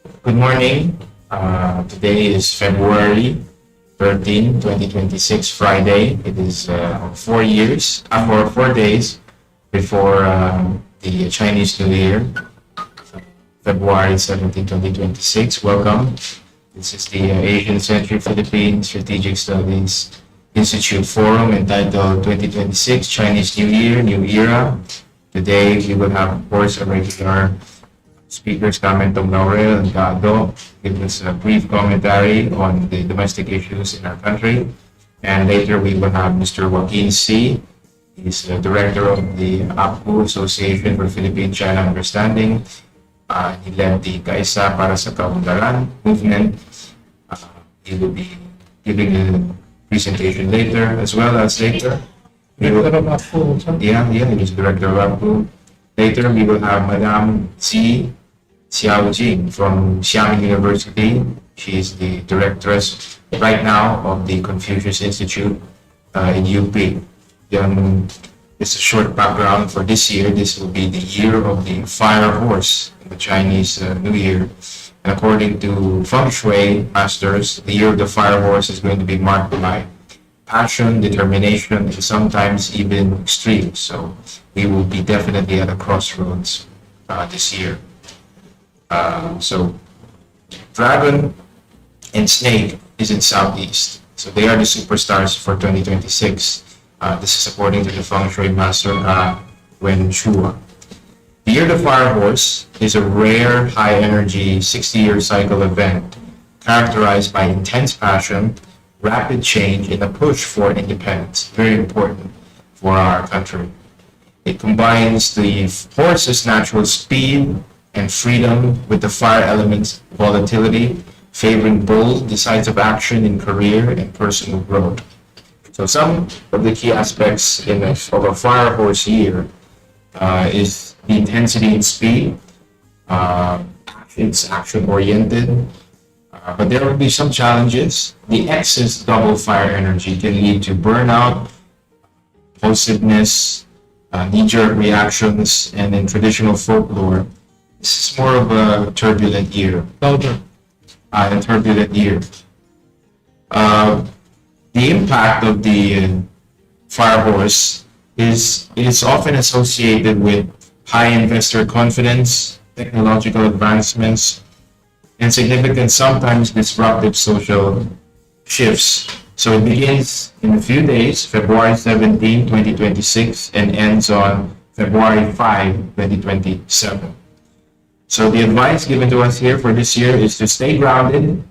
Good morning. Today is February 13, 2026, Friday. It is 4 days before the Chinese New Year, February 17, 2026. Welcome. This is the Asian Century Philippines Strategic Studies Institute Forum entitled 2026 Chinese New Year, New Era. Today we will have, of course, a regular speakers Carmen Laurel and Gado give us a brief commentary on the domestic issues in our country. And later we will have Mr. Joaquin C. He's the director of the APU, Association for Philippine-China Understanding. He led the Kaisa para sa Kaunlaran movement. He will be giving a presentation later, as well as later. He was director of APU. Later, we will have Madame Xiaojing from Xiamen University. She is the directress right now of the Confucius Institute in UP. It's a short background for this year. This will be the year of the fire horse in the Chinese New Year. And according to Feng Shui masters, the year of the fire horse is going to be marked by passion, determination, and sometimes even extremes. So we will be definitely at a crossroads this year. So Dragon and Snake is in Southeast. So they are the superstars for 2026. This is according to the Feng Shui master Wen Shua. The year of the fire horse is a rare, high-energy 60-year cycle event characterized by intense passion, rapid change, and a push for independence. Very important for our country. It combines the horse's natural speed and freedom with the fire element's volatility, favoring bold, decisive action in career and personal growth. So some of the key aspects of a fire horse year is the intensity and speed. It's action-oriented. But there will be some challenges. The excess double fire energy can lead to burnout, impulsiveness, knee-jerk reactions, and in traditional folklore, this is more of a turbulent year. A turbulent year. The impact of the fire horse is often associated with high investor confidence, technological advancements, and significant, sometimes disruptive social shifts. So it begins in a few days, February 17, 2026, and ends on February 5, 2027. So the advice given to us here for this year is to stay grounded,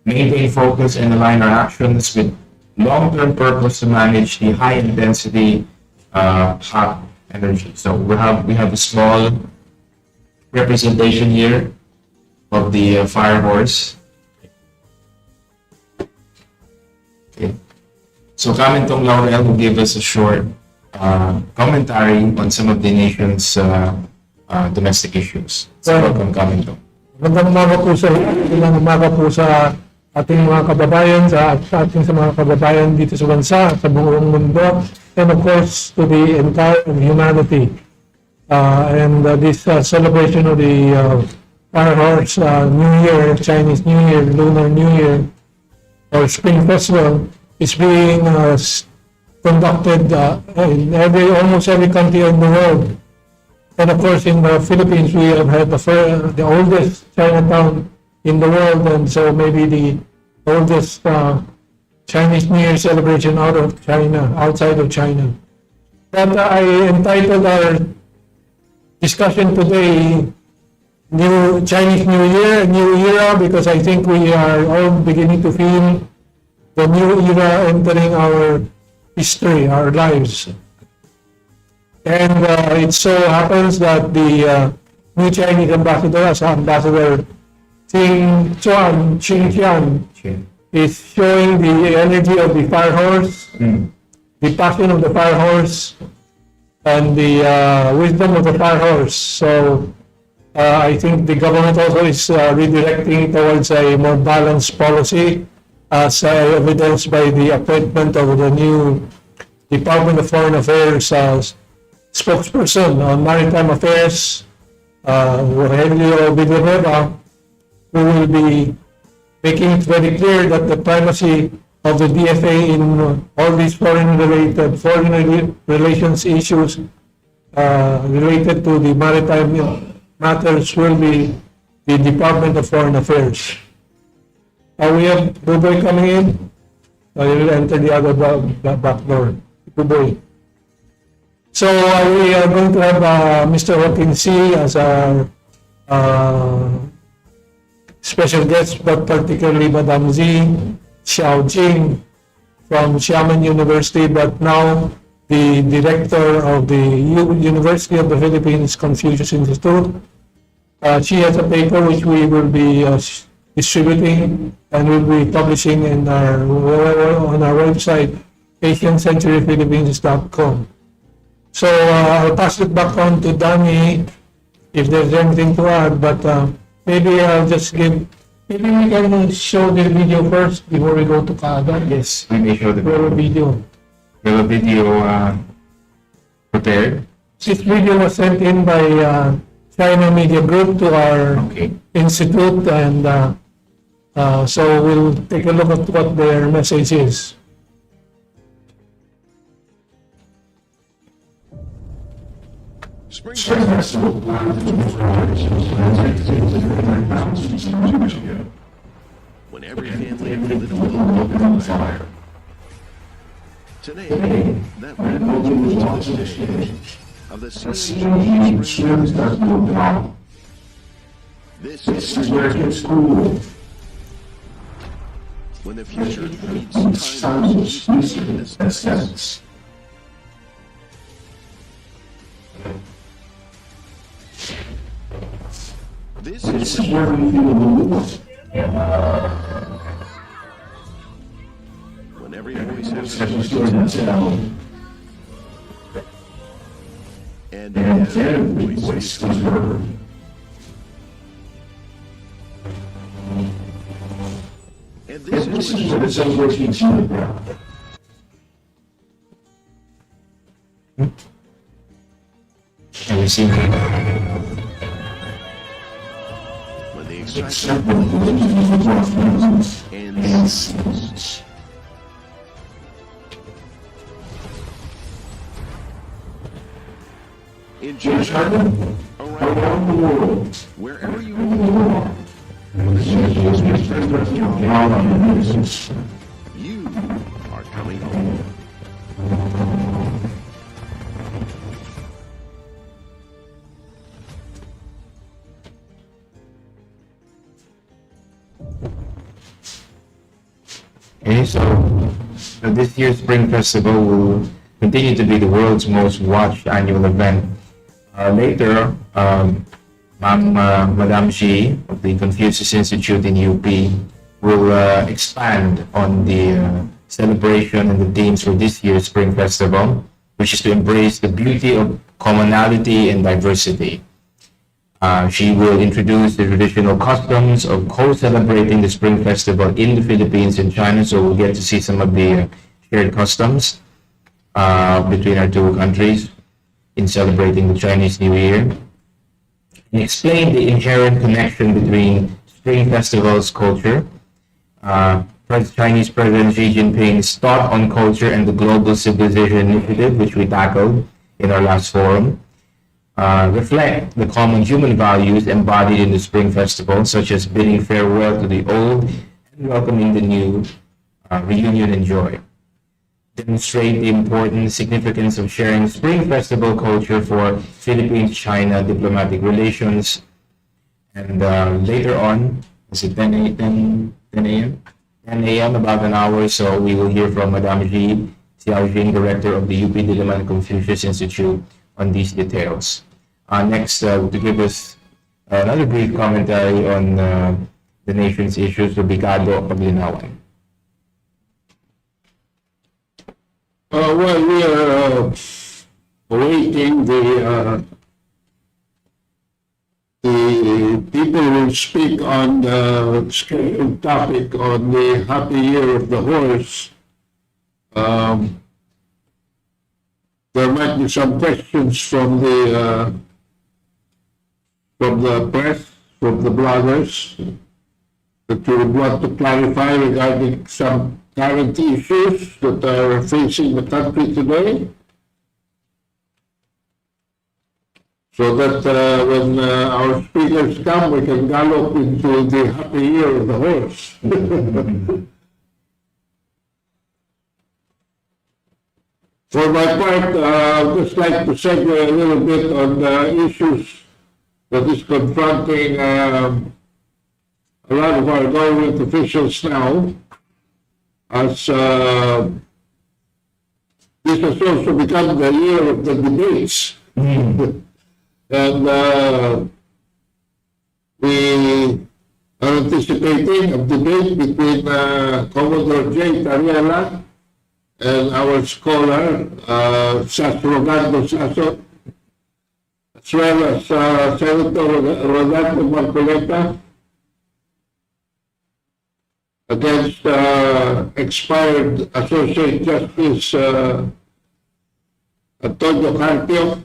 maintain focus, and align our actions with long-term purpose to manage the high-intensity hot energy. So we have a small representation here of the fire horse. Okay. So Carmen Laurel will give us a short commentary on some of the nation's domestic issues. So welcome, Carmen. Magandang umaga po sa ilang umaga po sa ating mga kababayan, sa ating mga kababayan dito sa bansa, sa buong mundo, and of course to the entire humanity. This celebration of the Fire Horse New Year, Chinese New Year, Lunar New Year, or Spring Festival is being conducted in almost every country in the world. And of course, in the Philippines, we have had the oldest Chinatown in the world, and so maybe the oldest Chinese New Year celebration outside of China. But I entitled our discussion today New Chinese New Year, New Era, because I think we are all beginning to feel the new era entering our history, our lives. And it so happens that the new Chinese ambassador, Ambassador Xing Qian, is showing the energy of the fire horse, the passion of the fire horse, and the wisdom of the fire horse. So I think the government also is redirecting towards a more balanced policy, as evidenced by the appointment of the new Department of Foreign Affairs spokesperson on maritime affairs, Rogelio Villanueva, we will be making it very clear that the primacy of the DFA in all these foreign relations issues related to the maritime matters will be the Department of Foreign Affairs. We have Buboy coming in. He will enter the other back door. Buboy. So we are going to have Mr. Joaquin C. as our special guest, but particularly Madam Z, Xiao Jing from Xiamen University, but now the director of the University of the Philippines Confucius Institute. She has a paper which we will be distributing and will be publishing in on our website, asiancenturyphilippines.com. So I'll pass it back on to Danny if there's anything to add, but maybe I'll just maybe we can show the video first before we go to Kaada. Yes, we may show the video. We have a video prepared. This video was sent in by China Media Group to our institute, and so we'll take a look at what their message is. Spring Festival when every family lit a little fire. Today, that red moves to the stage of the Spring Festival. This is where it gets cool. When the future meets timeless aesthetics. This is where we feel the mood. When every voice has something to tell, and every voice is heard. And this is what the celebration is about. And we see When the excitement ends. In China, around the world, wherever you are, you are coming home. Okay, so this year's Spring Festival will continue to be the world's most watched annual event. Later, Madame Xi of the Confucius Institute in UP will expand on the celebration and the themes for this year's Spring Festival, which is to embrace the beauty of commonality and diversity. She will introduce the traditional customs of co-celebrating the Spring Festival in the Philippines and China, so we'll get to see some of the shared customs between our two countries in celebrating the Chinese New Year. And explain the inherent connection between Spring Festival's culture, Chinese President Xi Jinping's thought on culture and the Global Civilization Initiative, which we tackled in our last forum. Reflect the common human values embodied in the Spring Festival, such as bidding farewell to the old and welcoming the new, reunion and joy. Demonstrate the important significance of sharing Spring Festival culture for Philippines-China diplomatic relations. And later on, is it 10 a.m.? 10 a.m., about an hour, so we will hear from Madame Xi Xiaojing, director of the UP Diliman Confucius Institute, on these details. Next, to give us another brief commentary on the nation's issues will be Gado Paglinawan. Well, we are awaiting the people who speak on the scheduled topic on the Happy Year of the Horse. There might be some questions from the press, from the bloggers. that you would want to clarify regarding some current issues that are facing the country today? So that when our speakers come, we can gallop into the happy year of the horse. For my part, I'd just like to segue a little bit on the issues that is confronting a lot of our government officials now, as this has also become the year of the debates. And we are anticipating a debate between Commodore J. Tariela and our scholar, Rolando Sasso, as well as Senator Rolando Marcoleta, against expired Associate Justice Antonio Carpio.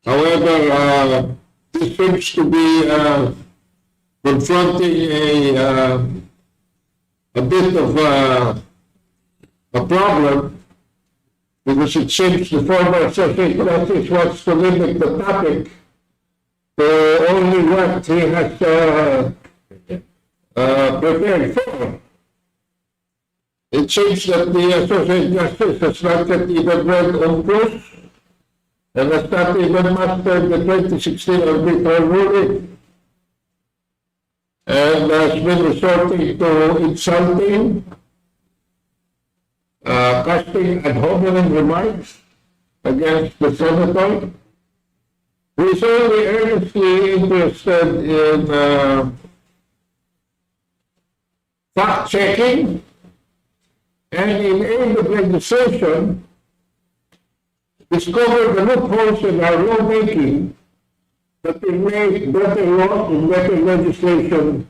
However, this seems to be confronting a bit of a problem, because it seems the former Associate Justice wants to limit the topic to only what he has prepared for. It seems that the Associate Justice has not yet even read UNCLOS and has not even mastered the 2016 arbitral ruling, and has been resorting to insulting, casting ad hominem remarks against the senator, who is only earnestly interested in fact-checking and in aid of legislation, discover the loopholes in our lawmaking that will make better laws and better legislation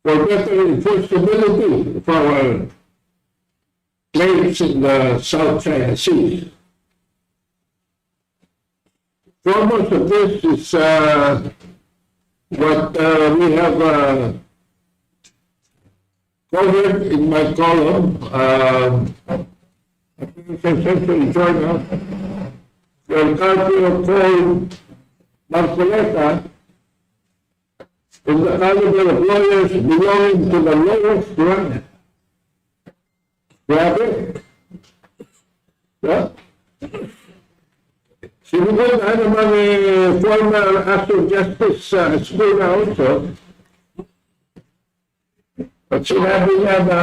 for better enforceability of our claims in the South China Sea. Foremost of this is what we have covered in my column, Century Journal, where Carpio called Marcoleta in the caliber of lawyers belonging to the lowest rung. Grabe. Yeah? Sinunod na naman former Actor Justice School na also. At sinabi niya na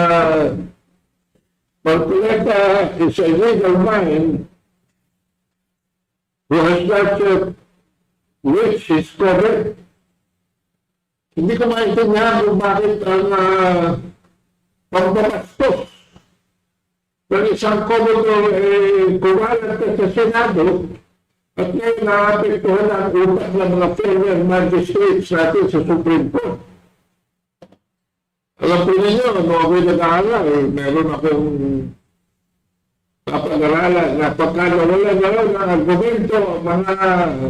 Marcoleta is a legal mind who has not yet reached his cover. Hindi ko maintindihan kung bakit ang pagbabastos ng isang Commodore kumalat sa Senado at ngayon naapektuhan ang utak ng mga former magistrates natin sa Supreme Court. Alam po ninyo, nung ako'y nag-aaral, meron akong kapag-aralan na pagka nawala ng argumento, mga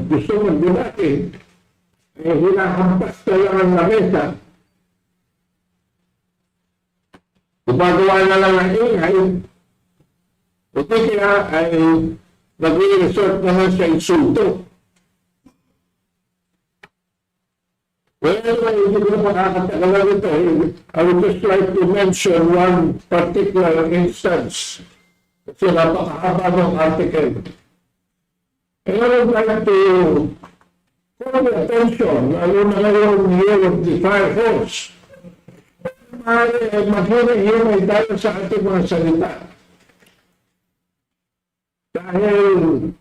gusto mag-debate, hinahampas ka lang ang lamesa. Gumagawa na lang ang ingay, o kaya ay nag-i-resort naman sa insulto. Well, hindi ko na makakatagalan ito. I would just like to mention one particular instance. Kasi napakahaba ng article. And I would like to call the attention, lalo na ngayon year of the fire horse. Maghiri-hiri tayo sa ating mga salita. Dahil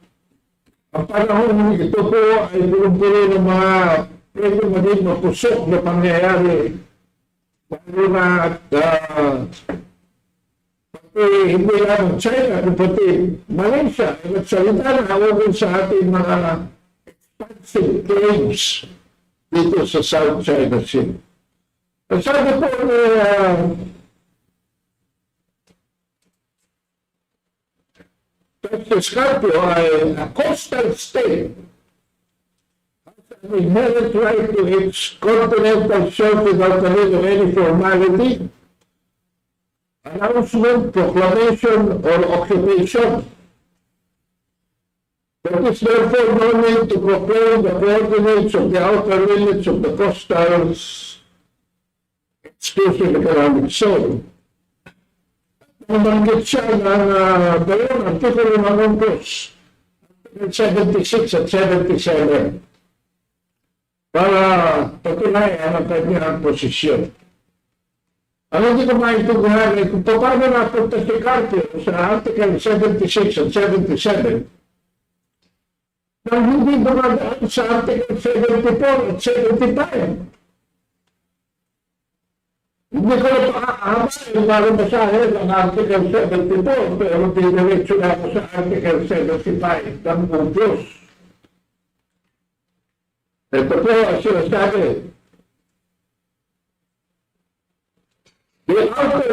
ang panahon ito po ay bulong-bulo ng mga pwede maging mapusok na pangyayari. Lalo na at hindi lang China, pati Malaysia, nagsalita na hawagin sa ating mga expansive claims dito sa South China Sea. At sabi po ni Texas Carpio ay a coastal state has a an inherent right to its continental shelf without the need of any formality, announcement, proclamation, or occupation. There is therefore no need to proclaim the coordinates of the outer limits of the coastal exclusive economic zone. Nabanggit siya ng dalawang artikulo ng UNCLOS, 76 at 77, para patunayan ang kanyang posisyon. Ang hindi ko maintindihan ay kung paano napunta si Carpio sa Article 76 at 77 nang hindi dumadaan sa Article 74 at 75. Hindi ko na pakakahaba yung para masahin ang Article 74 pero piniretso na ako sa Article 75 ng UNCLOS. Ito po ang sinasabi. The outer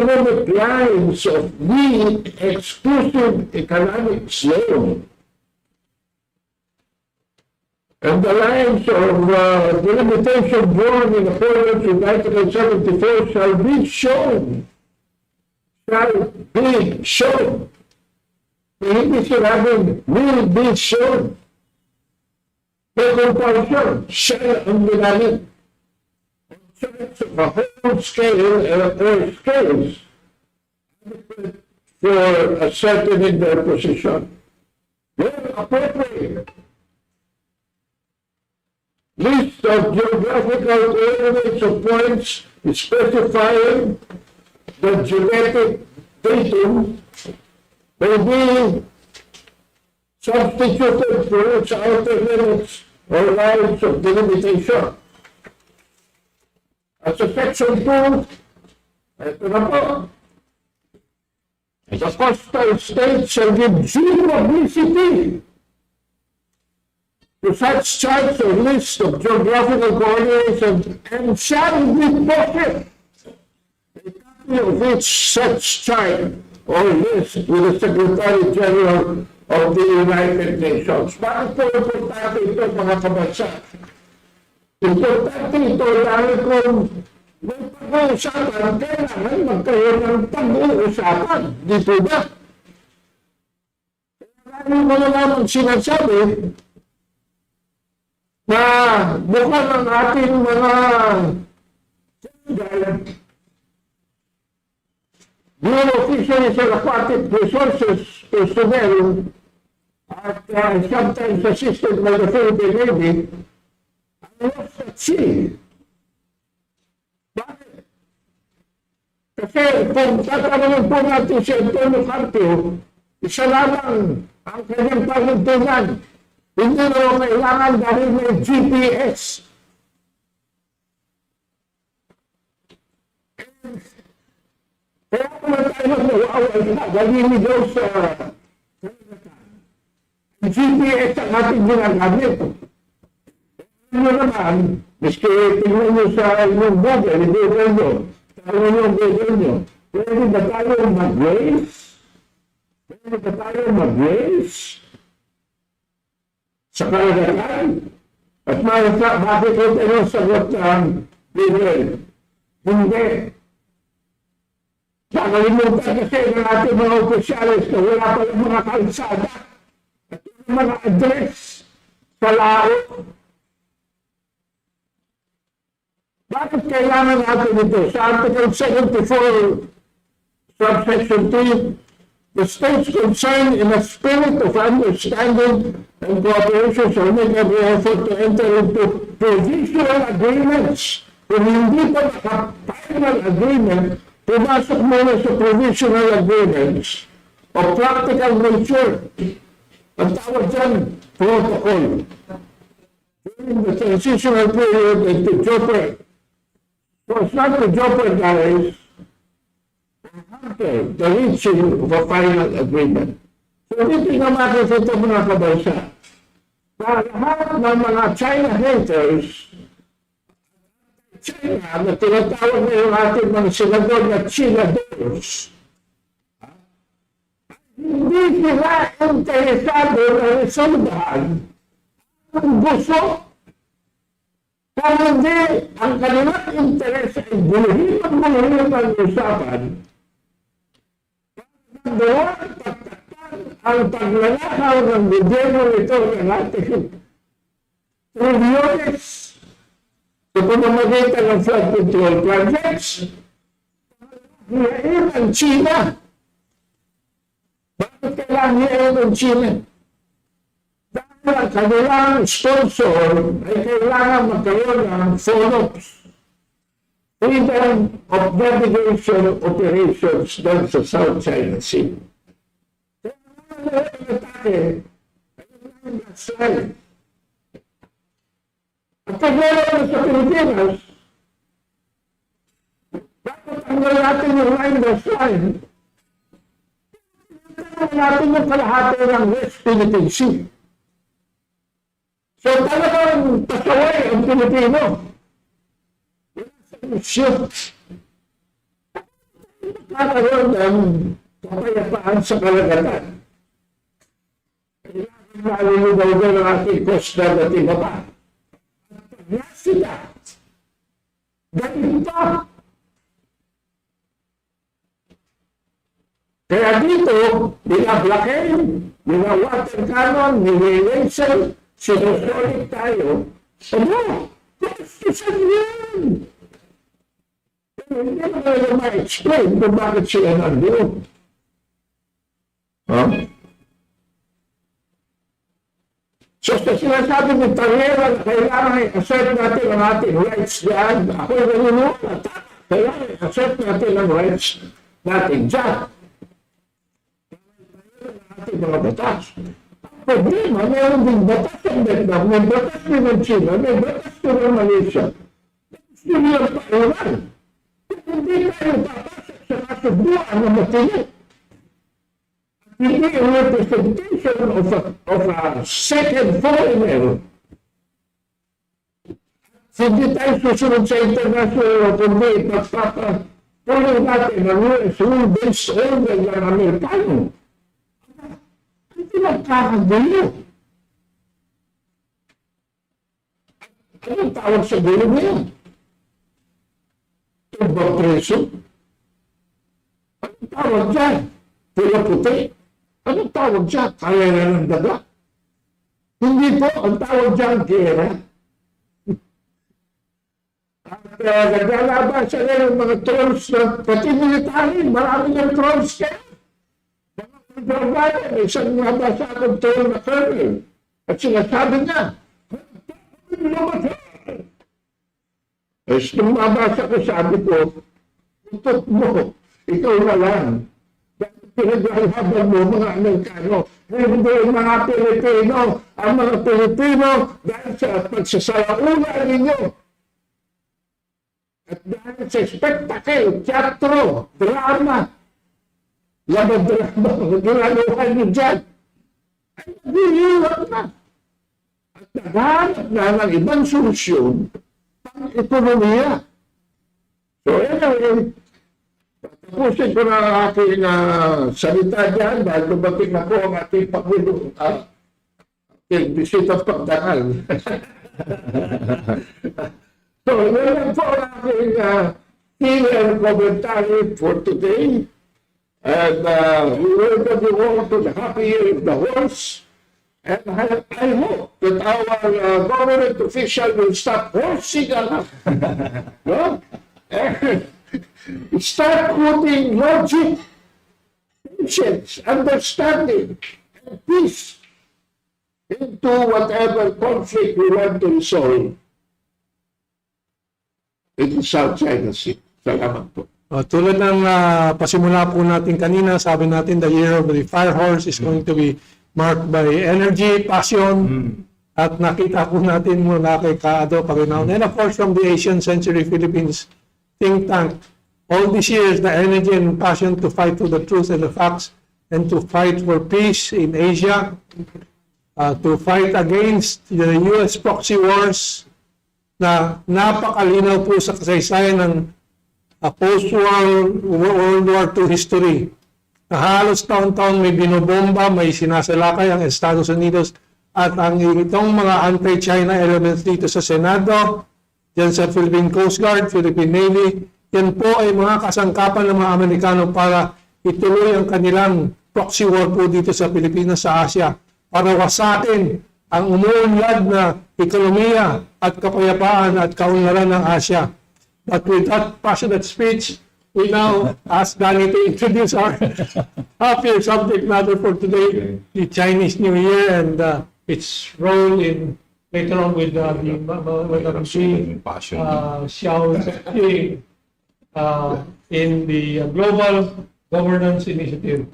limit lines of the exclusive economic zone and the lines of the limitation drawn in accordance with Article 74 shall be shown. Hindi sinabing will be shown. May compulsion, shall ang ginamit. Of a whole scale or scales for ascertaining their position. Where appropriate, list of geographical coordinates of points specifying the genetic datum may be substituted for its outer limits or lines of delimitation. As a section 2, ito na po. The coastal states shall give due publicity to such charts or list of geographical coordinates and shall be posted a copy of each such chart or list with the Secretary General of the United Nations. Bakit po importante ito, mga kabansa? Importante ito dahil kung may pag-uusapan, kailangan magkaroon ng pag-uusapan. Di po ba? Kailangan mo na naman sinasabi na bukan ang ating mga Bureau of Fisheries and Aquatic Resources personnel at sometimes assisted by the Philippine Navy lost at sea. Bakit? Kasi kung tatanungin po natin si Antonio Carpio, isa lamang ang kanyang panuntunan. Hindi na kailangan dahil may GPS. Kaya naman tayo nawawala, naliligaw sa GPS ang ating ginagamit. Ano naman, miski tingnan nyo sa inyong Google, i-Google nyo, tanong nyo ang Google nyo, pwede ba tayo mag-race? Pwede ba tayo mag-race? Sa karagatan? At bakit ito yung sagot ang Google? Hindi. Nakalimutan kasi ng ating mga opisyalis na wala pa yung mga kalsada at yung mga address sa laot. Bakit kailangan natin ito? Sa Article 74, subsection 3, the states concerned in a spirit of understanding and cooperation shall make every effort to enter into provisional agreements. Kung hindi pa naka-final agreement, pumasok muna sa provisional agreements of practical nature. Ang tawag dyan, protocol. During the transitional period and to jeopardy. So it's not to jeopardize after the reaching of a final agreement. So dito na makikita mga kabansa, na lahat ng mga China haters, China na tinatawag na yung ating mga senador na Chinadors, Hindi sila interesado na resolbahan ang gusto. Kaya hindi, ang kanilang interes ay buluhin ang usapan. Doon, pagkaktan ang paglalakaw ng gobyerno nito ng ating trilyones sa pamamagitan ng flood control projects. Hiyain ang China. Bakit kailangan hiyain ang China? Dahil ang kanilang sponsor ay kailangan magkaroon ng FONOPS, Freedom of Navigation Operations doon sa South China Sea. Kaya ang atake ay ang slide. At kagaya sa Pilipinas, dapat tanggal natin yung line of line. Tanggal natin yung kalahati ng West Philippine Sea. So talagang pasaway ang Pilipino. Ship. Kakaroon ng kapayapaan sa kalagatan. Kailangan malulugaw doon ang ating costa at iba pa. At pag sila, ganun pa. Kaya dito, binablakay, binawater cannon, nililaser, sinusulit tayo. Ano? Kastusan yan! Hindi na kayo ma-explain kung bakit sila nandoon. Huh? So sa sinasabi ni Tangera na kailangan i-assert natin ang ating rights dyan, ako yung nanunula, kailangan i-assert natin ang rights natin dyan. Ating mga batas. Problema, mayroon din batas ng Vietnam, may batas din ng China, may batas din ng Malaysia. Gusto nilang paiwan. Hindi tayo papasok sa kasubuan na matino. Hindi ang representation of a second foreigner. Hindi tayo susunod sa international law, kundi pagpapatuloy natin ang US rule-based order ng Amerikano. Hindi magkakagulo. Anong tawag sa gulo mo yan? Tumbang preso? Anong tawag dyan? Pula puti? Anong tawag dyan? Kaya na ng daga? Hindi po, ang tawag dyan, gera. At naglalaban siya na yung mga trolls na pati military, marami ng trolls kayo. May isang nabasa akong troll na colonel. At sinasabi niya, nung mabasa ko, sabi ko, tutok mo, ikaw na lang. Dahil pinaglalaban mo mga Amerikano. Hindi yung mga Pilipino, ang mga Pilipino, dahil sa pagsasalauna ninyo. At dahil sa spektakel, teatro, drama, laban-drama, ginagawa nyo dyan, ay nag-iiwan na. At naghanap na ng ibang solusyon pang ekonomiya. So anyway, tapusin ko na ang aking salita dyan dahil dumating na po ang ating Pangulo. Ating bisita pagdangal. So yun po ang aking killer commentary for today. And we welcome you all to the happy year of the horse. And I hope that our government official will stop horsing around. No? And start putting logic, patience, understanding, and peace into whatever conflict we want to resolve in the South China Sea. Salamat po. Tulad ng pasimula po natin kanina, sabi natin the year of the fire horse is going to be marked by energy, passion, at nakita po natin mula kay Kaado Paginaon. And of course, from the Asian Century Philippines think tank, all these years, the energy and passion to fight for the truth and the facts and to fight for peace in Asia, to fight against the US proxy wars na napakalinaw po sa kasaysayan ng post-World War II history na halos taon-taon may binobomba, may sinasalakay ang Estados Unidos at ang itong mga anti-China elements dito sa Senado, yan sa Philippine Coast Guard, Philippine Navy, yan po ay mga kasangkapan ng mga Amerikano para ituloy ang kanilang proxy war po dito sa Pilipinas, sa Asia, para wasakin ang umuunlad na ekonomiya at kapayapaan at kaunlaran ng Asia. But with that passionate speech, we now ask Danny to introduce our happier subject matter for today, the Chinese New Year and its role in later on with the Xiao Zhi in the Global Governance Initiative.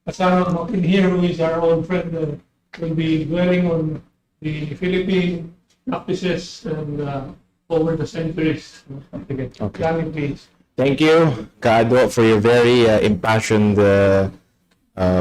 Kasama Joaquin here, who is our own friend, will be dwelling on the Philippine practices and over the centuries. Okay. Danny, please. Thank you, Kado, for your very impassioned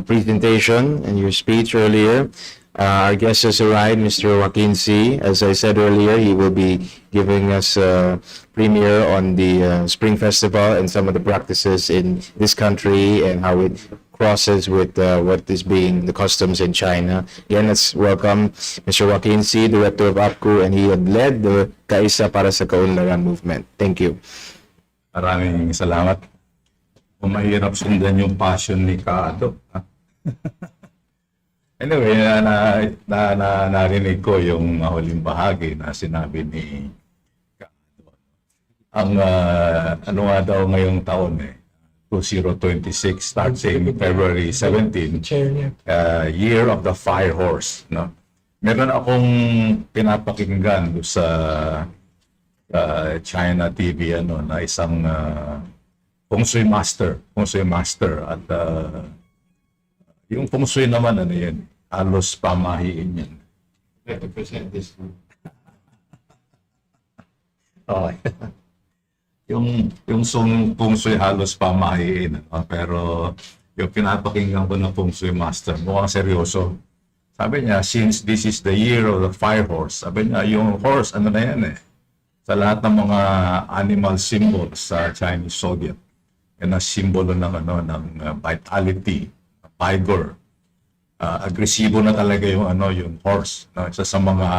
presentation and your speech earlier. Our guest has arrived, Mr. Joaquin C. As I said earlier, he will be giving us a premiere on the Spring Festival and some of the practices in this country and how it crosses with what is being the customs in China. Again, let's welcome Mr. Joaquin C., Director of APCU, and he had led the Kaisa para sa Kaunlaran movement. Thank you. Maraming salamat. Kung mahirap sundan yung passion ni Kaado. Anyway, narinig ko yung huling bahagi na sinabi ni Kaado. Ang ano nga daw ngayong taon 2026 starting February 17, Year of the Fire Horse. No? Meron akong pinapakinggan sa China TV na isang Feng Shui master at yung Feng Shui naman yan, halos pamahiin yan. Like to present this one. Okay. yung Feng Shui halos pamahiin, pero yung pinapakinggan ko ng Feng Shui master, mukhang seryoso. Sabi niya, since this is the year of the fire horse, sabi niya, yung horse, ano na yan sa lahat ng mga animal symbols sa Chinese zodiac, yan ang simbolo ng vitality, vigor. Agresibo na talaga yung horse, no? Isa sa mga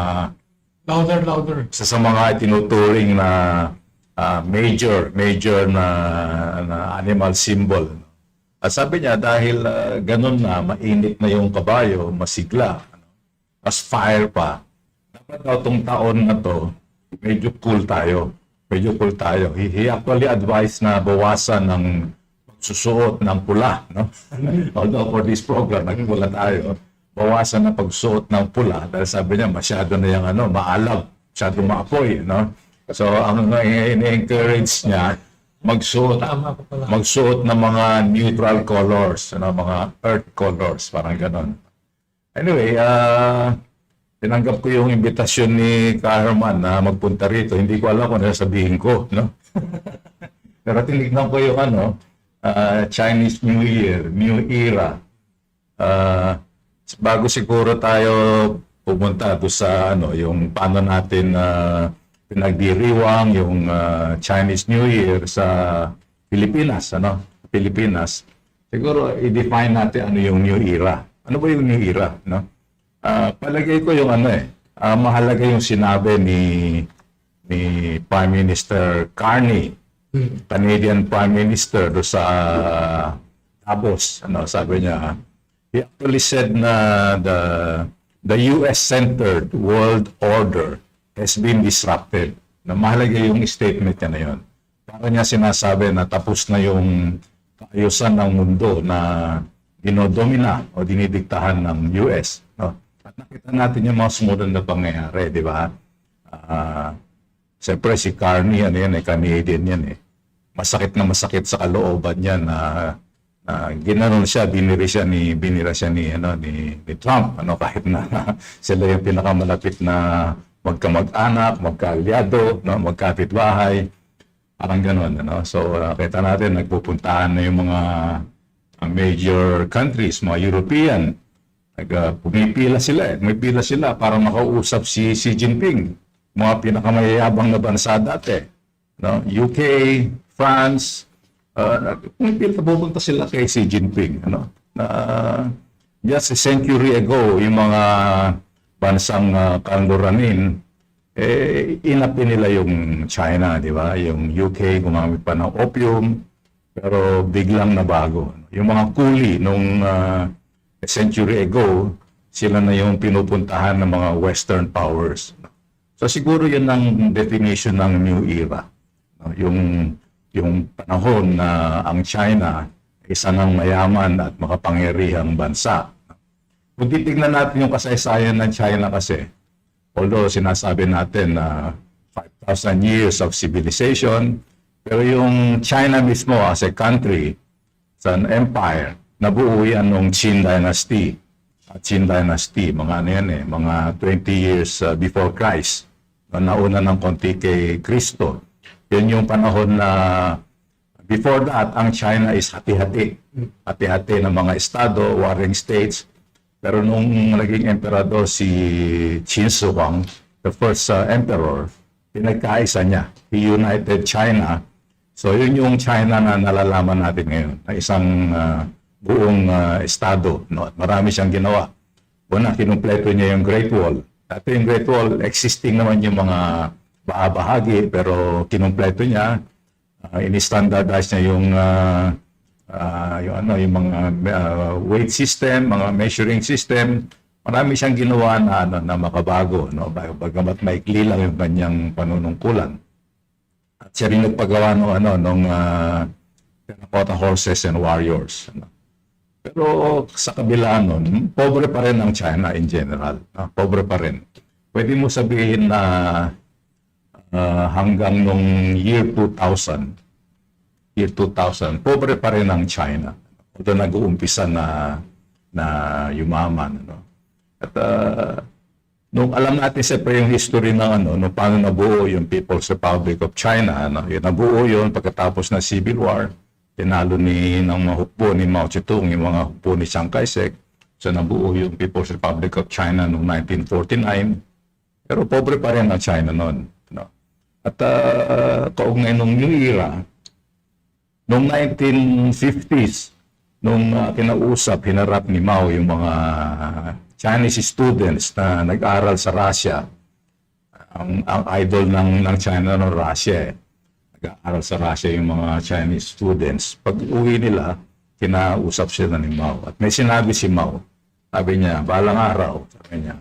Louder. isa sa mga tinuturing na major na animal symbol. At sabi niya, dahil ganun na, mainit na yung kabayo, masigla, mas fire pa, dapat daw tong taon na to, medyo cool tayo. He actually advised na bawasan ng pagsusuot ng pula. No? Although for this program, nagpula tayo, bawasan ng pagsuot ng pula dahil sabi niya, masyado na yung maalam, masyado maapoy. No? So, ang ini-encourage niya, magsuot ng mga neutral colors, mga earth colors, parang ganon. Anyway, tinanggap ko yung imbitasyon ni Herman na magpunta rito. Hindi ko alam kung ano sabihin ko, no? Pero tinignan ko yung Chinese New Year, New Era. Bago siguro tayo pumunta doon sa yung paano natin pinagdiriwang yung Chinese New Year sa Pilipinas, Pilipinas. Siguro i-define natin ano yung New Era. Ano ba yung New Era, no? Palagay ko yung mahalaga yung sinabi ni Prime Minister Carney, Canadian Prime Minister do sa Davos. Sabi niya, he actually said na the US-centered world order has been disrupted. Na mahalaga yung statement niya na yun. Para niya sinasabi na tapos na yung kaayusan ng mundo na dinodomina o dinidiktahan ng US. No? At nakita natin yung mga sumunod na pangyayari, di ba? Siyempre si Carney, Canadian yan Masakit na masakit sa kalooban niya na ginanon siya, binira siya ni Trump, kahit na sila yung pinakamalapit na magkamag-anak, magkaalyado, magkapitbahay, parang gano'n. So, kita natin, nagpupuntahan na yung mga major countries, mga European. Pumipila sila, may pila sila para makausap si Xi Jinping, mga pinakamayayabang na bansa dati. UK, France, pupunta sila kay Xi Jinping, ano? Just a century ago, yung mga bansang kanluranin, inapi nila yung China, di ba? Yung UK gumamit pa ng opium, pero biglang nabago. Yung mga kuli nung a century ago, sila na yung pinupuntahan ng mga Western powers. So siguro yun ang definition ng new era. Yung panahon na ang China isa ng mayaman at makapangyarihang bansa. Kung titignan natin yung kasaysayan ng China kasi, although sinasabi natin na 5,000 years of civilization, pero yung China mismo as a country, as an empire, nabuo yan nung Qin Dynasty. Qin Dynasty, mga ano yan mga 20 years before Christ. Nauna ng konti kay Kristo. Yan yung panahon na before that, ang China is hati-hati. Hati-hati ng mga estado, warring states. Pero nung naging emperador si Qin Shi Huang, the first emperor, pinagkaisa niya. He united China. So yun yung China na nalalaman natin ngayon, na isang buong estado. No? Marami siyang ginawa. Una, kinumpleto niya yung Great Wall. Dati yung Great Wall, existing naman yung mga bahagi, pero kinumpleto niya. Ini-standardize niya yung mga weight system, mga measuring system. Marami siyang ginawa na makabago, no? Bagamat maikli lang yung kanyang panunungkulan. At siya rin nagpagawa ng terracotta horses and warriors. No? Pero sa kabila nun, pobre pa rin ang China in general. No? Pobre pa rin. Pwede mo sabihin na hanggang nung year 2000, pobre pa rin ang China. Although nag-uumpisa na yumaman. No? At nung alam natin siyempre yung history ng nung paano nabuo yung People's Republic of China, nabuo yun pagkatapos ng Civil War, tinalo ng mga hukbo ni Mao Zedong, yung mga hukbo ni Chiang Kai-shek, so nabuo yung People's Republic of China noong 1949, pero pobre pa rin ang China noon. No? At kaugnay nung New Era, noong 1950s, nung kinausap, hinarap ni Mao yung mga Chinese students na nag-aral sa Russia. Ang idol ng China ng Russia. Nag-aral sa Russia yung mga Chinese students. Pag uwi nila, kinausap sila ni Mao. At may sinabi si Mao. Sabi niya, balang araw, sabi niya,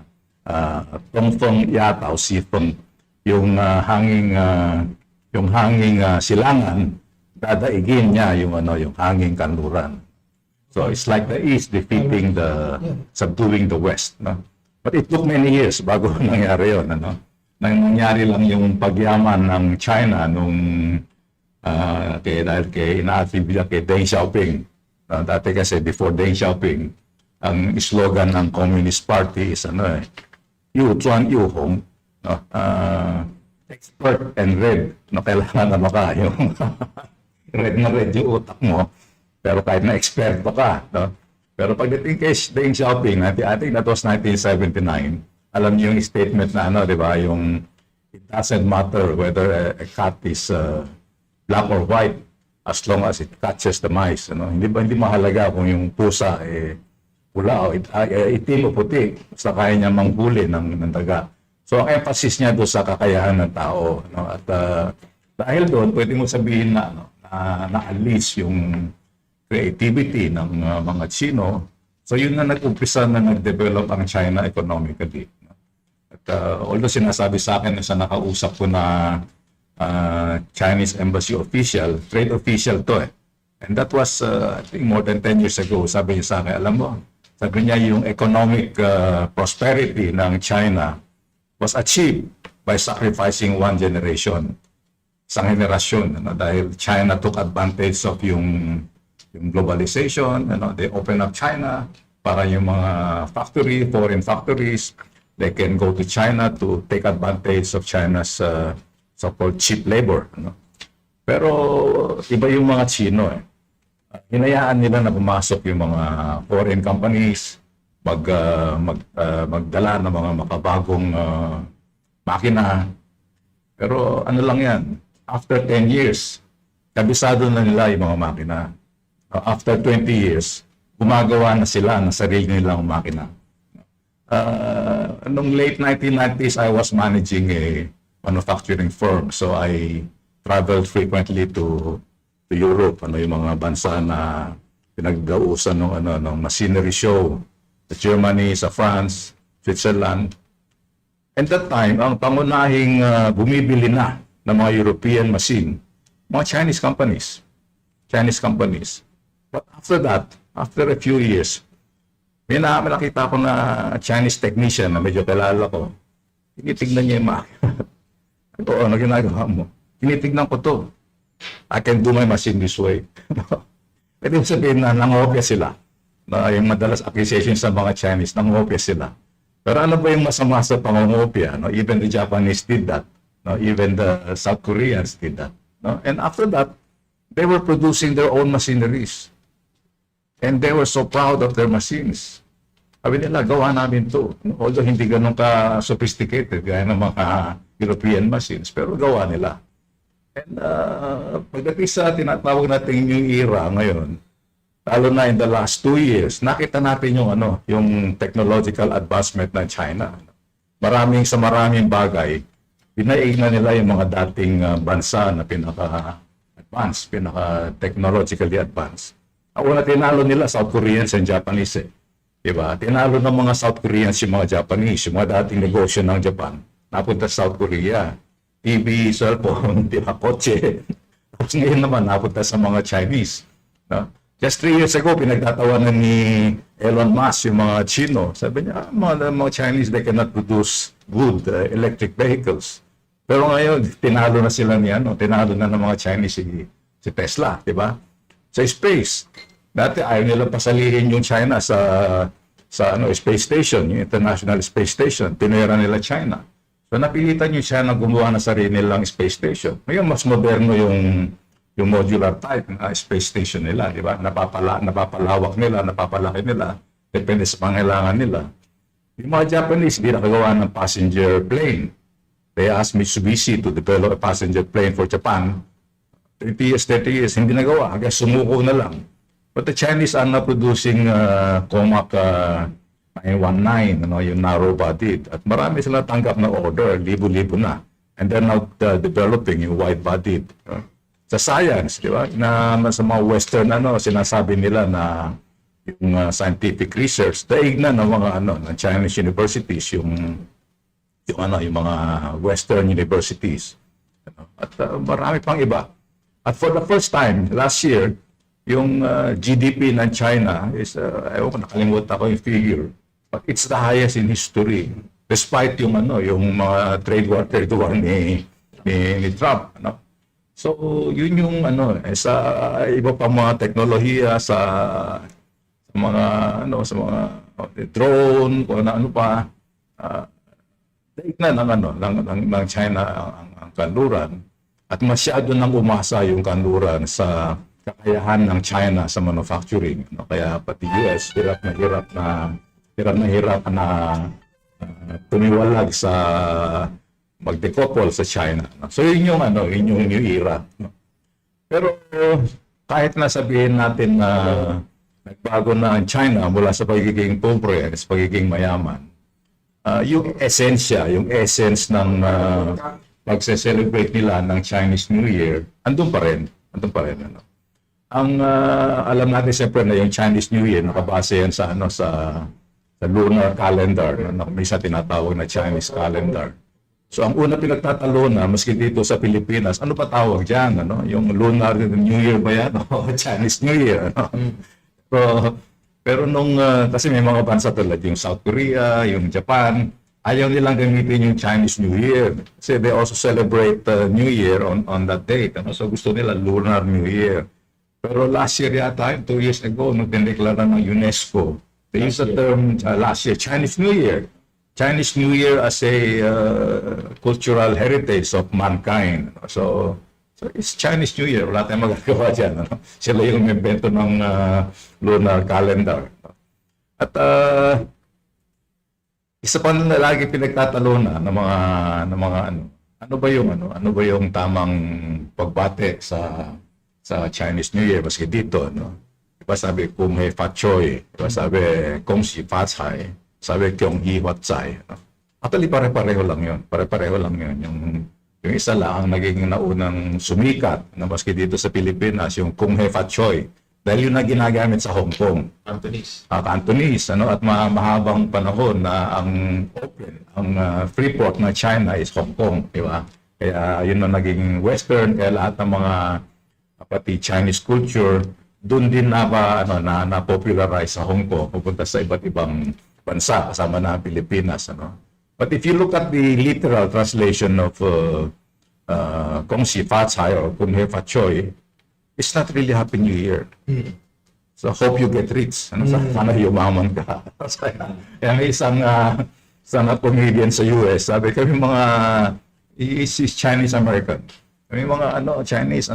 tongtong yata o sifong yung hanging silangan, dadaigin niya yung hanging kanluran. So it's like the East defeating subduing the West. No? But it took many years bago nangyari yun. Nangyari lang yung pagyaman ng China dahil ina-attribute kay Deng Xiaoping. Dati kasi before Deng Xiaoping, ang slogan ng Communist Party is Yu Zuan Yu Hong, expert and red. Kailangan na yung red na red yung utak mo. Pero kahit na eksperto ka, no? Pero pagdating kay Deng Xiaoping, I think that was 1979, alam niyo yung statement na di ba, yung it doesn't matter whether a cat is black or white as long as it catches the mice. Hindi mahalaga kung yung pusa pula o itim o puti, basta kaya niya manghuli ng daga. So ang emphasis niya doon sa kakayahan ng tao. No? At dahil doon, pwede mo sabihin na na-unleash yung creativity ng mga Chino. So yun na nag-umpisa na nag-develop ang China economically. At although sinasabi sa akin sa nakausap ko na Chinese embassy official, trade official to And that was, I think more than 10 years ago, sabi niya sa akin, alam mo, sabi niya yung economic prosperity ng China was achieved by sacrificing one generation. Isang henerasyon, dahil China took advantage of yung globalization, they open up China para yung mga foreign factories, they can go to China to take advantage of China's so-called cheap labor. Pero iba yung mga Chino hinayaan nila na pumasok yung mga foreign companies, magdala ng mga makabagong makina. Pero ano lang yan, after 10 years, kabisado na nila yung mga makina. After 20 years, gumagawa na sila ng sarili nilang makina. Nung late 1990s, I was managing a manufacturing firm. So I traveled frequently to Europe, yung mga bansa na pinagdausan ng machinery show, sa Germany, sa France, Switzerland. And that time, ang pangunahing bumibili na ng mga European machine, mga Chinese companies. Chinese companies. But after that, after a few years, may nakita ko na Chinese technician na medyo kilala ko. Tinitignan niya yung makina. Ano ginagawa mo? Tinitignan ko to. I can do my machine this way. Pwede sabihin na nangopya sila. Na yung madalas accusation sa mga Chinese, nangopya sila. Pero ano ba yung masama sa pangongopya? No? Even the Japanese did that. No? Even the South Koreans did that. No? And after that, they were producing their own machineries. And they were so proud of their machines. Sabi nila, gawa namin to. Although hindi ganun ka-sophisticated, gaya ng mga European machines, pero gawa nila. And pagdating sa tinatawag natin yung era ngayon, lalo na in the last 2 years, nakita natin yung technological advancement ng China. Maraming bagay, pinaig na nila yung mga dating bansa na pinaka-advanced, pinaka-technologically advanced. Ako na tinalo nila South Koreans and Japanese. Diba? Tinalo ng mga South Koreans yung mga Japanese, yung mga dating negosyo ng Japan, napunta sa South Korea. TV, cellphone, kotse. Tapos ngayon naman, napunta sa mga Chinese. No? Just 3 years ago, pinagtatawanan ni Elon Musk yung mga Chino. Sabi niya, mga Chinese, they cannot produce good electric vehicles. Pero ngayon, tinalo na sila tinalo na ng mga Chinese si Tesla, di ba? Sa space. Dati ayaw nila pasalihin yung China sa space station, yung International Space Station. Tinira nila China. So napilitan yung China gumawa na sarili nilang space station. Ngayon, mas moderno yung modular type na space station nila, di ba? Napapalawak nila, napapalaki nila, depende sa pangailangan nila. Yung mga Japanese, hindi nakagawa ng passenger plane. They asked Mitsubishi to develop a passenger plane for Japan. 30 years, hindi nagawa. Hanggang sumuko na lang. But the Chinese are now producing Comac 919, yung narrow-bodied. At marami sila tanggap na order, libo-libo na. And they're now developing yung wide-bodied. Sa science, di ba? Na sa mga Western, sinasabi nila na yung scientific research, daig na ng mga ng Chinese universities, yung mga Western universities. At marami pang iba. At for the first time, last year, yung GDP ng China is, nakalimutan ko yung figure, but it's the highest in history. Despite yung mga trade war ni Trump. So, yun yung sa iba pa mga teknolohiya, sa mga drone, kung ano pa, daig na ng China ang kanluran. At masyado nang umasa yung kanluran sa kakayahan ng China sa manufacturing. Kaya pati US, hirap na tumiwalag sa magdecouple sa China. So yun yung new era. Pero kahit na sabihin natin na nagbago na ang China mula sa pagiging pobre at sa pagiging mayaman, yung essence ng pagse-celebrate nila ng Chinese New Year, andun pa rin. Ang alam natin siyempre na yung Chinese New Year nakabase yan sa lunar calendar, minsan tinatawag na Chinese calendar. So ang una pinagtatalunan maski dito sa Pilipinas, ano pa tawag diyan, Yung lunar New Year ba yan o Chinese New Year, Pero nung kasi may mga bansa tulad yung South Korea, yung Japan, ayaw nilang gamitin yung Chinese New Year. Kasi they also celebrate New Year on that date. So gusto nila Lunar New Year. Pero last year yata, 2 years ago, nung dineklara ng UNESCO, they used the term last year, Chinese New Year. Chinese New Year as a cultural heritage of mankind. So it's Chinese New Year. Wala tayong magagawa dyan. Sila yung invento ng lunar calendar. At isa pa na lagi pinagtatalunan ng mga ano ba yung tamang pagbate sa sa Chinese New Year, maski dito, no? Diba sabi, kung he fat choy, diba sabi, kung si fat chai, sabi, kyong hi wat chai, no? Actually, pare-pareho lang yun. Pare-pareho lang yun. Yung isa lang ang naging naunang sumikat, na maski dito sa Pilipinas, yung kung he fat choy, dahil yun na ginagamit sa Hong Kong. Cantonese. Cantonese, ano, at mahabang panahon na ang open, ang free port ng China is Hong Kong, di ba? Kaya yun na naging Western, kaya lahat ng mga pati Chinese culture, doon din na popularize sa Hong Kong, pupunta sa iba't ibang bansa, kasama na ang Pilipinas, ano. But if you look at the literal translation of Kung Si Fa Cai or Kung He Fa Choy, it's not really Happy New Year. So, hope you get rich. Ano, sana yumaman ka. Kaya may isang comedian sa US, sabi kami mga, is Chinese-American. Kami mga Chinese,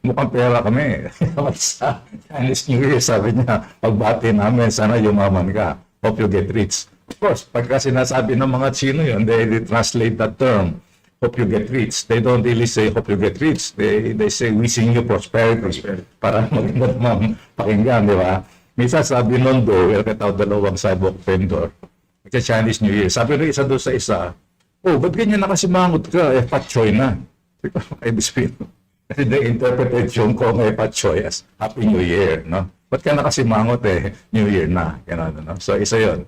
mukhang pera kami. Sa Chinese New Year, sabi niya, pagbati namin, sana yumaman ka. Hope you get rich. Of course, pagka sinasabi ng mga Chino yun, they translate that term. Hope you get rich. They don't really say hope you get rich. They say wishing you prosperity. Para maganda naman pakinggan, di ba? Minsan sabi nun do, welcome dalawang sidewalk vendor. Kasi Chinese New Year. Sabi rin isa doon sa isa, oh, ba't ganyan nakasimangot ka? Fat choy na. Ibig sabihin. Kasi they interpreted yung kung fat choy as Happy New Year, no? Ba't ka nakasimangot New Year na. Ganun, no? So, isa yun.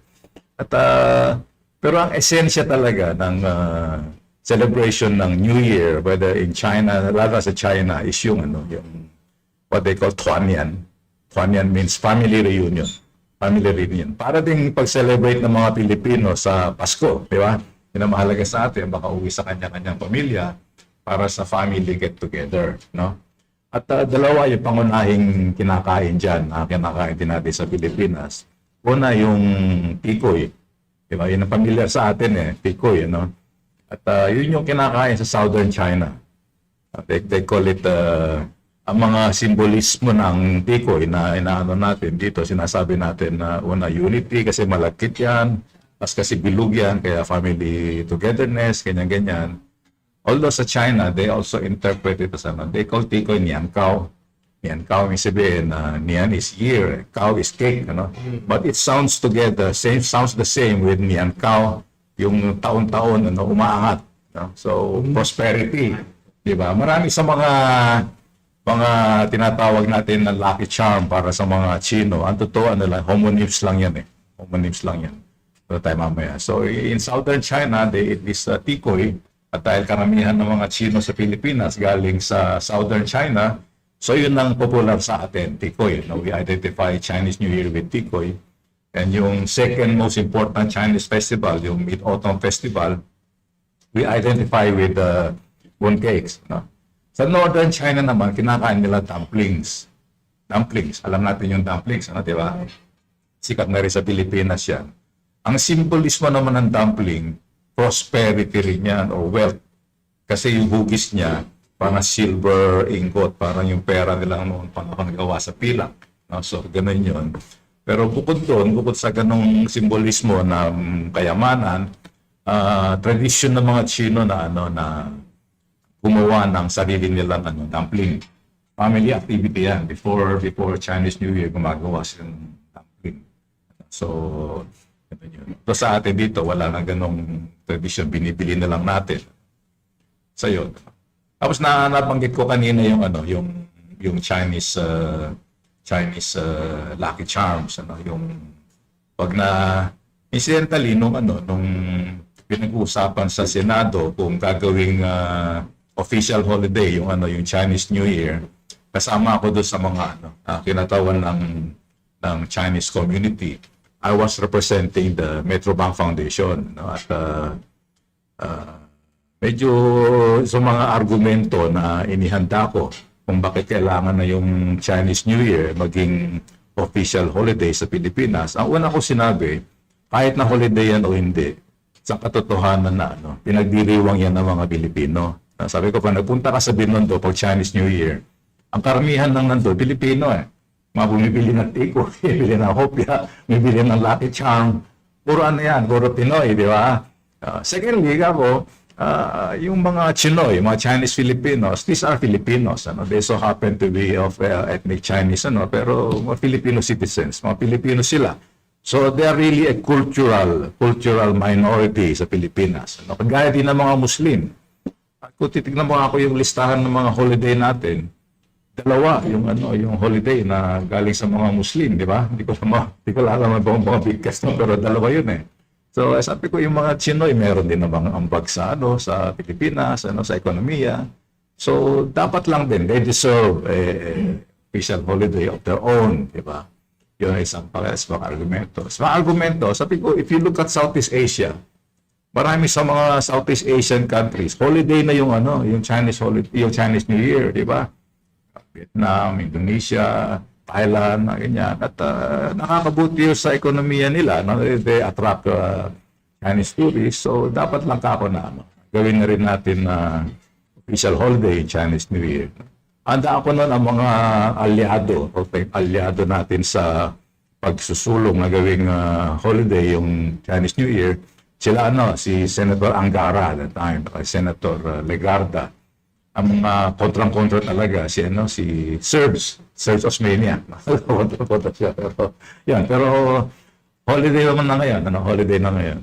At, pero ang esensya talaga ng celebration ng New Year, whether in China, lalo sa China, is yung what they call Tuanian. Tuanian means family reunion. Family reunion. Para ding pag-celebrate ng mga Pilipino sa Pasko, di ba? Yun ang mahalaga sa atin, baka uwi sa kanya-kanyang pamilya para sa family get-together, no? At dalawa yung pangunahing kinakain dyan, kinakain din natin sa Pilipinas. Una yung tikoy. Di ba? Yun ang pamilyar sa atin tikoy, no? At yun yung kinakain sa Southern China. They call it, ang mga simbolismo ng tikoy na inaano natin dito, sinasabi natin na una, unity kasi malakit yan, tapos kasi bilog yan, kaya family togetherness, ganyan-ganyan. Although sa China, they also interpret it as they call tikoy nian kao. Nian kao, may sabihin, nian is year, kao is cake, ano? But it sounds together, sounds the same with nian kao, yung taon-taon umaangat, no? So prosperity, di ba? Marami sa mga tinatawag natin na lucky charm para sa mga Chino. Ang totoo homonyms lang yan homonyms lang yan. So tayo mamaya. So in Southern China, they eat this tikoy, at dahil karamihan ng mga Chino sa Pilipinas galing sa Southern China, so yun ang popular sa atin, tikoy, no? We identify Chinese New Year with tikoy. And yung second most important Chinese festival, yung Mid-Autumn Festival, we identify with mooncakes. No? Sa Northern China naman, kinakain nila dumplings. Dumplings. Alam natin yung dumplings, di ba? Sikat na rin sa Pilipinas yan. Ang simbolismo naman ng dumpling, prosperity rin yan o wealth. Kasi yung hugis niya, parang silver ingot, parang yung pera nila noon panahon gawa sa pilak. No? So, ganun yun. Pero bukod doon, bukod sa ganong simbolismo na kayamanan, tradisyon ng mga Chino na na gumawa ng sarili nilang dumpling. Family activity yan. Before Chinese New Year, gumagawa silang dumpling. So, ito yun. So, sa atin dito, wala na ganong tradisyon. Binibili na lang natin. So, yun. Tapos nabanggit ko kanina yung Chinese lucky charms, yung pag na incidentally nung pinag-uusapan sa Senado kung gagawing official holiday yung Chinese New Year, kasama ako doon sa mga kinatawan ng Chinese community. I was representing the Metrobank Foundation, at medyo sa mga argumento na inihanda ko kung bakit kailangan na yung Chinese New Year maging official holiday sa Pilipinas. Ang una ko sinabi, kahit na holiday yan o hindi, sa katotohanan na pinagdiriwang yan ng mga Pilipino. Sabi ko, pag nagpunta ka sa Binondo pag Chinese New Year, ang karamihan ng nando, Pilipino Mga bumibili ng tiko, bibili ng hopya, bibili ng lucky charm. Puro yan, puro Pinoy, di ba? Secondly, ako, yung mga Chinoy, mga Chinese Filipinos, these are Filipinos, ano? They so happen to be of ethnic Chinese, ano? Pero mga Filipino citizens, mga Pilipino sila. So they are really a cultural minority sa Pilipinas. Ano? Kagaya din ng mga Muslim. Kung titignan mo ako yung listahan ng mga holiday natin, dalawa yung holiday na galing sa mga Muslim, di ba? Hindi ko alam ang mga bigkas, no? Pero dalawa yun eh. So sabi ko yung mga Chinoy meron din namang ambag sa sa Pilipinas, sa ekonomiya. So dapat lang din they deserve a official holiday of their own, di ba? Yun ay isang argumento. Sa argumento, sabi ko if you look at Southeast Asia, marami sa mga Southeast Asian countries, holiday na yung yung Chinese holiday, yung Chinese New Year, di ba? Vietnam, Indonesia, Thailand, ganyan. At nakakabuti yun sa ekonomiya nila. No? They attract Chinese tourists. So, dapat lang kako na gawin na rin natin official holiday, Chinese New Year. Handa ako nun ang mga aliado natin sa pagsusulong na gawing holiday, yung Chinese New Year. Sila si Senator Angara at the time, Senator Legarda. Ang mga kontrang-kontra talaga si Serbs Osmania. Pero holiday naman na ngayon, holiday na ngayon.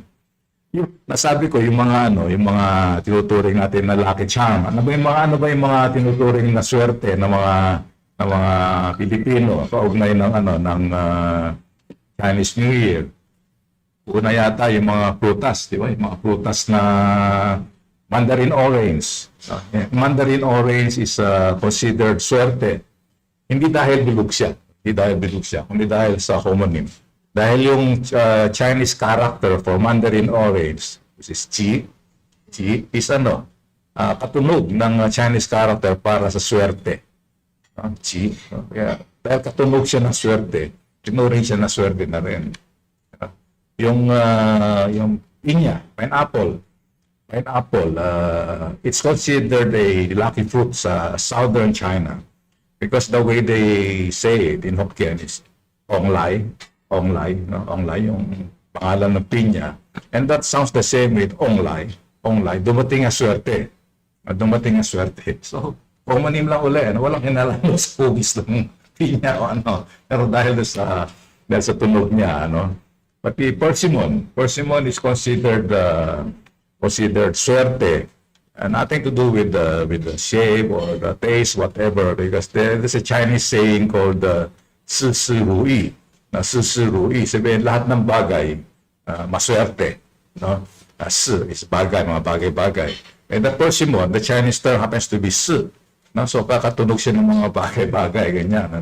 Yung nasabi ko yung mga tinuturing natin na lucky charm. Ano ba yung mga tinuturing na swerte ng mga Pilipino kaugnay ng Chinese New Year? Una yata yung mga prutas, di ba? Yung mga prutas na Mandarin orange. Mandarin orange is considered swerte. Hindi dahil bilog siya, kundi dahil sa homonym. Dahil yung Chinese character for Mandarin orange, which is Qi is katunog ng Chinese character para sa swerte. Qi. Dahil katunog siya ng swerte, tinuring siya na swerte na rin. Yung pinya, pineapple, it's considered a lucky fruit sa southern China because the way they say it in Hokkien is onglai, yung pangalan ng pinya. And that sounds the same with onglai, dumating ang swerte. So, homonym lang uli, walang kinalaman sa hugis ng pinya o pero dahil sa tunog niya, But the persimmon is considered swerte, and nothing to do with the shape or the taste, whatever, because there's a Chinese saying called si si ruyi. Si si ruyi, sabihin lahat ng bagay maswerte, no? Si is bagay, mga bagay-bagay. And the persimmon, the Chinese term happens to be si, no? So kakatunog siya ng mga bagay-bagay, ganyan,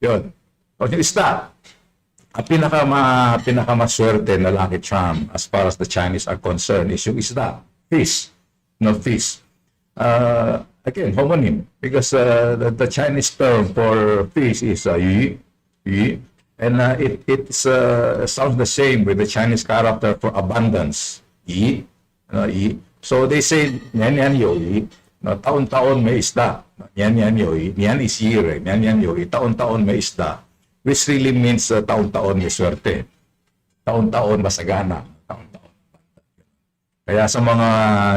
Yun. O yung isda, ang pinakamaswerte na lucky charm as far as the Chinese are concerned is yung isda, fish. Again, homonym, because the Chinese term for fish is yu, and it sounds the same with the Chinese character for abundance, yi. So they say, nian yo yi, taon-taon may isda. Nian yo yi, nian is year, nian yo yi, taon-taon may isda. Which really means taon-taon may swerte. Taon-taon masagana. Taon-taon. Kaya sa mga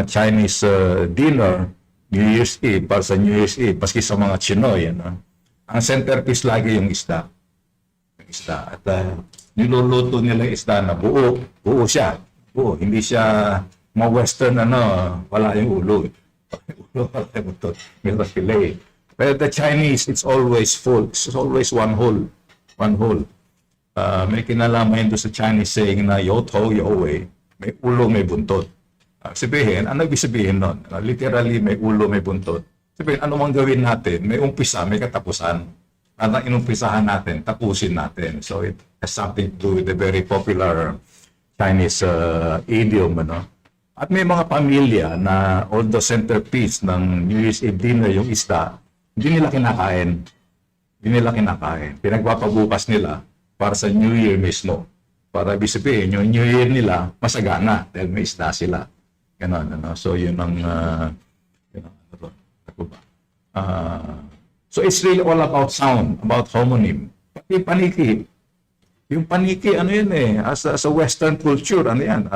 Chinese dinner, New Year's Eve, para sa New Year's Eve, paski sa mga Chinoy, ang centerpiece lagi yung isda. At niluluto nila yung isda na buo siya. Buo, hindi siya mga western, wala yung ulo. Wala yung buto. Meron fillet. But the Chinese, it's always full. It's always one whole. May kinalaman doon sa Chinese saying na yoto, yowei, may ulo, may buntot. Sabihin, ano ibig sabihin nun? Literally, may ulo, may buntot. Sabihin, ano mang gawin natin, may umpisa, may katapusan. At ang inumpisahan natin, tapusin natin. So it has something to do with the very popular Chinese idiom. At may mga pamilya na although centerpiece ng New Year's Eve dinner yung isda, hindi nila kinakain. Pinagpapabukas nila para sa New Year mismo. Para ibig sabihin, yung New Year nila, masagana dahil may isda sila. Ganon. So, yun ang so, it's really all about sound, about homonym. Pati paniki. Yung paniki, yun as a Western culture, yan?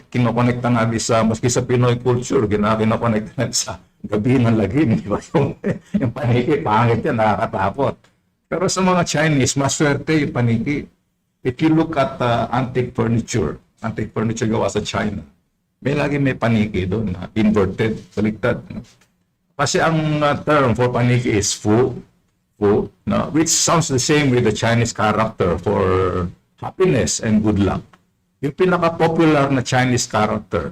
kinokonekta nga sa, maski sa Pinoy culture, kinokonekta nga sa gabi ng lagim, di ba? Yung paniki, pangit yan, nakakatakot. Pero sa mga Chinese, maswerte yung paniki. If you look at antique furniture gawa sa China, may paniki doon, inverted, baliktad. Kasi ang term for paniki is fu, no? Which sounds the same with the Chinese character for happiness and good luck. Yung pinaka-popular na Chinese character,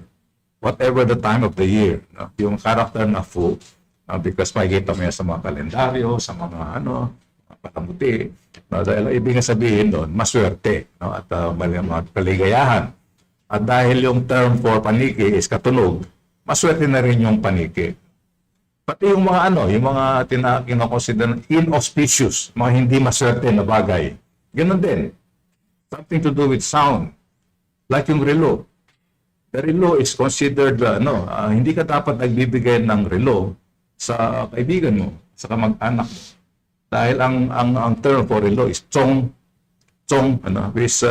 whatever the time of the year, no? Yung character na fu, because makikita mo yan sa mga kalendaryo, sa mga patamuti. No? Dahil ibig sabihin doon, maswerte, no? At kaligayahan. At dahil yung term for paniki is katunog, maswerte na rin yung paniki. Pati yung mga yung mga kinoconsider inauspicious, mga hindi maswerte na bagay. Ganun din. Something to do with sound. Like yung relo. The relo is considered, hindi ka dapat nagbibigay ng relo sa kaibigan mo, sa kamag-anak mo. Dahil ang term for relo is chong, with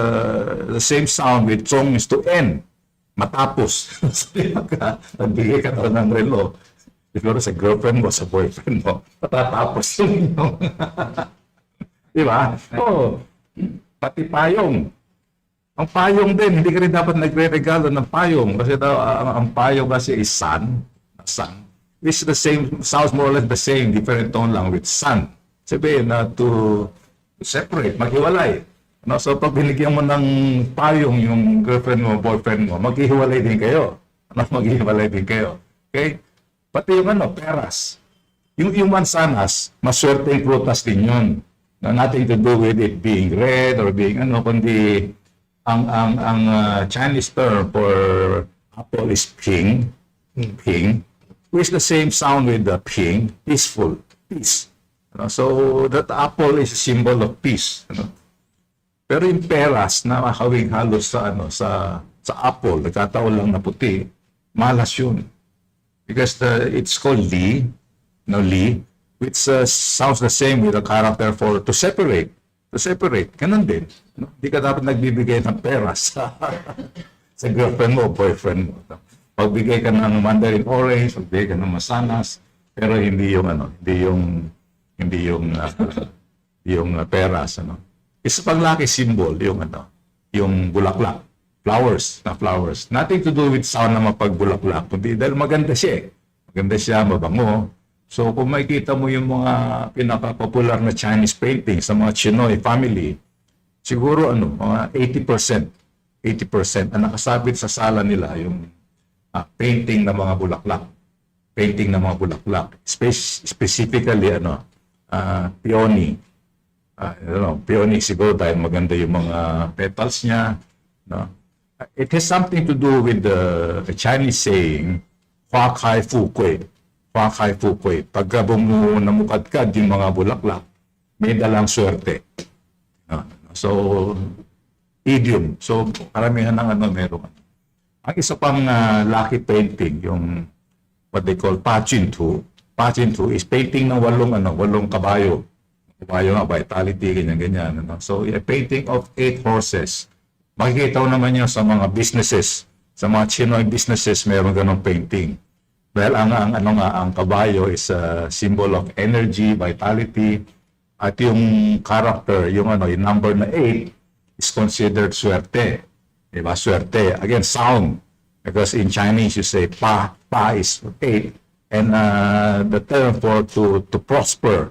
the same sound with chong is to end, matapos. So, nagbigay ka ng relo. Siguro sa girlfriend mo, sa boyfriend mo, matatapos yung di ba? Oo. Pati payong. Ang payong din, hindi ka rin dapat nagre-regalo ng payong. Kasi ang payong kasi is sun. Which is the same, sounds more or less the same, different tone lang with sun. Sabihin na to separate, maghiwalay. No? So pag binigyan mo ng payong yung girlfriend mo, boyfriend mo, maghihiwalay din kayo. Maghihiwalay din kayo. Okay? Pati yung peras. Yung mansanas, maswerte yung prutas din yun. No, nothing to do with it being red or being kundi ang Chinese term for apple is ping, which is the same sound with the ping, peaceful, peace. So that apple is a symbol of peace. Pero yung peras na makawing halos sa apple, nagkataon lang na puti, malas yun. Because it's called li, which sounds the same with the character for to separate. Ganun din. Hindi ka dapat nagbibigay ng pera sa girlfriend mo o boyfriend mo. Pagbigay ka ng mandarin orange, pagbigay ka ng masanas, pero hindi yung peras. Isa pang lucky symbol, yung bulaklak. Flowers. Nothing to do with sound na mapagbulaklak, kundi dahil maganda siya. Maganda siya, mabango. So kung makikita mo yung mga pinaka-popular na Chinese painting sa mga Chinoy family, siguro mga 80% ang nakasabit sa sala nila yung painting ng mga bulaklak. Specifically, peony. Peony siguro dahil maganda yung mga petals niya. No? It has something to do with the Chinese saying, Hua Kai Fu Kui. Pagka namukadkad yung mga bulaklak, may dalang swerte. So, idiom. So, karamihan ng meron. Ang isa pang lucky painting, yung what they call Pachintu. Pachintu is painting ng walong kabayo. Kabayo nga, vitality, ganyan. So, a painting of 8 horses. Makikita ko naman yun sa mga businesses, sa mga Chinoy businesses, mayroon ganong painting. Well, ang kabayo is a symbol of energy, vitality, at yung character, yung number na 8 is considered swerte. Diba? Swerte. Again, sound. Because in Chinese, you say pa is 8, and the term for to prosper,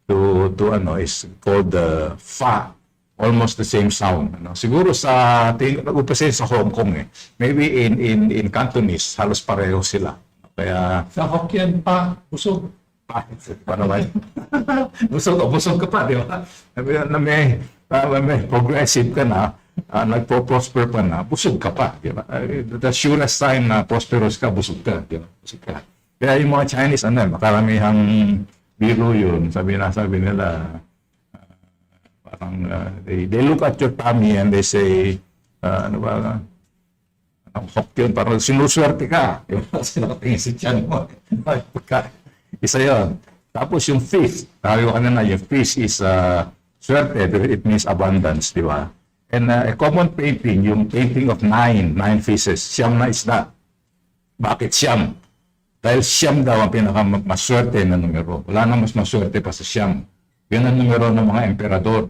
is called fa. Almost the same sound. Siguro nag-umpisa sa Hong Kong Maybe in Cantonese, halos pareho sila. Kaya Sa Hokkien pa, busog. paano ba? busog ka pa, di ba? May progressive ka na, nagpo-prosper pa na, busog ka pa. Di ba? The surest sign na prosperous ka, busog ka. Di ba? Busog ka. Kaya yung mga Chinese, makaramihang biro yun. Sabi nila, parang they look at your tummy and they say, Hokkien, parang sinuswerte ka. Kasi nakatingin si Chan mo. Isa yun. Tapos yung fifth, tayo yung fifth is swerte, it means abundance, di ba? And a common painting, yung painting of nine faces, siyam na isda. Bakit siyam? Dahil siyam daw ang pinakamaswerte na numero. Wala na mas maswerte pa sa siyam. Yun ang numero ng mga emperador.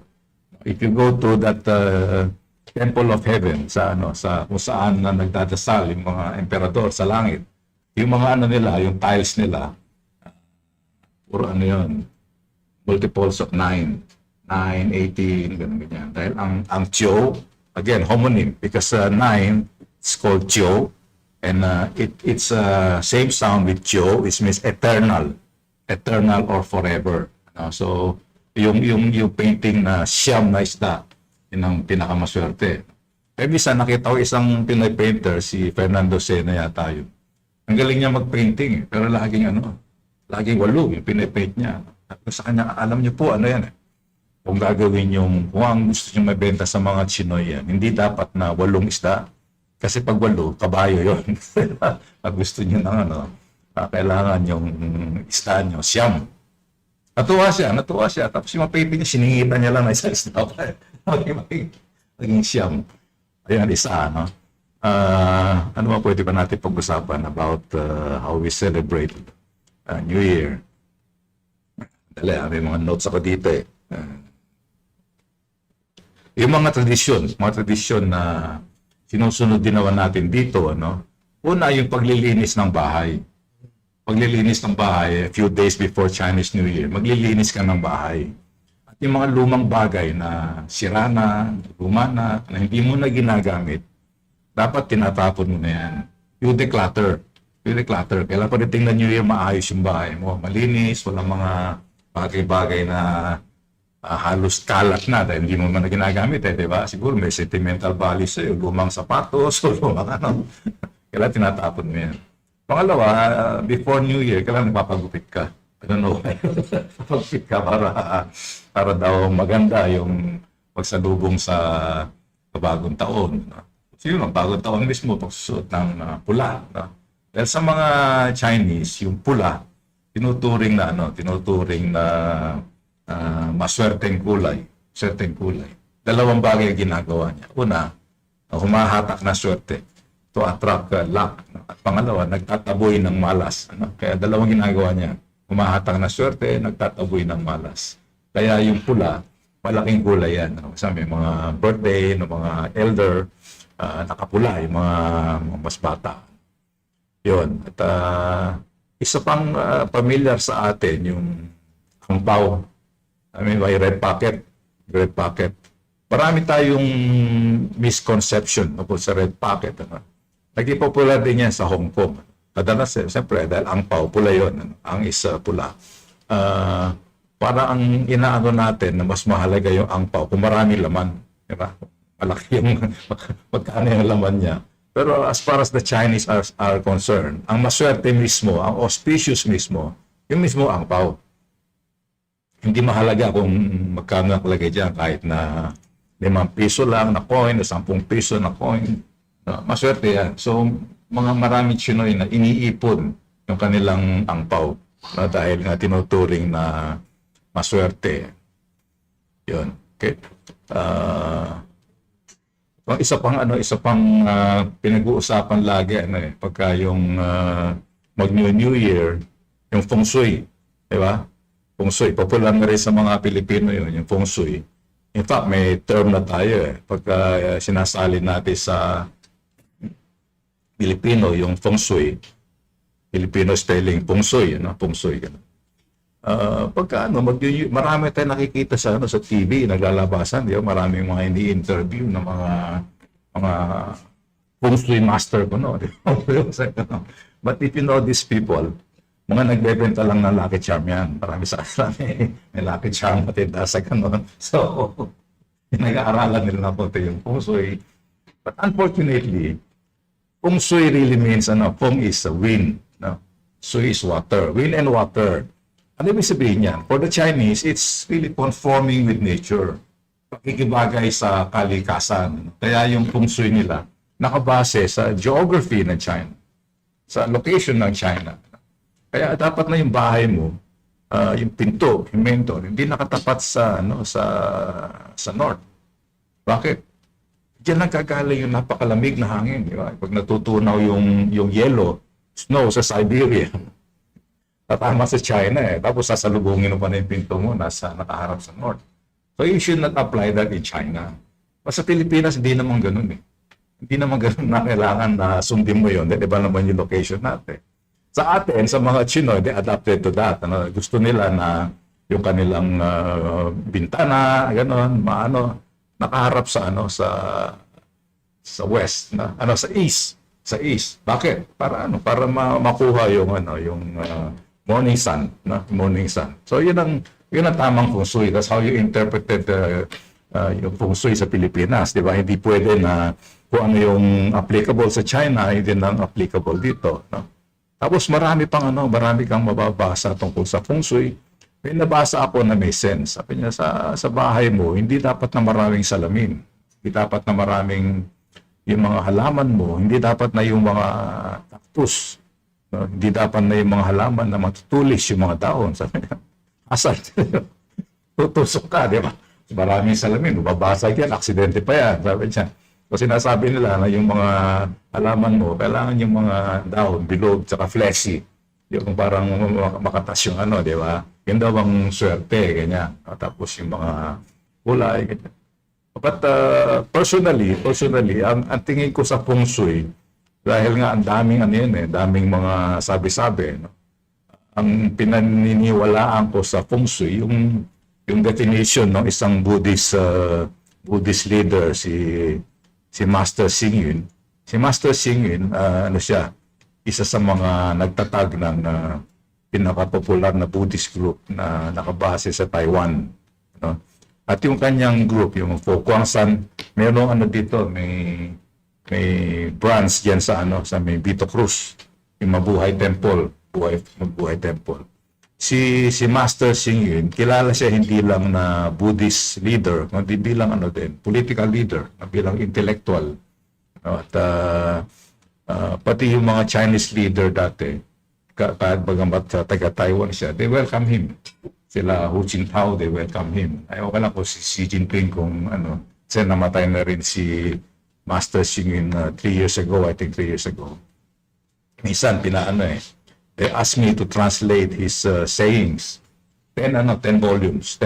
If you go to that Temple of Heaven, sa kung saan na nagdadasal yung mga emperador sa langit, yung mga nila, yung tiles nila, puro yun, multiples of 9, 18, ganyan. Dahil ang Chio, again, homonym, because 9 is called Chio, and it's same sound with Chio, which means eternal or forever. So, yung painting na siyam na isda, yun ang pinakamaswerte. Kaya bisa nakita ko isang Pinoy painter, si Fernando Sena yata yun. Ang galing niya mag-painting, pero laging walo yung pinapaint niya. Sa kanya, alam niyo po, yan kung gagawin kung ang gusto niyo mabenta sa mga Chinoy yan, hindi dapat na 8 isda. Kasi pag 8, kabayo yun. Pag gusto niyo kailangan yung isda niyo, siyam. Natuwa siya. Tapos yung painting niya, siningitan niya lang na isang isda. Naging siyam. Ayan, isa, ano ba pwede ba natin pag-usapan about how we celebrate New Year? Dali, may mga notes ako dito eh. Yung mga tradisyon na sinusunod din naman natin dito, una yung paglilinis ng bahay. Paglilinis ng bahay, a few days before Chinese New Year, maglilinis ka ng bahay. At yung mga lumang bagay na sira na, luma na hindi mo na ginagamit, dapat tinatapon mo na yan. You declutter. Kailangan pagdating na New Year, maayos yung bahay mo. Malinis, walang mga bagay-bagay na halos kalat na dahil hindi mo man na ginagamit di ba? Siguro may sentimental value sa'yo, lumang sapatos o lumang Kailangan tinatapon mo yan. Pangalawa, before New Year, kailangan nagpapagupit ka. I don't know. Pagupit ka para daw maganda yung pagsalubong sa bagong taon. So yun, ang bagong taon mismo, pagsusuot ng pula. Dahil sa mga Chinese, yung pula, tinuturing na maswerteng kulay. Dalawang bagay ang ginagawa niya. Una, humahatak na swerte to attract luck. At pangalawa, nagtataboy ng malas. Kaya dalawang ginagawa niya. Humahatak na swerte, nagtataboy ng malas. Kaya yung pula, malaking kulay yan. Kasi may mga birthday ng mga elder, nakapula, yung mga mas bata. Yun. At isa pang familiar sa atin, yung angpao. May red pocket. Marami tayong misconception tungkol sa red pocket. Naging popular din yan sa Hong Kong. Kadalas, siyempre, dahil angpao, pula yun. Ang isa pula. Para ang inaano natin na mas mahalaga yung angpao kung marami laman. Diba? Malaki yung magkano yung laman niya. Pero as far as the Chinese are concerned, ang maswerte mismo, ang auspicious mismo, yung mismo angpao. Hindi mahalaga kung magkano nakalagay dyan kahit na 5 piso lang na coin o 10 piso na coin. Maswerte yan. So, maraming Chinoy na iniipon yung kanilang angpao dahil nga tinuturing na maswerte. Yun. Okay. Isa pang pinag-uusapan lagi pagka yung mag-New Year, yung feng shui, di ba? Feng shui, popular na rin sa mga Pilipino yun, yung feng shui. In fact, may term na tayo pagka sinasalin natin sa Pilipino yung feng shui. Filipino spelling feng shui, feng shui. Pagka marami tayong nakikita sa TV, naglalabasan, di ba? Maraming mga ini-interview ng mga feng shui master ko, But if you know these people, mga nagbebenta lang ng lucky charm yan. Marami sa kanila may lucky charm at sa ganon. So, nag-aaralan nila na po yung feng shui. But unfortunately, feng shui really means, feng is wind, shui is water, wind and water. Ano ibig sabihin yan? For the Chinese, it's really conforming with nature. Pakikibagay sa kalikasan. Kaya yung feng shui nila, nakabase sa geography ng China, sa location ng China. Kaya dapat na yung bahay mo, yung pinto, yung main door, hindi nakatapat sa north. Bakit? diyan nagkagaling yung napakalamig na hangin, di ba? Pag natutunaw yung yellow, snow sa Siberia, tatama sa China eh. Tapos sasalubungin mo pa na yung pinto mo, nakaharap sa north. So you should not apply that in China. Sa Pilipinas, hindi naman ganun eh. Hindi naman ganun na kailangan na sundin mo yun. Di ba naman yung location natin? Sa atin, sa mga Chino, they adapted to that. Gusto nila na yung kanilang bintana, gano'n, nakaharap sa west, sa east. Sa east. Bakit? Para makuha yung morning sun, morning sun. So yun ang tamang feng shui. That's how you interpreted yung feng shui sa Pilipinas, di ba? Hindi pwede na kung ano yung applicable sa China, hindi nang applicable dito, no? Tapos marami kang mababasa tungkol sa feng shui. May nabasa ako na may sense. Sabi niya, sa bahay mo, hindi dapat na maraming salamin. Hindi dapat na maraming yung mga halaman mo, hindi dapat na yung mga cactus. No? Hindi dapat na yung mga halaman na matutulis yung mga daon. Sabi niya, asal. Tutusok ka, di ba? Maraming salamin, babasag yan, aksidente pa yan. Sabi niya. Kasi sinasabi nila na yung mga halaman mo, kailangan yung mga dahon, bilog, tsaka fleshy. Yung parang makatas yung di ba? Yun daw ang swerte, ganyan. Tapos yung mga kulay, ganyan. But personally, ang tingin ko sa feng shui, dahil nga ang daming daming mga sabi-sabi, no? Ang pinaniniwalaan ko sa feng shui, yung definition ng isang Buddhist leader, si Master Xing Yun. Si Master Xing Yun, siya, isa sa mga nagtatag ng pinaka-popular na Buddhist group na nakabase sa Taiwan. No? At yung kanyang group, yung Fokuangsan, mayroong dito, may branch diyan sa may Vito Cruz, yung Mabuhay Temple, Mabuhay Temple. Si Master Xing Yun, kilala siya hindi lang na Buddhist leader, kundi bilang political leader, bilang intellectual. At pati yung mga Chinese leader dati, kahit bagamat taga-Taiwan siya, they welcome him. Sila Hu Jintao, they welcome him. Ayaw ka lang ko si Xi Jinping kung kasi namatay na rin si Master Xing Yun 3 years ago, I think 3 years ago. Minsan, they asked me to translate his sayings. 10 volumes.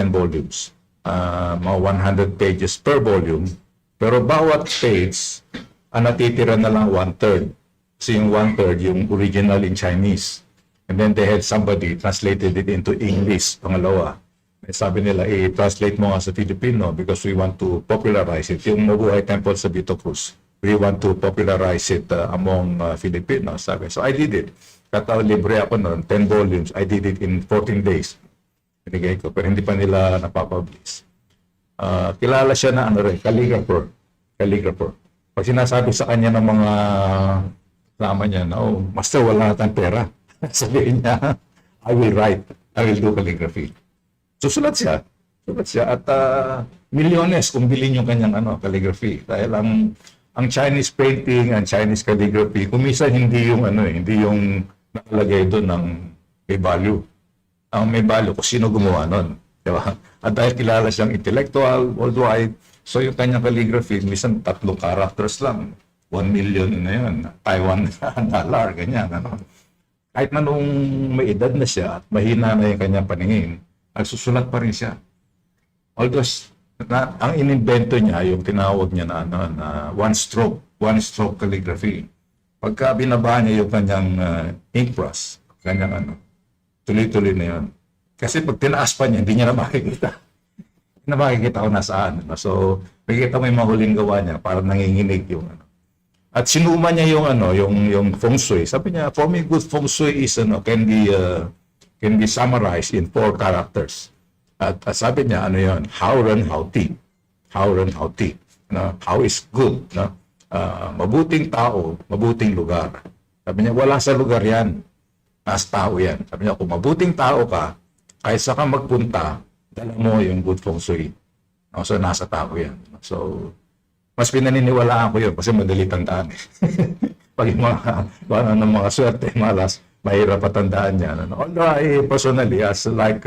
Mga 100 pages per volume. Pero bawat page, natitira na lang 1/3. Kasi yung 1/3, yung original in Chinese. And then they had somebody translated it into English, pangalawa. Sabi nila, i-translate mo nga sa Filipino because we want to popularize it. Yung Mabuhay Temple sa Vito Cruz, we want to popularize it among Filipinos. Sabi. So I did it. Libre ako noon, 10 volumes. I did it in 14 days. Binigay ko, pero hindi pa nila napapublish. Kilala siya na calligrapher. Pag sinasabi sa kanya ng mga kasama niya, Master, wala natang pera. Sabihin niya, I will write. I will do calligraphy. Susulat siya. At milyones kung bilhin yung kanyang calligraphy. Dahil ang Chinese painting and Chinese calligraphy, kumisa hindi yung nakalagay doon ng may value. Ang may value kung sino gumawa nun. Diba? At dahil kilala siyang intellectual, worldwide, so yung kanyang calligraphy, minsan 3 characters lang. 1 million na yun. Taiwan dollar, ganyan. Kahit na nung may edad na siya at mahina na yung kanyang paningin, nagsusulat pa rin siya. Although, ang inimbento niya, yung tinawag niya na one stroke calligraphy. Pagka binaba niya yung kanyang ink brush, kanyang tuloy-tuloy na yun. Kasi pag tinaas pa niya, hindi niya na makikita. Hindi na makikita kung nasaan. So, makikita mo yung mahuling gawa niya, parang nanginginig yung At sinuma niya yung feng shui. Sabi niya, for me, good feng shui is, can be summarized in 4 characters. At sabi niya, yun? How ren, how ti. How ren, how ti. How is good. Mabuting tao, mabuting lugar. Sabi niya, wala sa lugar yan. Nasa tao yan. Sabi niya, kung mabuting tao ka, kaysa ka magpunta, dala mo yung good feng shui. So, nasa tao yan. So, mas pinaniniwalaan ko yun kasi madali tandaan. Pag yung mga swerte, malas, mahirap patandaan yan. Although I personally, as like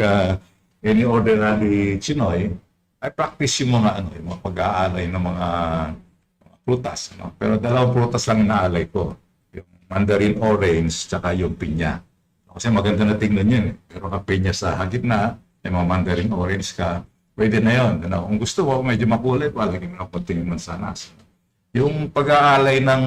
any ordinary Chinoy, I practice yung mga pag-aalay ng mga prutas, no? Pero dalawang prutas lang inaalay ko. Yung mandarin orange, tsaka yung pinya. Kasi maganda na tingnan yun. Pero ka pinya sa gitna, may mga mandarin orange ka, pwede na yun. Ano? Kung gusto mo, medyo makulay, palagay mo na konting mansanas. Yung pag-aalay ng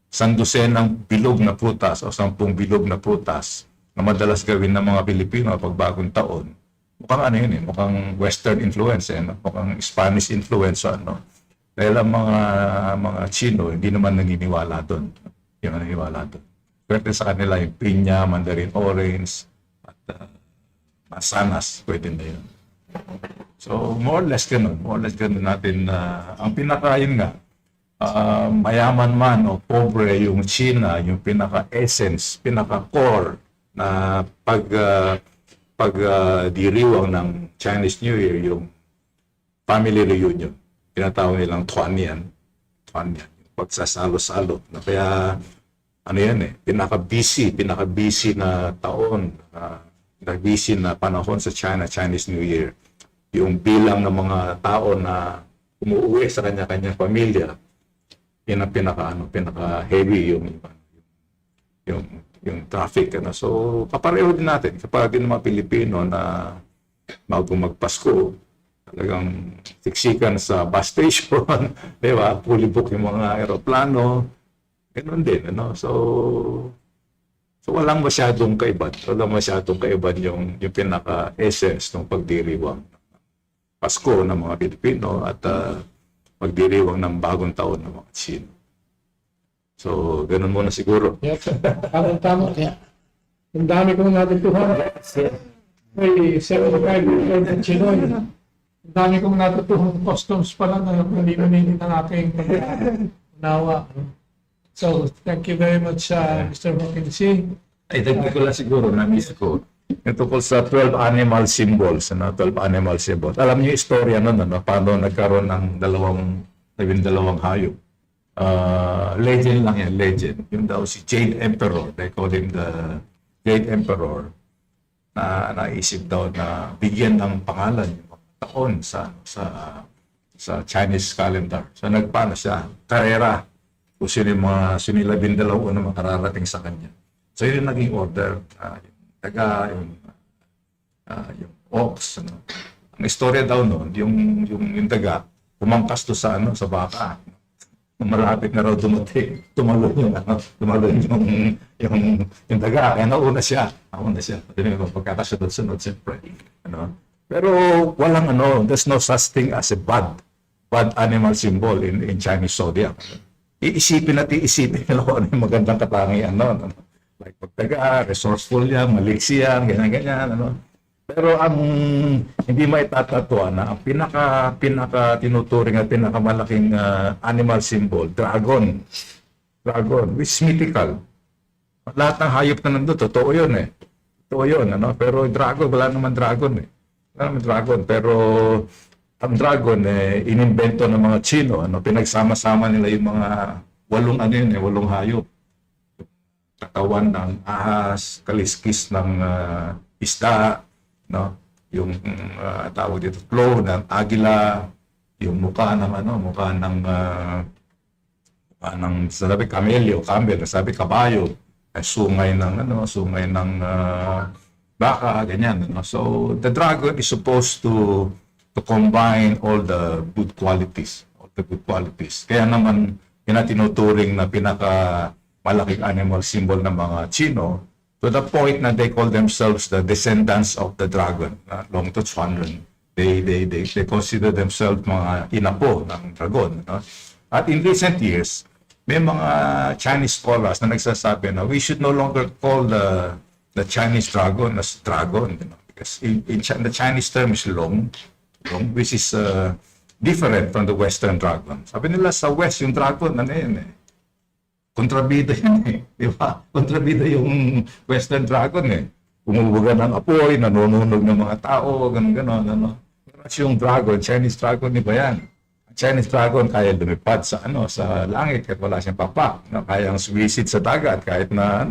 sandusen ng bilog na prutas o 10 bilog na prutas na madalas gawin ng mga Pilipino pag bagong taon, mukhang ano yun eh, mukhang Western influence eh, no? Mukhang Spanish influence ano. Dahil ang mga Chino hindi naman naniniwala doon. Hindi naman naniniwala doon. Pwede sa kanila yung pinya, mandarin orange, at mansanas, pwede na yun. So, more or less ganun. More or less ganun natin ang pinakain nga, mayaman man o pobre yung China, yung pinaka-essence, pinaka-core na pagdiriwang ng Chinese New Year, yung family reunion. Tinatawag nilang Tuanian. Tuanian. Yung pagsasalo-salo. Na kaya, ano yan eh, pinaka-busy na taon, pinaka-busy na panahon sa China, Chinese New Year. Yung bilang ng mga tao na umuwi sa kanya-kanyang pamilya, yun ang pinaka-heavy yung traffic. Ano. So, kapareho din natin. Kapag din mga Pilipino na bago magpasko, talagang siksikan sa bus station, di ba? Fully book yung mga aeroplano. Ganun din. Ano. So walang masyadong kaiban. Walang masyadong kaiban yung pinaka-essence ng pagdiriwang Pasko ng mga Pilipino at pagdiriwang ng bagong taon ng mga Chino. So, ganun muna siguro. Yes, tama. Ang dami kong natutuhan. May 75% ng Chinoy. Ang dami kong natutuhan customs pala na mali-mali ng aking nawa. So, thank you very much, Mr. Mackenzie. Ay, dagdag ko lang siguro, na-miss ko. Yung tungkol sa 12 animal symbols, 12 animal symbols. Alam niyo yung istorya nun, paano nagkaroon ng dalawang hayop. Legend lang yan, legend. Yung daw si Jade Emperor, they call him the Jade Emperor, na naisip daw na bigyan ng pangalan yung taon sa Chinese calendar. So nagpano siya, karera, kung sino yung 12 na makararating sa kanya. So yun yung naging order, yung ox. Ano. Ang istorya daw noon, yung daga, pumangkas to sa baka. Malapit na raw tumalon yung daga, kaya nauna siya. Pagkakasunod-sunod, siyempre. Ano? Pero walang there's no such thing as a bad animal symbol in Chinese zodiac. Iisipin nila kung ano yung magandang katangian, like pagtaga, resourceful yan, maliksi yan, ganyan-ganyan, Pero ang hindi maitatatuan na ang pinaka tinuturing at pinakamalaking animal symbol, dragon. Dragon, which is mythical. Lahat ng hayop na nandun, totoo yun eh. Totoo yun, Pero dragon, wala naman dragon eh. Wala naman dragon, pero ang dragon inimbento ng mga Chino, pinagsama-sama nila yung mga walong hayop. Katawan ng ahas, kaliskis ng isda, yung tawag dito, claw ng agila, yung mukha ng sabi camelio, sabi kabayo, sungay ng baka, ganyan. So the dragon is supposed to combine all the good qualities. Kaya naman, tinaturing na malaking animal symbol ng mga Chino, to the point na they call themselves the descendants of the dragon, long to Chuanren. They consider themselves mga inapo ng dragon. At in recent years, may mga Chinese scholars na nagsasabi na we should no longer call the Chinese dragon as dragon, because in the Chinese term is long, which is different from the Western dragon. Sabi nila sa West, yung dragon, kontrabida yan eh. Di ba? Kontrabida yung Western dragon eh. Umubuga ng apoy, nanununog ng mga tao, gano'n. Pero yung dragon, Chinese dragon, di ba yan? Chinese dragon kaya lumipad sa langit kahit wala siyang papak. Kayang sumisid sa dagat kahit na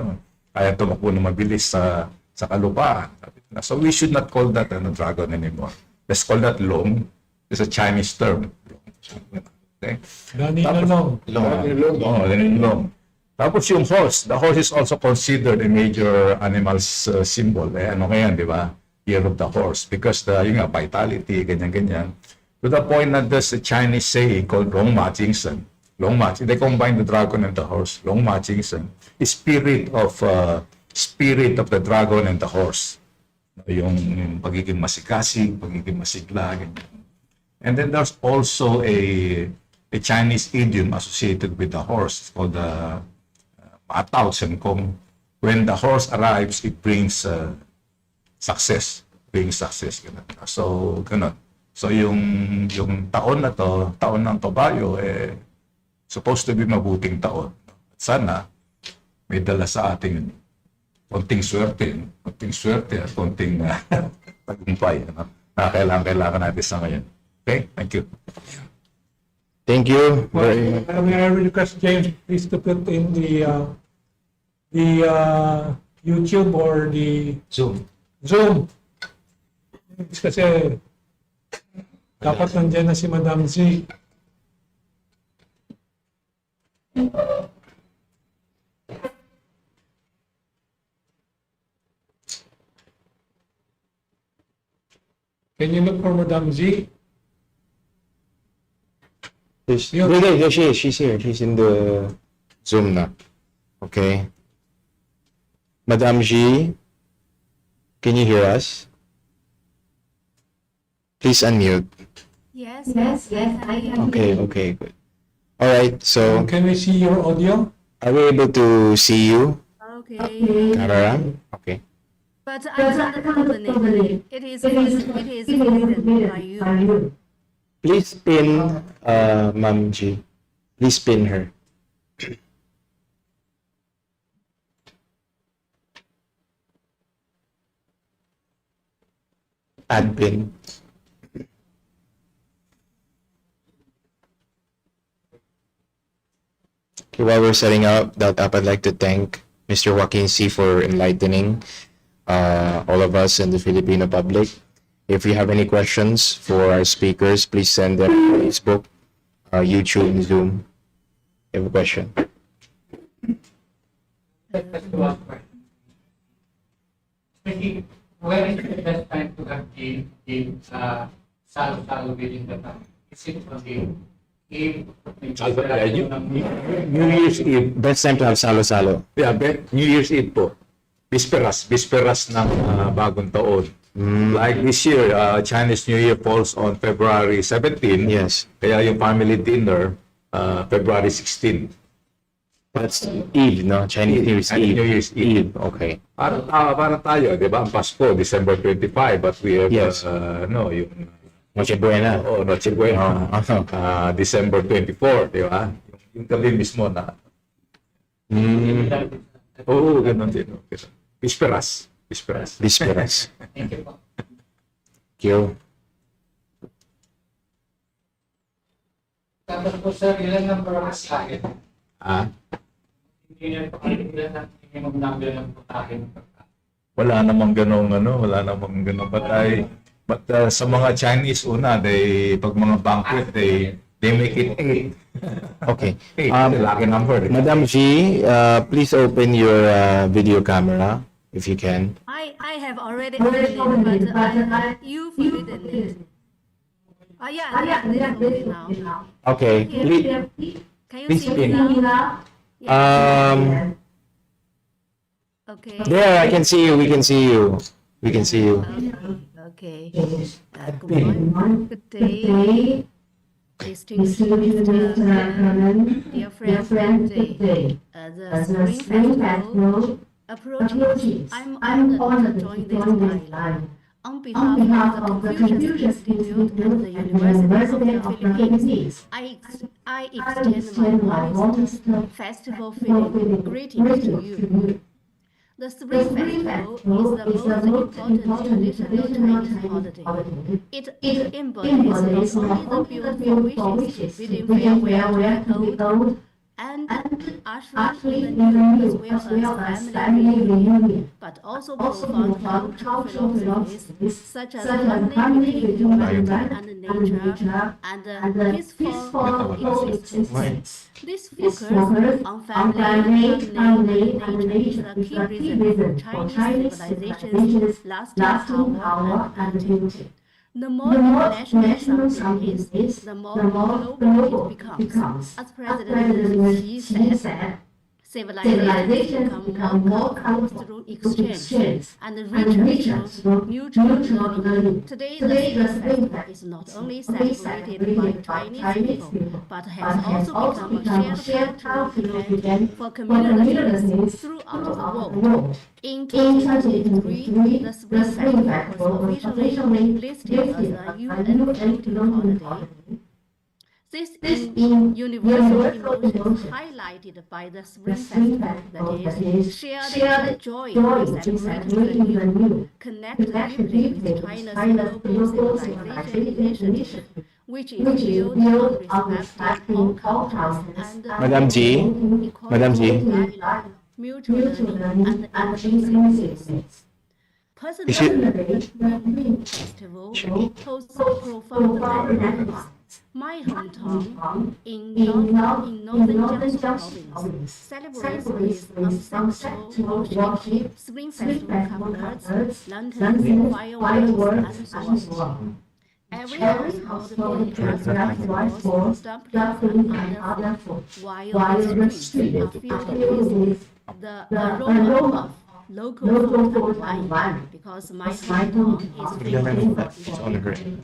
kaya tumakbo na mabilis sa kalupaan. So we should not call that dragon anymore. Let's call that long. It's a Chinese term. Okay? Dani na long. Long. Tapos yung horse, the horse is also considered a major animals symbol. Ano kaya, di ba? Year of the horse. Because yung vitality, ganyan-ganyan. To the point that there's a Chinese saying called Long Ma Jingsen. They combine the dragon and the horse. Long Ma Jingsen. The spirit of the dragon and the horse. Yung pagiging masikasig, pagiging masigla, ganyan. And then there's also a Chinese idiom associated with the horse called the Matao Kong. When the horse arrives, it brings success. Ganun. So, ganun. So, yung taon na to, taon ng kabayo, supposed to be mabuting taon. Sana, may dala sa ating konting swerte at konting tagumpay. Na kailangan natin sa ngayon. Okay? Thank you. Thank you. May I request James please to put in the YouTube or the Zoom. Kasi dapat nandiyan na si Madam Z. Can you look for Madam Z? There she is. She's here. She's in the Zoom now. Okay. Madam G, can you hear us? Please unmute. Yes, I am. Okay, good. All right, so Can we see your audio? are we able to see you, Okay. Camera? Okay. But I can't open it. It is written by you. Please pin Ma'am G. Please pin her. Add pin. Okay, while we're setting that up, I'd like to thank Mr. Joaquin C. for enlightening all of us and the Filipino public. If you have any questions for our speakers, please send them on Facebook, YouTube, and Zoom. You have a question? Where is the best time to have game salo-salo within the time? Is it on the game? New Year's Eve. Best time to have salo-salo. Yeah, New Year's Eve po. Bisperas ng bagong taon. Like this year, Chinese New Year falls on February 17. Yes. Kaya yung family dinner, February 16. That's Eve, no? Chinese New Year's Eve. New Year's Eve. Okay. Parang tayo, di ba? Ang Pasko, December 25, but we have, Yes. yung Noche Buena. Noche Buena, December 24, di ba? Yung gabi mismo na, ganun din. Okay. Bisperas. Bisperas. Thank you po. Thank you. Tapos po sir, ilan ang pagkakasakin? Ilan ang minimum number ng putahin? Wala namang ganong patay. But sa mga Chinese pag mga banquet, they make it 8. Okay. Lucky number. Madam G, please open your video camera if you can. I have already opened it, but you've written it. Yeah, now. Okay. Can you Please see pin. it now? Okay. There, I can see you. We can see you. We can see you. Okay. Good morning. Good day. Distinguished Mr. Dear friend, today, the Spring Festival approaches. I'm honored to join this dialogue. On behalf of the Confucius Institute and the University of the Philippines, I extend my warmest festival greetings to you. The Spring Festival is the most important traditional Chinese holiday. It embodies not only the beautiful wishes, bidding farewell to the old, and ushering in the new as well as family reunion, but also profound cultural philosophies such as harmony between humanity and nature and peaceful coexistence. This focus on family, harmony, and nature is a key reason for Chinese civilization's lasting power and activity. The more international something is, the more global it becomes. As President Xi said, civilizations become more complex through exchange and richer through mutual learning. Today, the Spring Festival is not only celebrated by Chinese people, but has also become a shared cultural event for communities throughout the world. In 2023, the Spring Festival was officially listed as a UN floating holiday. This universal emotions highlighted by the Spring Festival, that is, shared joy in celebrating the new, connect deeply with China's global civilization initiative, which is built on respecting all cultures and Madam G, mutual learning and inclusiveness. Personally, the Spring Festival holds profound relevance. My hometown in northern Jiangsu province celebrates with ancestral worship, Spring Festival covers, lanterns, fireworks, and so on. Every household prepares rice balls, dumplings, and other food, while the streets are filled with the aroma of local food and wine, because my hometown is famous for its food.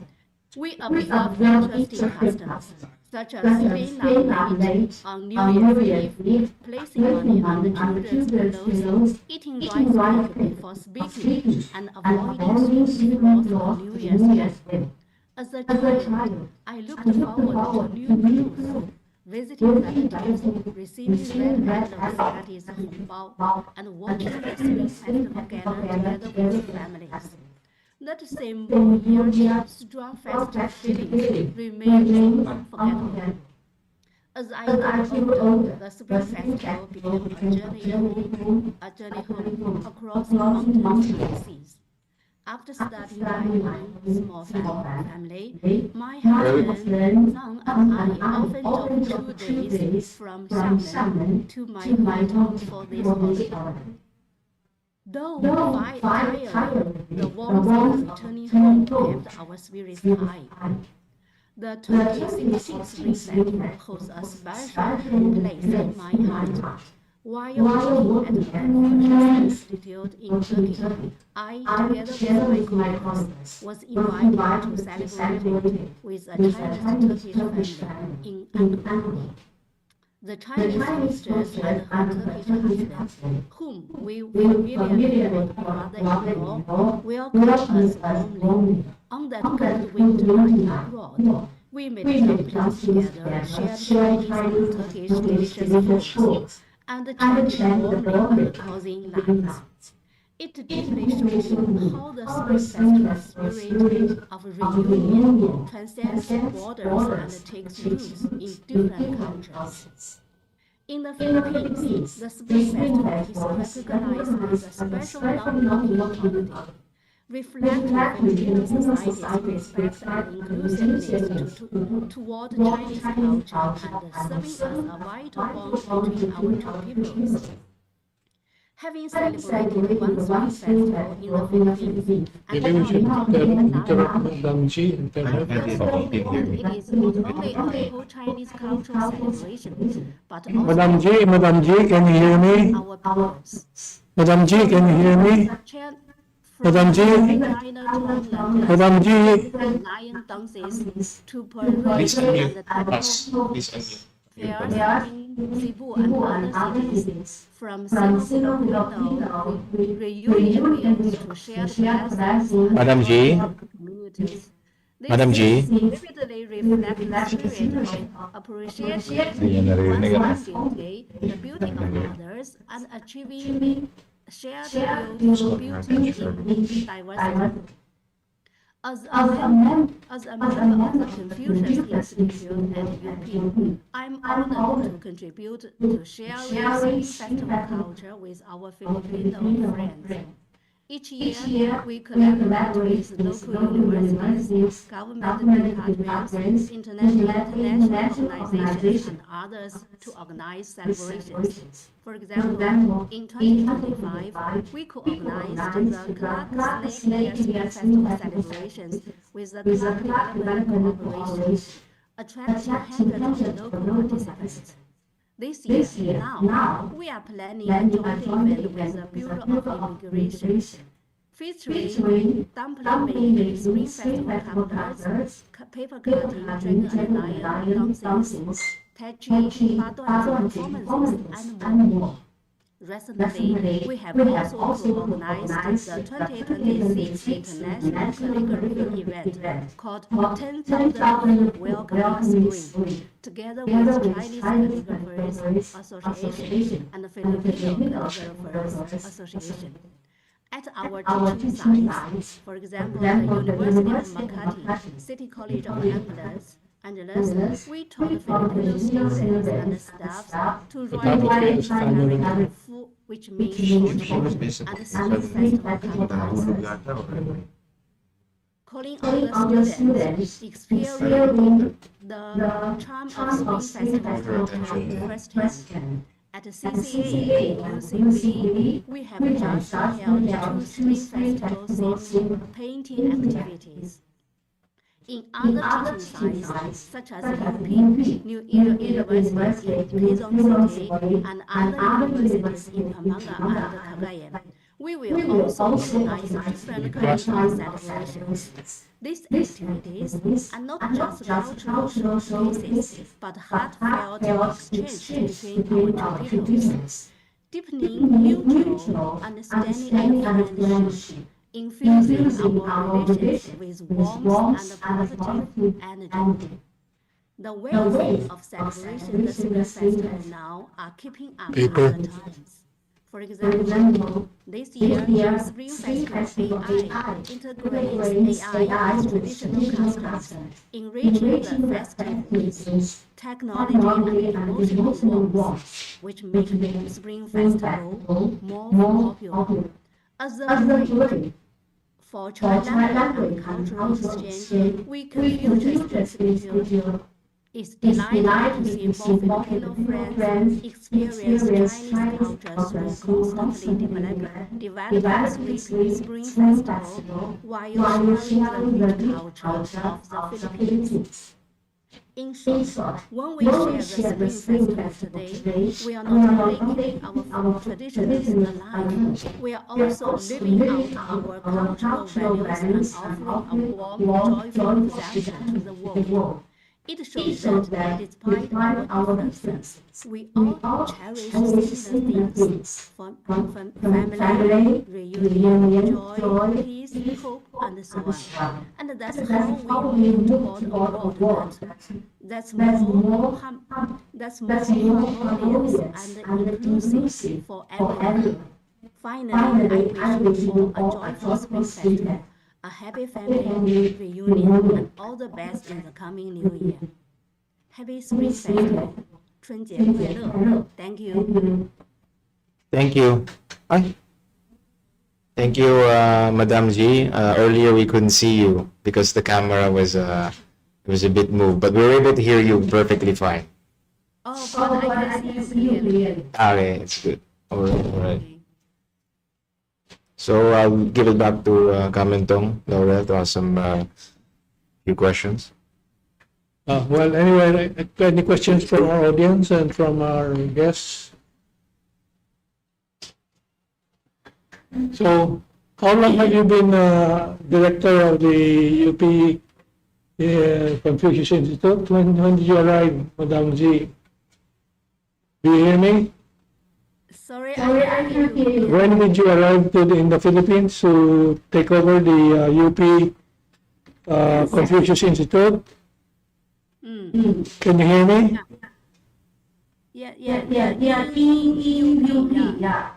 We observe interesting customs, such as staying up late on New Year's Eve, placing money on the children's pillows, eating rice cake before speaking, and avoiding sweet floors on New Year's Eve. As a child, I looked forward to new clothes, visiting relatives, receiving red envelopes that is Hongbao, and watching the Spring Festival together with families. That same year, strong festive feelings remains unforgettable. As I grew older, the Spring Festival became a journey home across mountains and seas. After starting my own small family, my husband, Nang, and I often drove 2 days from Xiamen to my hometown for this holiday. Though tired, the warmth of returning home kept our spirits high. The 2016 Spring Festival holds a special place in my heart. While working at the Confucius Institute in Turkey, I, together with my colleagues, was invited to celebrate with a Chinese-Turkish family in Ankara. The Chinese hostess and her Turkish husband, whom we familiarly called brother-in-law, welcomed us warmly. On that cold winter night abroad, we made dumplings together, shared Chinese and Turkish delicious foods, and chatted warmly and causing laughs. It deeply shows how the Spring Festival spirit of reunion transcends borders and takes roots in different cultures. In the Philippines, the Spring Festival is recognized as a special non-working holiday, reflecting Filipino society's respect and inclusiveness toward Chinese culture and serving as a vital bond between our two peoples. Having celebrated one Spring Festival in the Philippines and Maybe we should interrupt another, Madam G and tell I her. understand it is not only a whole Chinese cultural celebration, but also Madam G, can you hear me? our peoples. Madam G, can you hear me? Madam G, Madam G, lion dances to parade Please unmute and us. Please unmute. fairs in Cebu and other cities, from Filipino reunions to shared blessings Madam G, communities. Madam G. Vividly reflect the spirit of appreciation, Hindi niya naririnig, ano? one's beauty, the beauty of others, and achieving shared beauty in diversity. As a member of the Confucius Institute at UP, I'm honored to contribute to sharing Spring Festival culture with our Filipino friends. Each year, we collaborate with local universities, government departments, international organizations, and others to organize celebrations. For example, in 2025, we co-organized the Clark Snake Year Spring Festival celebrations with the Clark Development Corporation, attracting hundreds of local participants. This year, now, we are planning a joint event with the Bureau of Immigration, featuring dumpling making, Spring Festival calendars, paper cutting, dragon and lion dancing, Tai Chi, performances, and more. Recently, we have also organized the 2026 International Calligraphy event called 10,000 Welcoming Spring, together with Chinese Calligraphers Association and the Filipino Calligraphers Association. At our teaching sites, for example, the University of Makati, City College of Angeles, we taught Filipino students and staff to write calligraphy, which means short and Spring Festival calendars. Calling on the students experience the charm of Spring Festival culture firsthand. At CCA and UCB, we have just held 2 Spring Festival-themed painting activities. In other teaching sites, such as UP, New Era University in Quezon City, and other universities in Pampanga and Cagayan, we will also organize different cultural celebrations. These activities are not just cultural showcases, but heartfelt exchange between our two peoples, deepening mutual understanding and friendship, infusing our relationship with warmth and positive energy. The waves of celebration the Spring Festival now are keeping up with the times. For example, this year, Spring Festival AI integrates AI with traditional customs, enriching the festive with technology and emotional warmth, which make Spring Festival more popular. As a way for China and cultural exchange, we Confucius Institute is delighted to see more Filipino friends experience Chinese culture through constantly developing Spring Festival while sharing the rich culture of the Philippines. In short, when we share the Spring Festival today, we are not only keeping our traditions alive, we are also living out our cultural values and offering a warm, joyful example to the world. It shows that despite our differences, we all cherish similar things: family, reunion, joy, peace, hope, and so on. And that's how we move toward a world that's more harmonious and inclusive for everyone. Finally, I wish you all a joyful Spring Festival, a happy family reunion, and all the best in the coming new year. Happy Spring Festival! 春节快乐! Thank you. Thank you. Ay. Thank you, Madam G. Earlier we couldn't see you because the camera was a bit moved, but we were able to hear you perfectly fine. Oh, but I can see you clearly. Okay, it's good. All right. So I'll give it back to Kamintong, Laura, to ask some few questions. Well, anyway, any questions from our audience and from our guests? So, how long have you been director of the UP Confucius Institute? When did you arrive, Madam G? Do you hear me? Sorry, I can't hear you. When did you arrive in the Philippines to take over the UP Confucius Institute? Can you hear me? Yeah. In UP, yeah.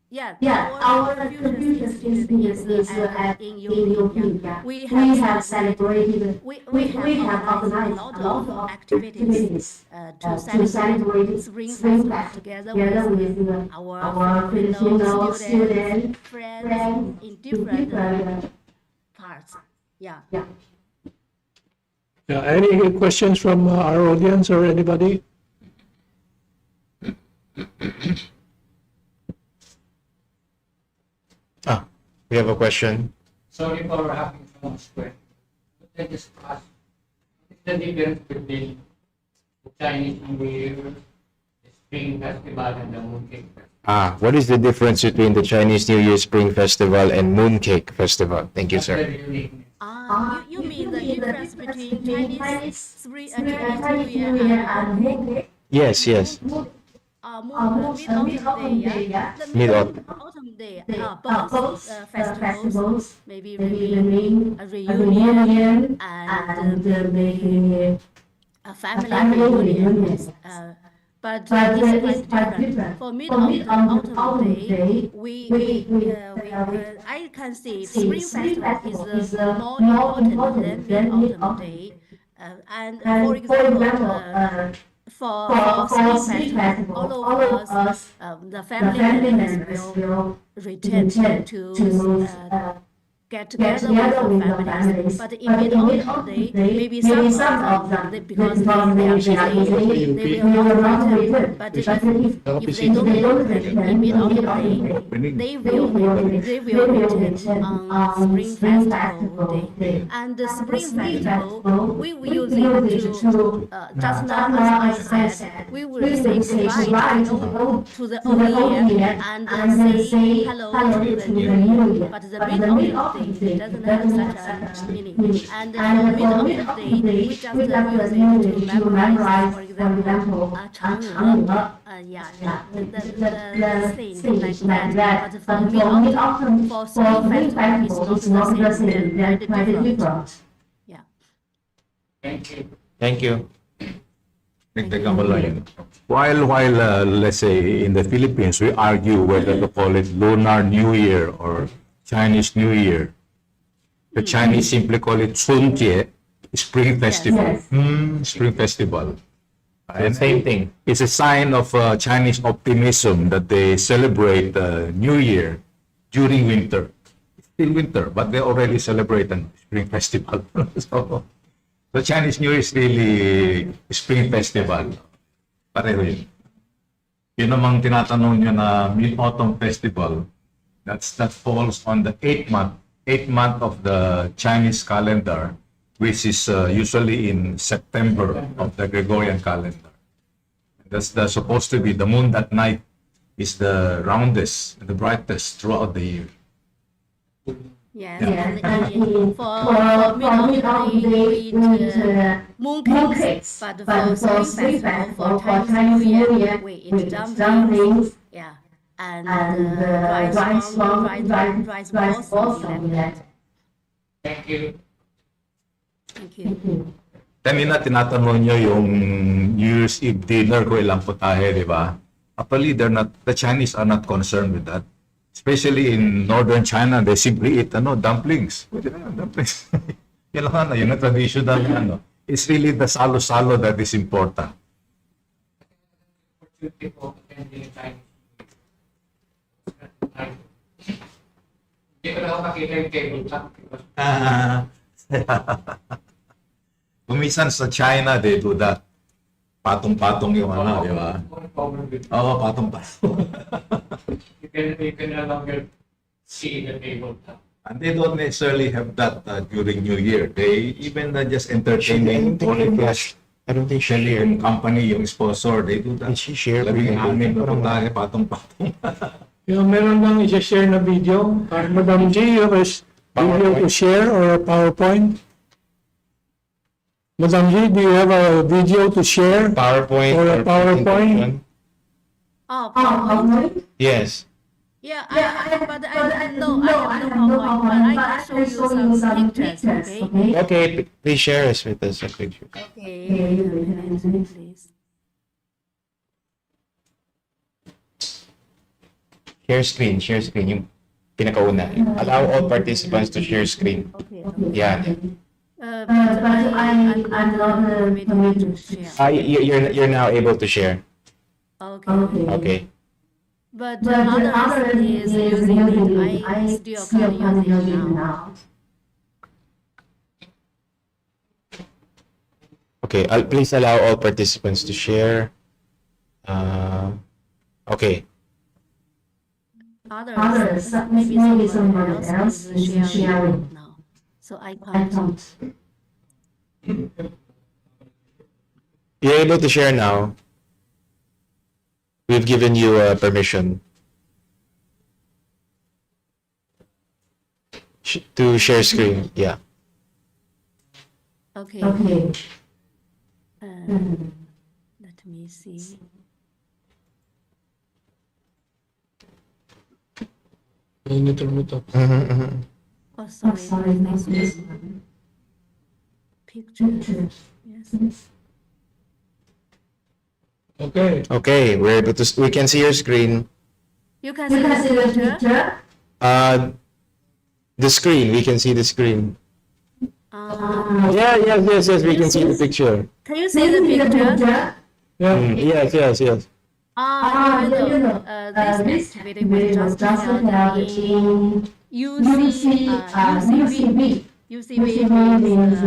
Yeah, Yeah, our our Confucius Confucius Institute Institute is is in in Europe. Europe. We We have have celebrated, celebrated, we have we have organized a organized lot a lot of of activities activities to to celebrate celebrate Spring Spring Festival Festival together together with with our our Filipino Filipino students, students, friends friends, in in different different parts. Yeah. yeah. Yeah, any questions from our audience or anybody? We have a question. Sorry for having so much question. But I just ask, what is the difference between the Chinese New Year, the Spring Festival, and the Mooncake Festival? What is the difference between the Chinese New Year Spring Festival and Mooncake Festival? Thank you, What's the sir. uniqueness? You mean the difference between Chinese Chinese New Year New Year and and Mooncake. Yes, yes. Mid-autumn day, yeah? The Mid-autumn. mid-autumn day, Both both festivals, maybe maybe a a reunion reunion and and maybe a a family family reunion. reunion. But But it's it's quite quite different. different. For For mid-autumn autumn day, day, I can see see Spring Spring Festival Festival is is more more important important than than mid-autumn mid-autumn. day. And for And for example, example, for for Spring Spring Festival, Festival, all all of of us, us, the the family family members members will will return return to to get get together together with with the the families. families. But in But in mid-autumn mid-autumn day, maybe some of them, because they are busy, they will not return. But if they don't return in mid-autumn day, they will return on Spring Festival day. And the Spring Festival, we will use it to, just now as I said, we will say goodbye to the old year and say hello to the new year. But the mid-autumn day doesn't have such a meaning. And for mid-autumn day, we just use it to memorize, for example, Chang'e, the thing like that. But for mid-autumn, for Spring Festival, it's not the same. They're very different. Yeah. Thank you. Thank you. Nagtaga ko lang yun. While let's say, in the Philippines, we argue whether to call it Lunar New Year or Chinese New Year. The Chinese simply call it Chunjie, Spring Festival. Spring Festival. And same thing. It's a sign of Chinese optimism that they celebrate New Year during winter. It's still winter, but they already celebrate a Spring Festival. So, the Chinese New Year is really Spring Festival. Pareho yun. Yun namang tinatanong nyo na Mid-Autumn Festival, that falls on the 8th month of the Chinese calendar, which is usually in September of the Gregorian calendar. That's supposed to be the moon that night is the roundest and the brightest throughout the year. Yes, and for mid-autumn day, we eat mooncakes, but for Spring Festival, for Chinese New Year, we eat dumplings, yeah, and rice balls, something like that. Thank you. Thank you. Kanina tinatanong nyo yung New Year's Eve dinner ko ilang putahe, di ba? Actually, the Chinese are not concerned with that. Especially in northern China, they simply eat dumplings. Pwede na yan, dumplings. Yan lang yun ang traditional It's really the salo-salo that is important. Opportunity for attending Chinese New Year. Hindi ko na ako makita yung tabletop. Kumisan sa China, they do that. Patong-patong yung di ba? Oo, patong-patong. You can no longer see the tabletop. And they don't necessarily have that during New Year. They even just entertaining foreign guests. I don't think she Usually shared. yung company, yung sponsor, they do that. Did she share? Labing amin pa tayo, patong-patong. Yung meron bang i-share na video? Madam G, you have a video to share or a PowerPoint? Madam G, do you have a video to share? PowerPoint Or a PowerPoint? presentation? Oh, PowerPoint? Yes. Yeah, I have no PowerPoint, but I can show you some pictures, okay? Okay, please share us with us a picture. Okay, please. Share screen, yung pinakauna. Allow all participants to share screen. Okay. Okay. Yan. But I'm not permitted to share. You're now able to share. Okay. Okay. But others is using it. I still can't use it now. Okay, please allow all participants to share. Okay. Others, maybe someone else is sharing now. So I can't. You're able to share now. We've given you permission to share screen. Yeah. Okay. Let me see. Oh, sorry. This one. Picture. Yes. Okay. Okay, we're able to. We can see your screen. You can see the picture. The screen. We can see the screen. Uh, Yes. We can see the picture. Can you see the picture? Yeah. Yes. This activity was just held in UCB. UCB means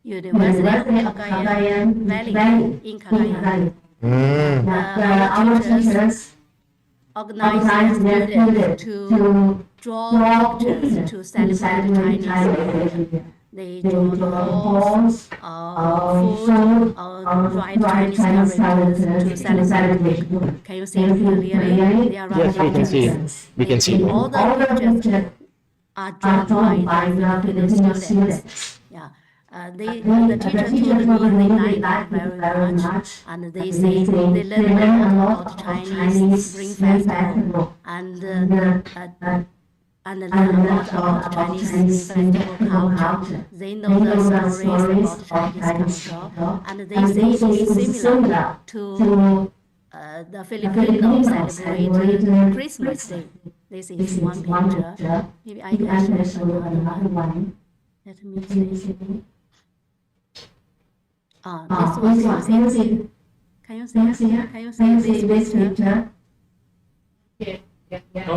University of Cagayan Valley in Cagayan. Our teachers organized their students to draw pictures to celebrate Chinese. They draw the horse, food, dried Chinese characters to celebrate. Can you see it clearly? There are Yes, we can see. We can see. all the pictures are drawn by the Filipino students. Yeah. The teacher told me they like it very much, and they say they learn a lot about Chinese Spring Festival and learn a lot about Chinese festival culture. They know the stories about Chinese culture, and they say it's similar to the Filipinos celebrate Christmas Day. This is one picture. Maybe I can show another one. Let me see. This one, can you see? Can you see this picture?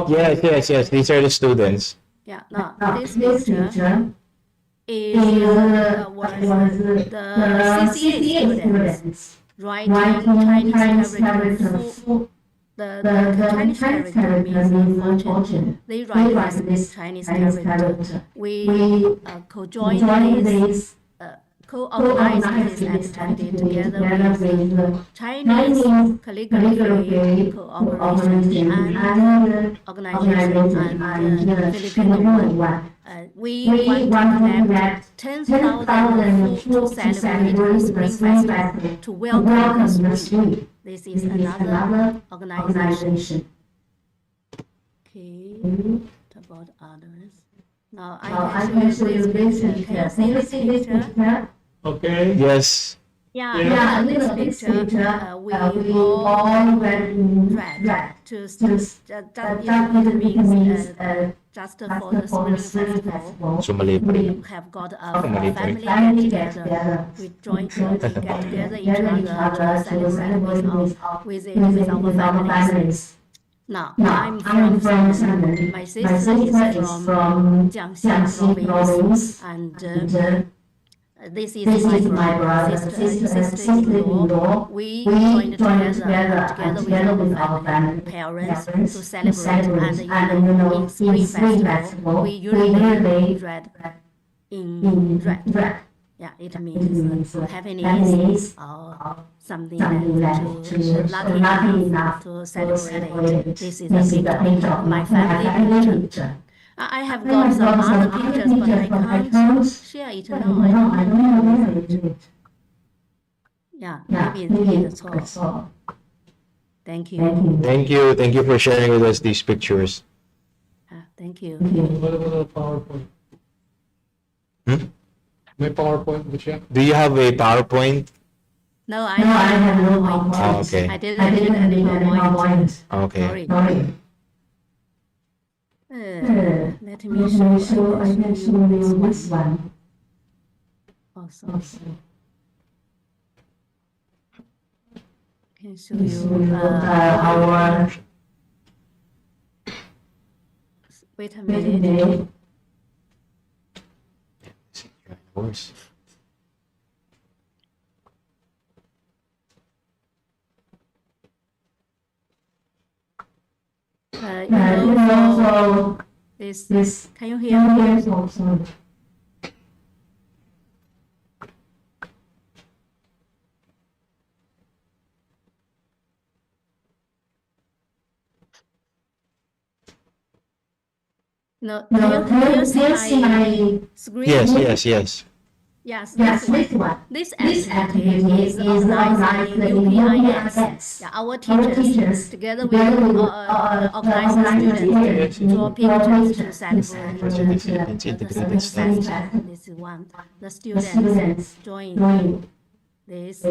Yes. These are the students. Yeah, no, this picture is was the CCA students writing Chinese character. The Chinese character means unfortunate. They write this Chinese character. We co-join this, co-organize this activity together with Chinese calligraphy cooperation and organization and Filipino one. We want to collect 10,000 food to celebrate Spring Festival to welcome the spring. This is another organization. Okay, what about others? Now I can show you this picture. Can you see this picture? Okay. Yes. Yeah, this picture we all red to just for the Spring Festival. We have got a family get together. We get together each other to celebrate with our families. Now, I'm from Shandong. My sister is from Jiangxi province, and this is my brother, sister-in-law. We joined together with our family, parents to celebrate. And in Spring Festival, we usually red in red. Yeah, it means happiness or something to lucky enough to celebrate it. This is a picture of my family picture. I have got some other pictures, but I can't share it now. I don't know where it is. Yeah, maybe that's all. Thank you. Thank you for sharing with us these pictures. Thank you. What about the PowerPoint? May PowerPoint ba siya? Do you have a PowerPoint? No, I have no point. Okay. I didn't need any PowerPoint. Okay. Sorry. Let me show, I can show you this one. Also, can show you our. Wait a minute. Worse. So this, can you hear me? No, can you see my screen? Yes. Yes, this one. This activity is organized in UPIS. Yeah, our teachers, together with organizing students, draw pictures to celebrate the Spring Festival. This is one. The students join this.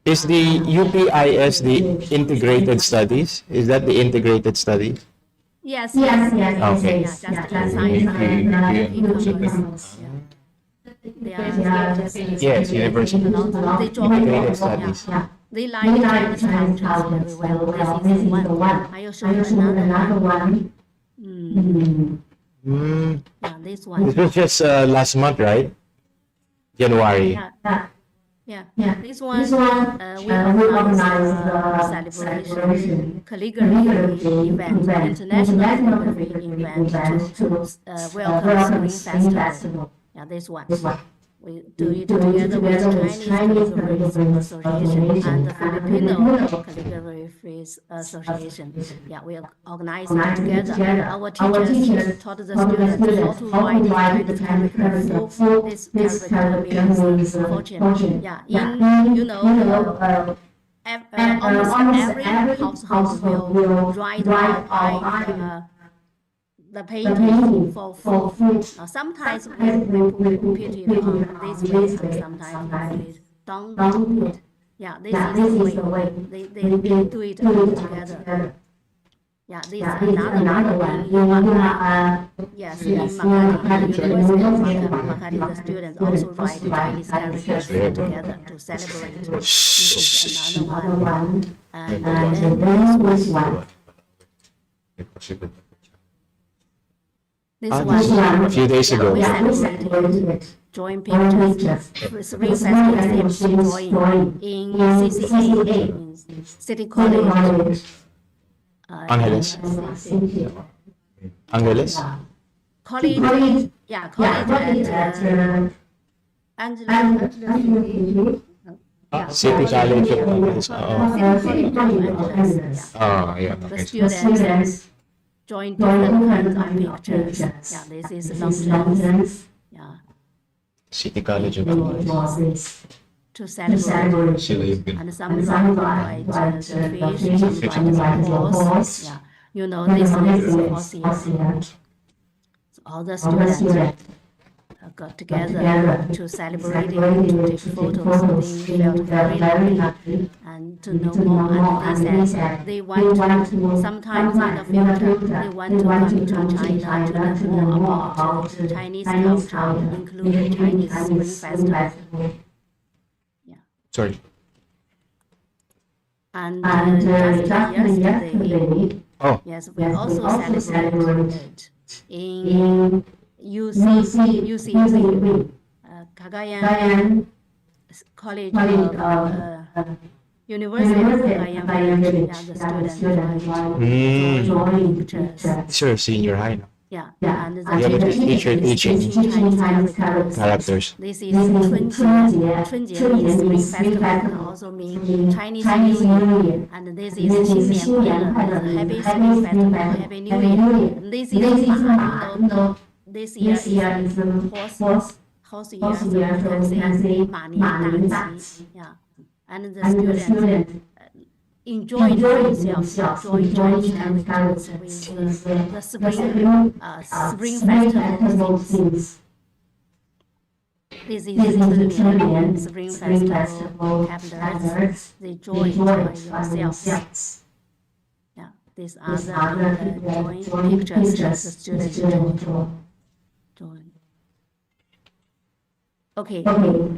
Is the UPIS the integrated studies? Is that the integrated study? Yes. Okay. Just inside e-commerce. They are Yes, university. They draw Integrated studies. They like Chinese culture very well. This is one. I will show you another one. Yeah, this one. This was just last month, right? January. Yeah. This one, we organize celebration, calligraphy event, international calligraphy event to welcome Spring Festival. Yeah, this one. We do it together with Chinese Calligraphy Association and the Filipino Calligraphy Association. Yeah, we organize it together. Our teachers taught the students how to write Chinese calligraphy. This calligraphy means fortune. Yeah, almost every household will write out the painting for food. Sometimes we put it on this way, sometimes we don't put. Yeah, this is the way they do it together. Yeah, this is another one. Yes, in Makati, University of Makati, the students also write Chinese characters together to celebrate. This is another one. And then this one. This one, a few days ago. we celebrated drawing pictures. Spring Festival is drawing in CCA, City College. Angeles. Angeles? College, yeah, college at Angela. City College of Angeles. Yeah. The students join different kinds of pictures. Yeah, this is long. Yeah, City College of Angeles. to celebrate. And some write fish, write horse. Yeah, this is horse. So all the students got together to celebrate it, to take photos. They felt very happy and to know more. And they said they want to, sometimes in the future, they want to come to China to learn more about Chinese culture, including Chinese Spring Festival. Sorry. And just yesterday, Oh. yes, we also celebrated in UCB, Cagayan College of University of Cagayan, the students drawing pictures. Sure, senior high now. Yeah, and Yeah, but the teacher teaching Chinese characters. characters. This is Chunjie means Spring Festival, and also means Chinese New Year. And this is Xinmian Pian, Happy Spring Festival, Happy New Year. And this is Ma, this year is horse year, so you can say Ma Nian Dan Qi. Yeah, and the students enjoy themselves, drawing Chinese characters with the spring festival themes. This is the Spring Festival calendars. They join themselves. Yeah. these other joint pictures that the students join. Okay.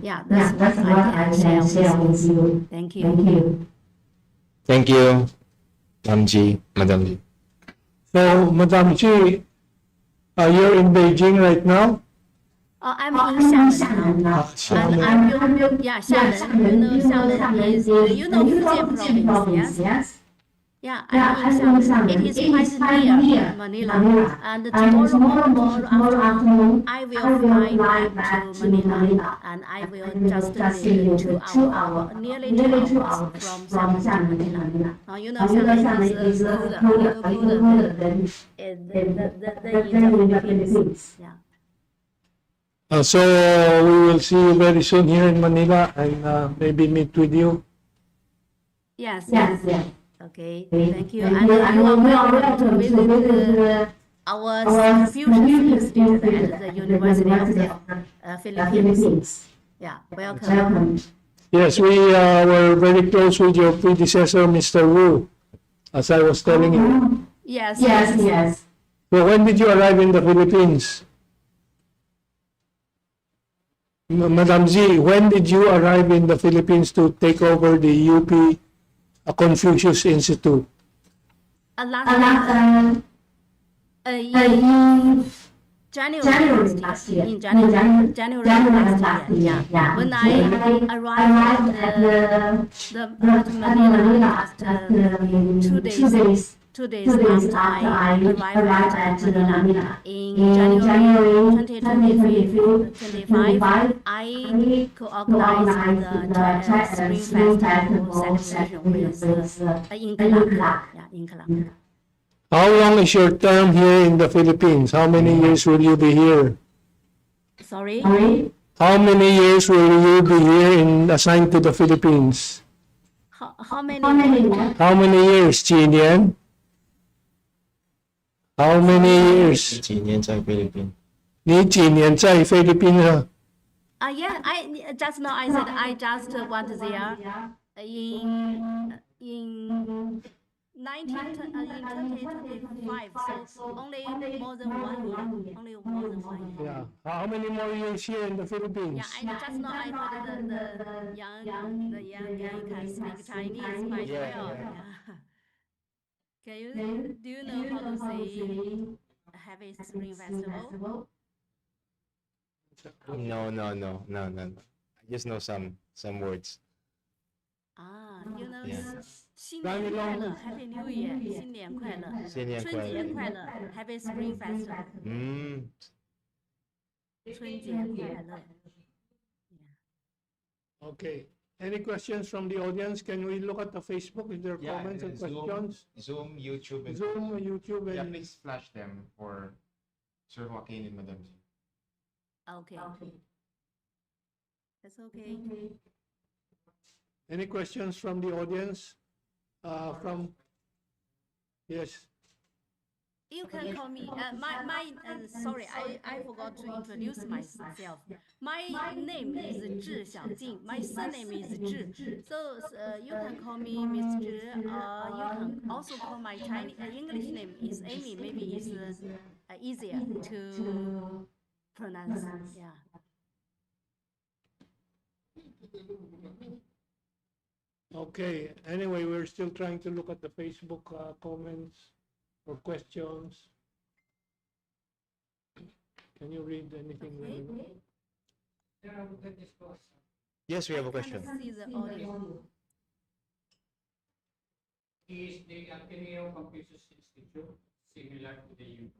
Yeah, that's what I can share with you. Thank you. Thank you, Madam Ji. So, Madam Chi, you're in Beijing right now? I'm in Xiamen now. And I will, yeah, Xiamen, Xiamen is, Fujian province, yes? Yeah, I'm in Xiamen. It is quite near Manila. And tomorrow afternoon, I will fly back to Manila. And I will just live 2 hours, nearly 2 hours from Xiamen to Manila. Xiamen is little cooler than in the Philippines. Yeah. So we will see you very soon here in Manila and maybe meet with you. Yes. Okay, thank you. And you are welcome to visit our Confucius Institute at the University of the Philippines. Yeah, welcome. Yes, we were very close with your predecessor, Mr. Wu, as I was telling you. Yes. So when did you arrive in the Philippines? Madam Z, when did you arrive in the Philippines to take over the UP Confucius Institute? In January last year. In January last year. Yeah. When I arrived at Manila just 2 days after I arrived at Manila in January 2025, I co-organized the Spring Festival celebration with in Clark. How long is your term here in the Philippines? How many years will you be here? Sorry? How many years will you be here assigned to the Philippines? How many? How many years, Chinian? How many years? 几年在菲律宾？你几年在菲律宾啊？ Yeah, I just now I said I just went there in 2025, so only more than 1 year. Only more than 1 year. Yeah. How many more years here in the Philippines? Yeah, I just now I heard the young guy can speak Chinese quite well. Yeah. Do you know how to say Happy Spring Festival? No. I just know some words. Yeah. 新年快乐 Happy New Year 新年快乐春节快乐 Happy Spring Festival 春节快乐 Okay. Any questions from the audience? Can we look at the Facebook? Is there comments and questions? Zoom, YouTube, and Zoom, YouTube, yeah, and please flash them for Sir Joaquin and Madam G. Okay. That's okay. any questions from the audience? Yes. You can call me. Sorry, I forgot to introduce myself. My name is Zhi Xiaojing. My surname is Zhi. So you can call me Miss Zhi, or you can also call my Chinese English name is Amy. Maybe it's easier to pronounce. Yeah. Okay. Anyway, we're still trying to look at the Facebook comments or questions. Can you read anything? Yes, we have a question. See the audio. Is the Ateneo Confucius Institute similar to the UP?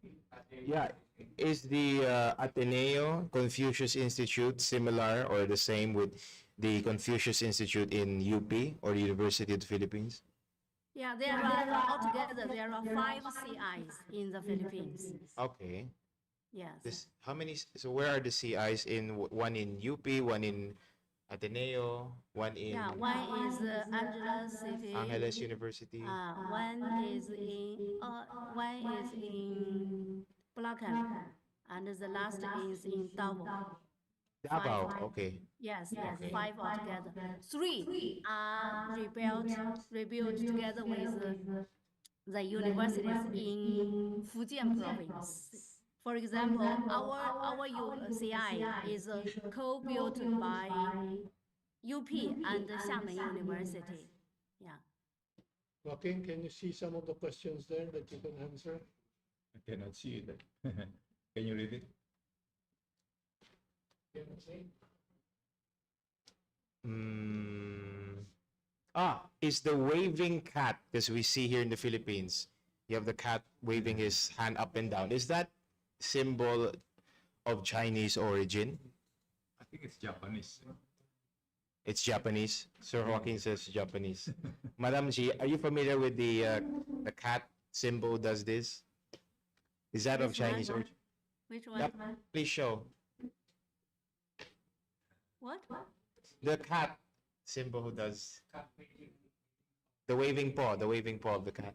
Yeah, is the Ateneo Confucius Institute similar or the same with the Confucius Institute in UP or University of the Philippines? Yeah, there are altogether there are 5 CIs in the Philippines. Okay. Yes. How many? So where are the CIs one in UP, one in Ateneo, one in One is Angeles City. Angeles University? One is in Bulacan, and the last is in Davao. Davao. Okay. Yes, 5 altogether. 3 are rebuilt together with the universities in Fujian province. For example, our UCI is co-built by UP and Xiamen University. Yeah. Joaquin, can you see some of the questions there that you can answer? I cannot see it. Can you read it? Is the waving cat, because we see here in the Philippines, you have the cat waving his hand up and down. Is that symbol of Chinese origin? I think it's Japanese. It's Japanese. Sir Joaquin says Japanese. Madam G, are you familiar with the cat symbol does this? Is that of Which one? Chinese origin? Which one? Yep. Please show. What? The cat symbol who does the waving paw of the cat.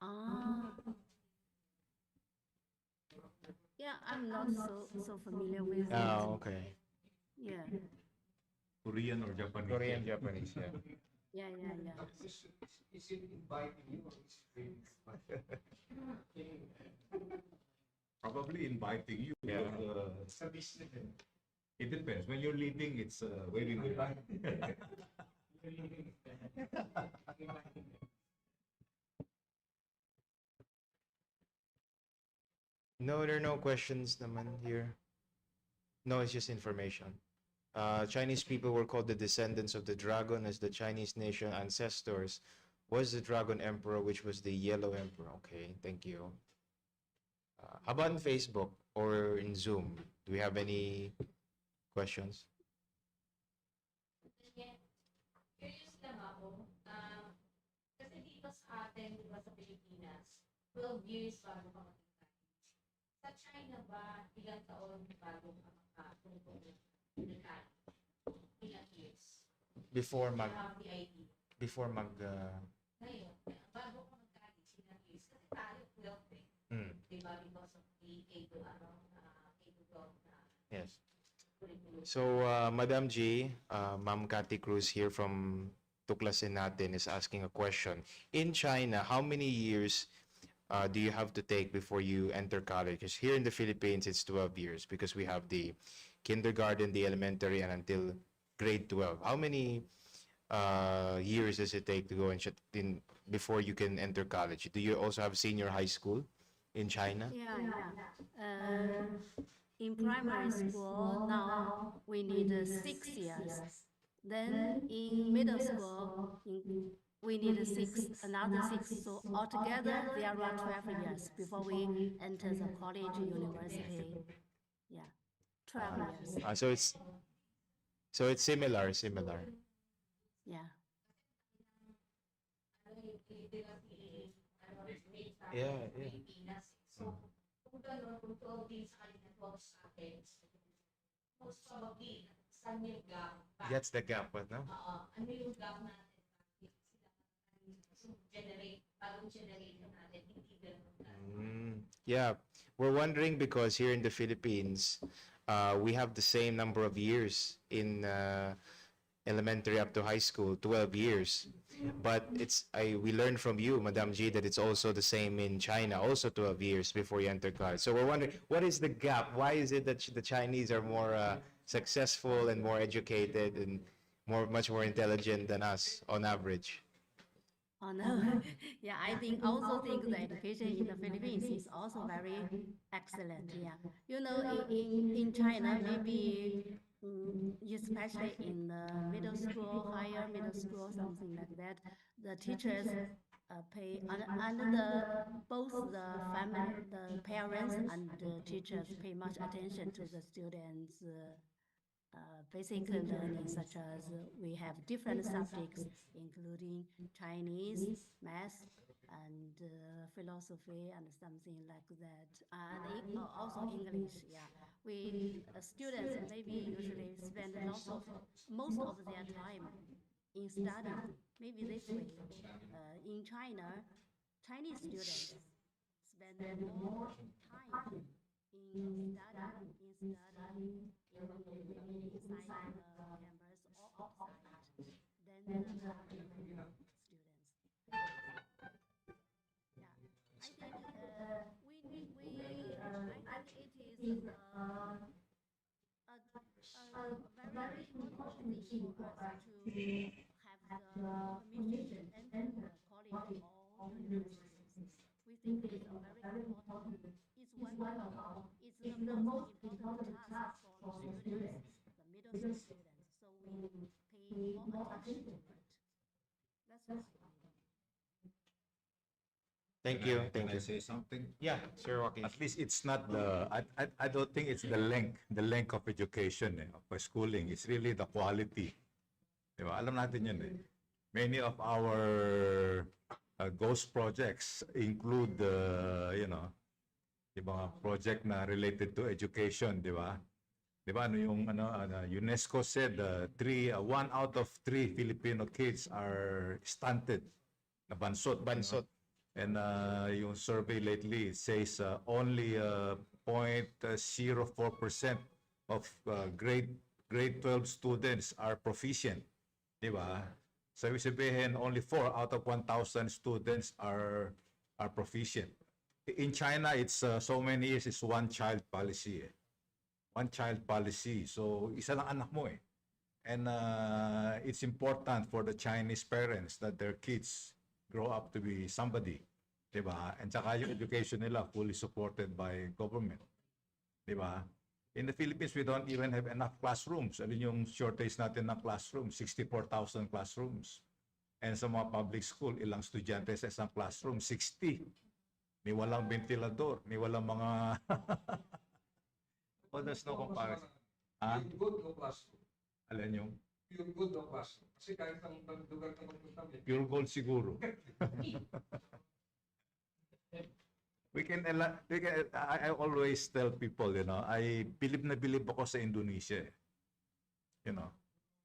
Ah. Yeah, I'm not so familiar with it. Oh, okay. Yeah. Korean or Japanese? Korean, Japanese, yeah. Yeah. Is it inviting you or is it Probably inviting you. Yeah. It's a business. It depends. When you're leading, it's waving goodbye. No, there are no questions naman here. No, it's just information. Chinese people were called the descendants of the dragon as the Chinese nation ancestors was the dragon emperor, which was the yellow emperor. Okay, thank you. How about in Facebook or in Zoom? Do we have any questions? Curious lang ako, kasi dito sa atin, di ba sa Pilipinas, 12 years bago ka mag-Chinese. Sa China ba, ilang taon bago ka makatungkol ng ilang years? Before mag You have the idea. Ngayon, bago ka mag-Chinese, ilang years? Kasi tayo, 12 eh. Di ba? Because of the K-12 na Yes. curriculum. So, Madam G, Ma'am Cathy Cruz here from Tuklasin natin is asking a question. In China, how many years do you have to take before you enter college? Because here in the Philippines, it's 12 years because we have the kindergarten, the elementary, and until grade 12. How many years does it take to go in before you can enter college? Do you also have senior high school in China? Yeah. In primary school, now we need 6 years. Then in middle school, we need another six. So altogether, there are 12 years before we enter the college, university. Yeah, 12 years. So it's similar. Yeah. Yeah. Pilipinas. So, kung gano'n, kung 12 days ka rin na sa atin, most probably, saan yung gap? That's the gap, what no? Ano yung gap natin? Bagong generation natin, hindi gano'n. Yeah, we're wondering because here in the Philippines, we have the same number of years in elementary up to high school, 12 years. But we learned from you, Madam G, that it's also the same in China, also 12 years before you enter college. So we're wondering, what is the gap? Why is it that the Chinese are more successful and more educated and much more intelligent than us on average? Oh no, yeah, I also think the education in the Philippines is also very excellent. Yeah, you know, in China, maybe especially in the middle school, higher middle school, something like that, the teachers pay both the family, the parents and the teachers pay much attention to the students' basic learning, such as we have different subjects, including Chinese, math, and philosophy, and something like that, and also English. Yeah, we students maybe usually spend most of their time in studying. Maybe this way, in China, Chinese students spend more time in studying maybe inside the campus or outside than the students. is a very important thing for us to have the permission to enter the college or universities. We think it is a very important. It's one of it's the most important task for the students, the middle school students. So we pay more attention to it. That's what I mean. Thank you. Can Thank I you. say something? Yeah, Sir Joaquin. At least it's not I don't think it's the length of education, of schooling. It's really the quality. Di ba? Alam natin yun eh. Many of our ghost projects include, di ba, project na related to education, di ba? Di ba, UNESCO said 1 out of 3 Filipino kids are stunted, na bansot. Bansot. And yung survey lately, it says only 0.04% of grade 12 students are proficient. Di ba? So, ibig sabihin, only 4 out of 1,000 students are proficient. In China, it's so many years, it's one-child policy. One-child policy. So, isa lang anak mo eh. And it's important for the Chinese parents that their kids grow up to be somebody. Diba? And saka yung education nila fully supported by government. Diba? In the Philippines, we don't even have enough classrooms. Ano yung shortage natin ng classrooms? 64,000 classrooms. And sa mga public school, ilang estudyante sa isang classroom? 60. May walang ventilador. May walang mga... Oh, there's no comparison. Ha? Yung good o classroom. Alam yung? Yung good o classroom. Kasi kahit ang lugar na magpunta mo. Pure gold siguro. I always tell people, I believe na believe ako sa Indonesia.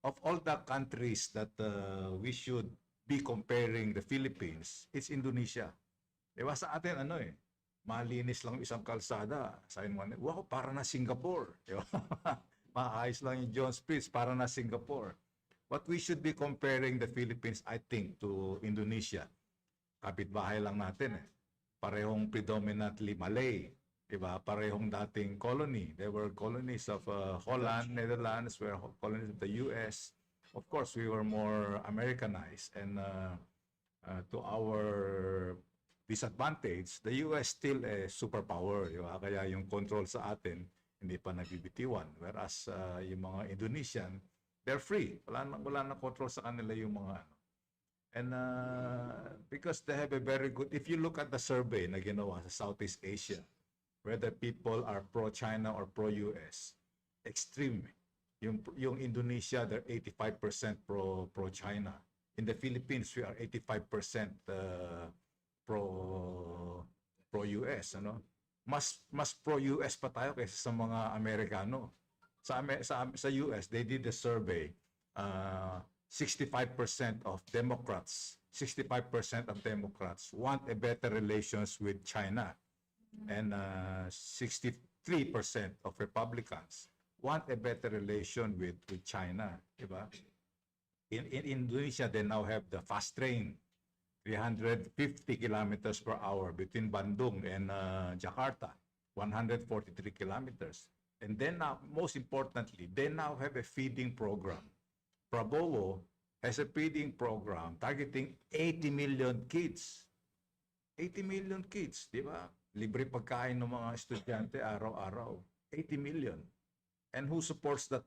Of all the countries that we should be comparing the Philippines, it's Indonesia. Diba sa atin, malinis lang isang kalsada. Sa inyo, wow, para na Singapore. Diba? Maayos lang yung John Street, para na Singapore. But we should be comparing the Philippines, I think, to Indonesia. Kapitbahay lang natin Parehong predominantly Malay, diba? Parehong dating colony. They were colonies of Holland, Netherlands, were colonies of the US. Of course, we were more Americanized, and to our disadvantage, the US still a superpower, diba? Kaya yung control sa atin hindi pa nabibitiwan. Whereas yung mga Indonesian, they're free. Wala na control sa kanila yung mga And because they have a very good, if you look at the survey na ginawa sa Southeast Asia, whether people are pro-China or pro-US, extreme. Yung Indonesia, they're 85% pro-China. In the Philippines, we are 85% pro-US. Mas pro-US pa tayo kaysa sa mga Amerikano. Sa US, they did a survey, 65% of Democrats want a better relations with China. And 63% of Republicans want a better relation with China. Diba? In Indonesia, they now have the fast train, 350 kilometers per hour between Bandung and Jakarta, 143 kilometers. And then now, most importantly, they now have a feeding program. Prabowo has a feeding program targeting 80 million kids. 80 million kids, di ba? Libre pagkain ng mga estudyante araw-araw. 80 million. And who supports that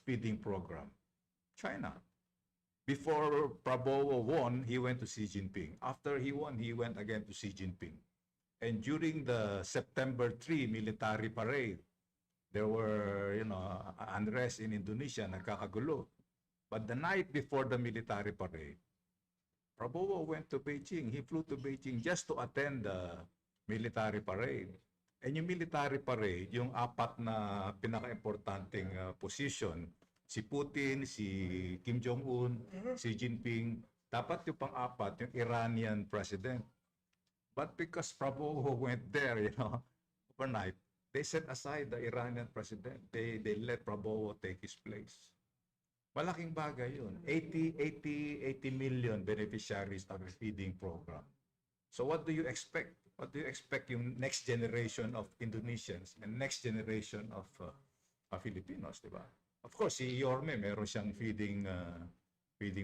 feeding program? China. Before Prabowo won, he went to Xi Jinping. After he won, he went again to Xi Jinping. And during the September 3 military parade, there were, unrest in Indonesia, nagkakagulo. But the night before the military parade, Prabowo went to Beijing. He flew to Beijing just to attend the military parade. And yung military parade, yung apat na pinaka-importanting position, si Putin, si Kim Jong-un, si Jinping, dapat yung pang-apat, yung Iranian president. But because Prabowo went there, overnight, they set aside the Iranian president. They let Prabowo take his place. Malaking bagay yun. 80 million beneficiaries of a feeding program. So what do you expect? what do you expect yung next generation of Indonesians and next generation of Filipinos, di ba? Of course, si Yorme, meron siyang feeding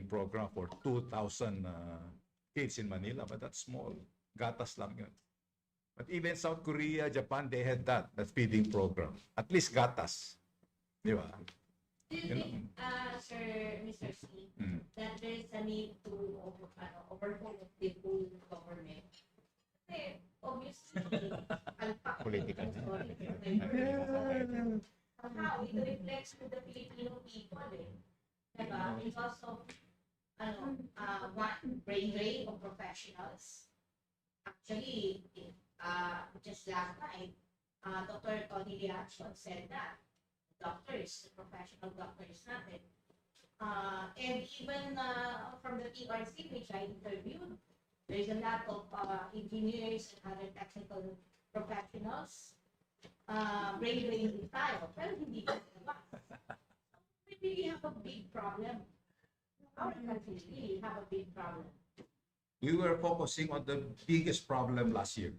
program for 2,000 kids in Manila, but that's small. Gatas lang yun. But even South Korea, Japan, they had that feeding program. At least gatas. Di ba? Do you think, Sir, Mr. C, that there is a need to overhaul the whole government? Kasi, obviously, Political. somehow, it reflects to the Filipino people, eh. Diba? Because of, one, brain drain of professionals. Actually, just last night, Dr. Tony Liachon said that doctors, professional doctors natin. And even from the TRC, which I interviewed, there's a lot of engineers and other technical professionals, brain drain tayo, pero hindi ko diba? We really have a big problem. Our country really have a big problem. We were focusing on the biggest problem last year.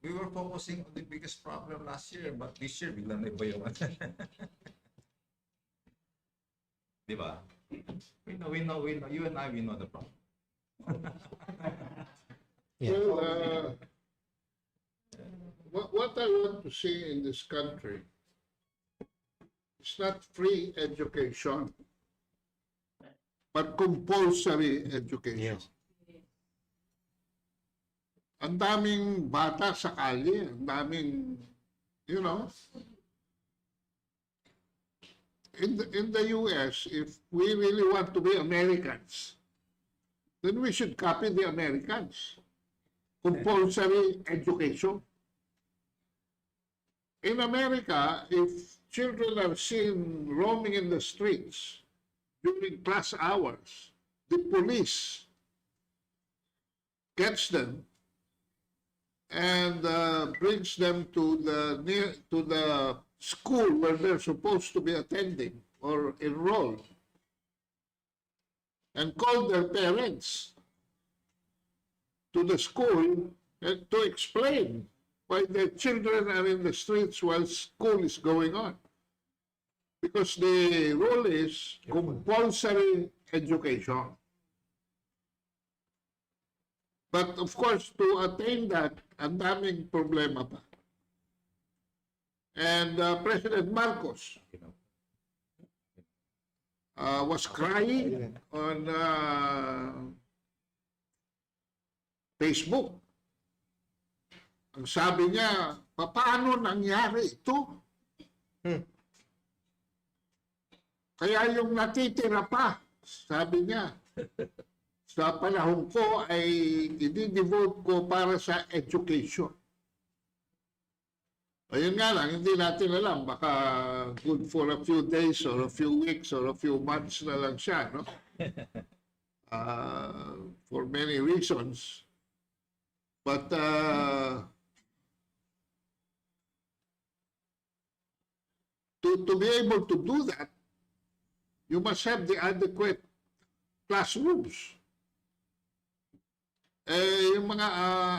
We were focusing on the biggest problem last year, but this year, biglang na iba yung Di ba? We know. You and I, we know the problem. Well, what I want to see in this country is not free education, but compulsory education. Yes. Ang daming bata sa kalye, ang daming, you know. In the US, if we really want to be Americans, then we should copy the Americans. Compulsory education. In America, if children are seen roaming in the streets during class hours, the police gets them and brings them to the school where they're supposed to be attending or enrolled, and call their parents to the school and to explain why their children are in the streets while school is going on. Because the rule is compulsory education. But of course, to attain that, ang daming problema pa. And President Marcos was crying on Facebook. Ang sabi niya, paano nangyari ito? Kaya yung natitira pa, sabi niya, sa panahon ko ay i-devote ko para sa education. Ayun nga lang, hindi natin alam, baka good for a few days or a few weeks or a few months na lang siya, no? For many reasons. But to be able to do that, you must have the adequate classrooms. Yung mga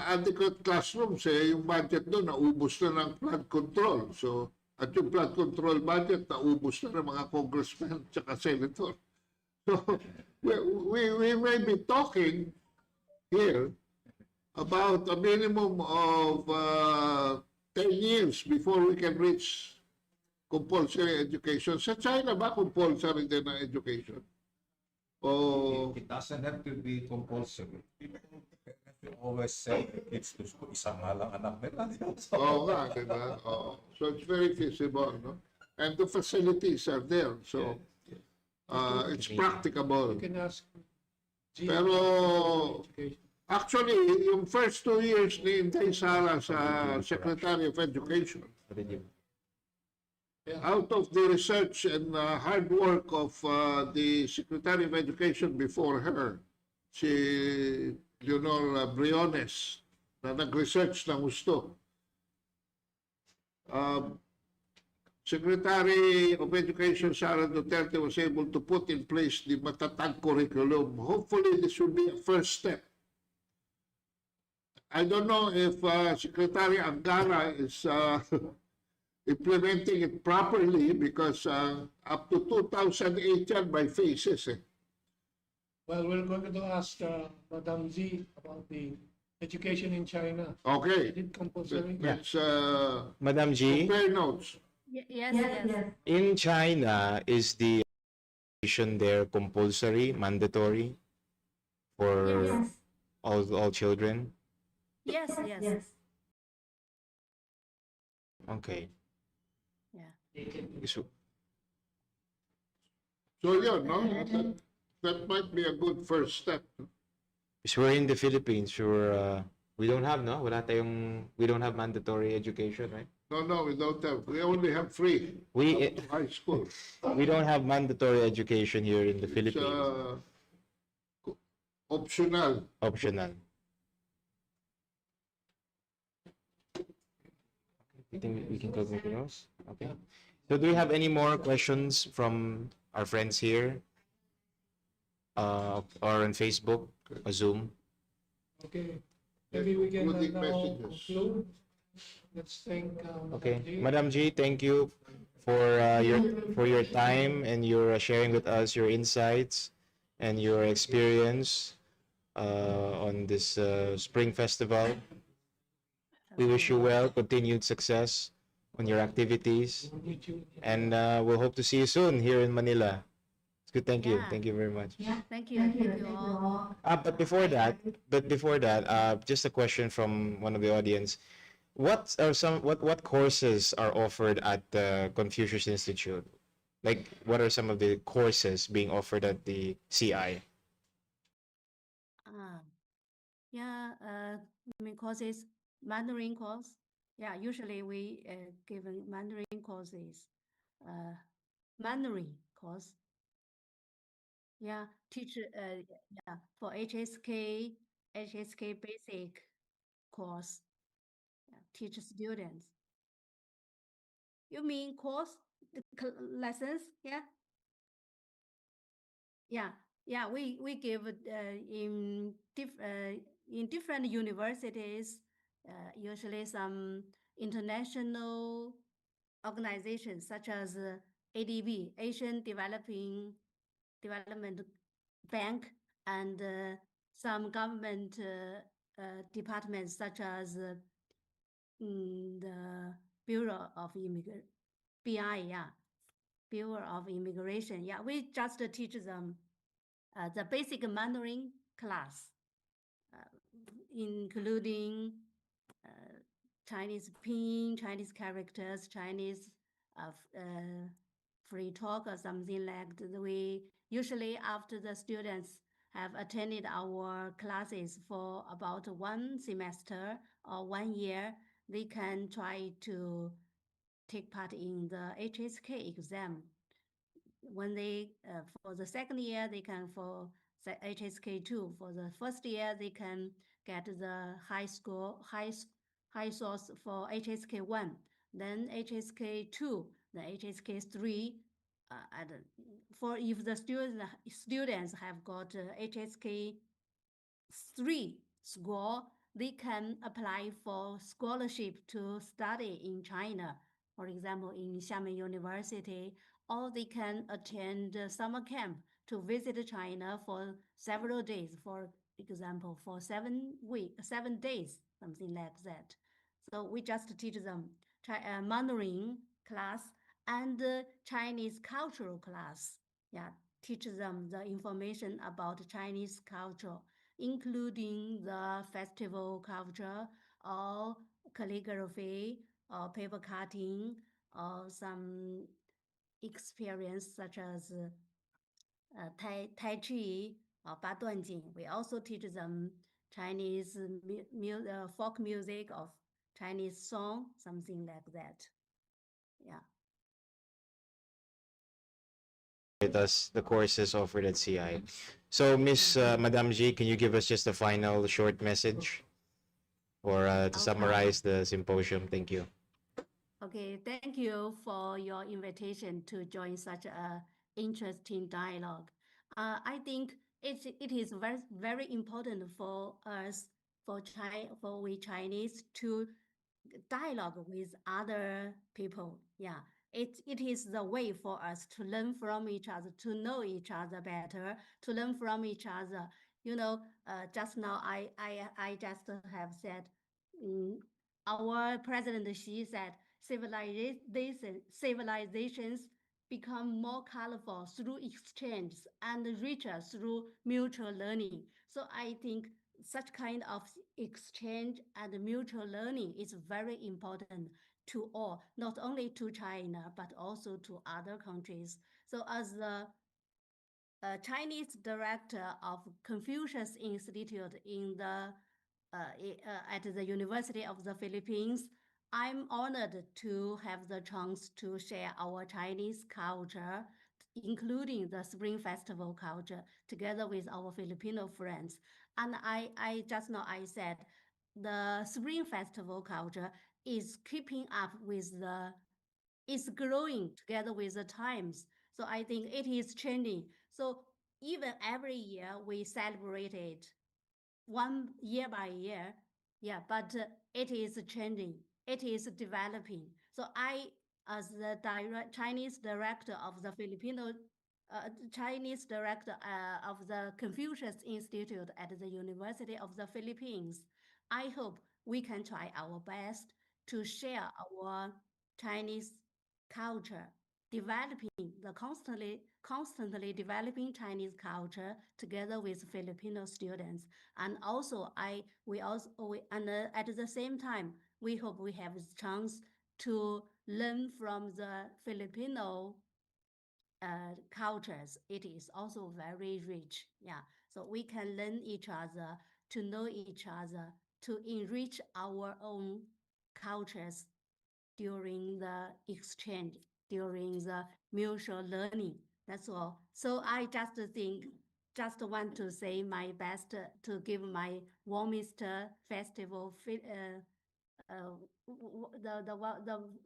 adequate classrooms, yung budget doon, naubos na ng flood control. So, at yung flood control budget, naubos na ng mga congressmen at senator. So, we may be talking here about a minimum of 10 years before we can reach compulsory education. Sa China ba, compulsory din ang education? It doesn't have to be compulsory. You always send the kids to school. Isang nga lang anak nila. Oo nga, diba? Oh. So it's very feasible, no? And the facilities are there. So it's practicable. You can ask. Pero actually, yung first 2 years ni Inday Sara sa Secretary of Education, out of the research and hard work of the Secretary of Education before her, si Leonor Briones, na nag-research ng gusto. Secretary of Education Sara Duterte was able to put in place the matatag curriculum. Hopefully, this will be a first step. I don't know if Secretary Angara is implementing it properly because up to 2008 yan by phases. Well, we're going to ask Madam Z about the education in China. Okay. Is it compulsory? Let's Madam G, compare notes. Yes, yes. in China, is the education there compulsory, mandatory for Yes. all children? Yes, yes. Okay. Yeah. So, So yun, no? That might be a good first step. because we're in the Philippines, we don't have, no? We don't have mandatory education, right? No, we don't have. We only have free We up to high school. we don't have mandatory education here in the It's Philippines. optional. Optional. You think we can talk anything else? Okay. So do we have any more questions from our friends here? Or on Facebook or Zoom? Okay. Maybe we can Including now messages. conclude. Let's thank Okay. Madam G. Madam G, thank you for your time and your sharing with us your insights and your experience on this Spring Festival. We wish you well, continued success on your activities, Meet you. and we'll hope to see you soon here in Manila. It's good. Thank you. Yeah. Thank you very much. Thank you. Thank you all. But before that, just a question from one of the audience. What courses are offered at the Confucius Institute? Like, what are some of the courses being offered at the CI? Yeah, courses, Mandarin course. Yeah, usually we given Mandarin courses. Mandarin course. Yeah, teach yeah, for HSK basic course. Yeah, teach students. You mean course, the lessons? Yeah. Yeah, we give in different universities, usually some international organizations such as ADB, Asian Development Bank, and some government departments such as the Bureau of BI, yeah, Bureau of Immigration. Yeah, we just teach them the basic Mandarin class, including Chinese pinyin, Chinese characters, Chinese free talk or something like that. We usually, after the students have attended our classes for about 1 semester or 1 year, they can try to take part in the HSK exam. When they for the second year they can for HSK2. For the first year they can get the high source for HSK1, then HSK2, then HSK3. And for if the students have got HSK3 score, they can apply for scholarship to study in China, for example, in Xiamen University, or they can attend summer camp to visit China for several days, for example, for 7 days, something like that. So we just teach them Mandarin class and Chinese cultural class. Yeah, teach them the information about Chinese culture, including the festival culture or calligraphy or paper cutting or some experience such as Tai Chi or Ba Duan Jing. We also teach them Chinese folk music of Chinese song, something like that. Yeah. With us, the courses offered at CI. So, Miss Madame G, can you give us just a final short message or to Okay. summarize the symposium? Thank you. Okay, thank you for your invitation to join such a interesting dialogue. I think it is very, very important for us for we Chinese to dialogue with other people. Yeah, it is the way for us to learn from each other, to know each other better, to learn from each other. Just now I just have said, mm, our President Xi said civilizations become more colorful through exchange and richer through mutual learning. So I think such kind of exchange and mutual learning is very important to all, not only to China, but also to other countries. So as the Chinese director of Confucius Institute at the University of the Philippines, I'm honored to have the chance to share our Chinese culture, including the Spring Festival culture, together with our Filipino friends. And I just now I said the Spring Festival culture is keeping up with is growing together with the times. So I think it is changing. So even every year we celebrate it one year by year. Yeah, but it is changing. It is developing. So I, as the Chinese director of the Chinese director of the Confucius Institute at the University of the Philippines, I hope we can try our best to share our Chinese culture, developing the constantly developing Chinese culture together with Filipino students. And also at the same time, we hope we have a chance to learn from the Filipino cultures. It is also very rich. Yeah. So we can learn each other, to know each other, to enrich our own cultures during the exchange, during the mutual learning. That's all. So I just want to say my best to give my warmest festival the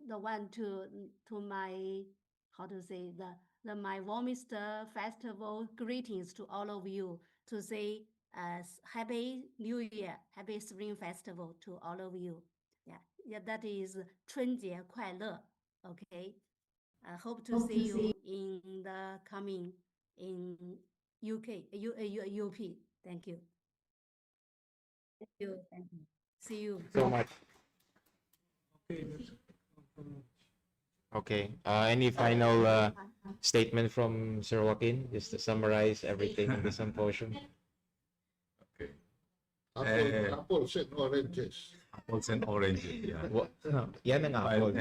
one to my, how to say, my warmest festival greetings to all of you, to say Happy New Year, Happy Spring Festival to all of you. Yeah, that is 春节快乐. Okay. I hope to see you in the coming in UK, UP. Thank you. Thank you. Thank you. See you. So much. Okay. Any final statement from Sir Joaquin, just to summarize everything in the symposium? Okay. Apples and oranges. Apples and oranges, yeah. Yan ang apple.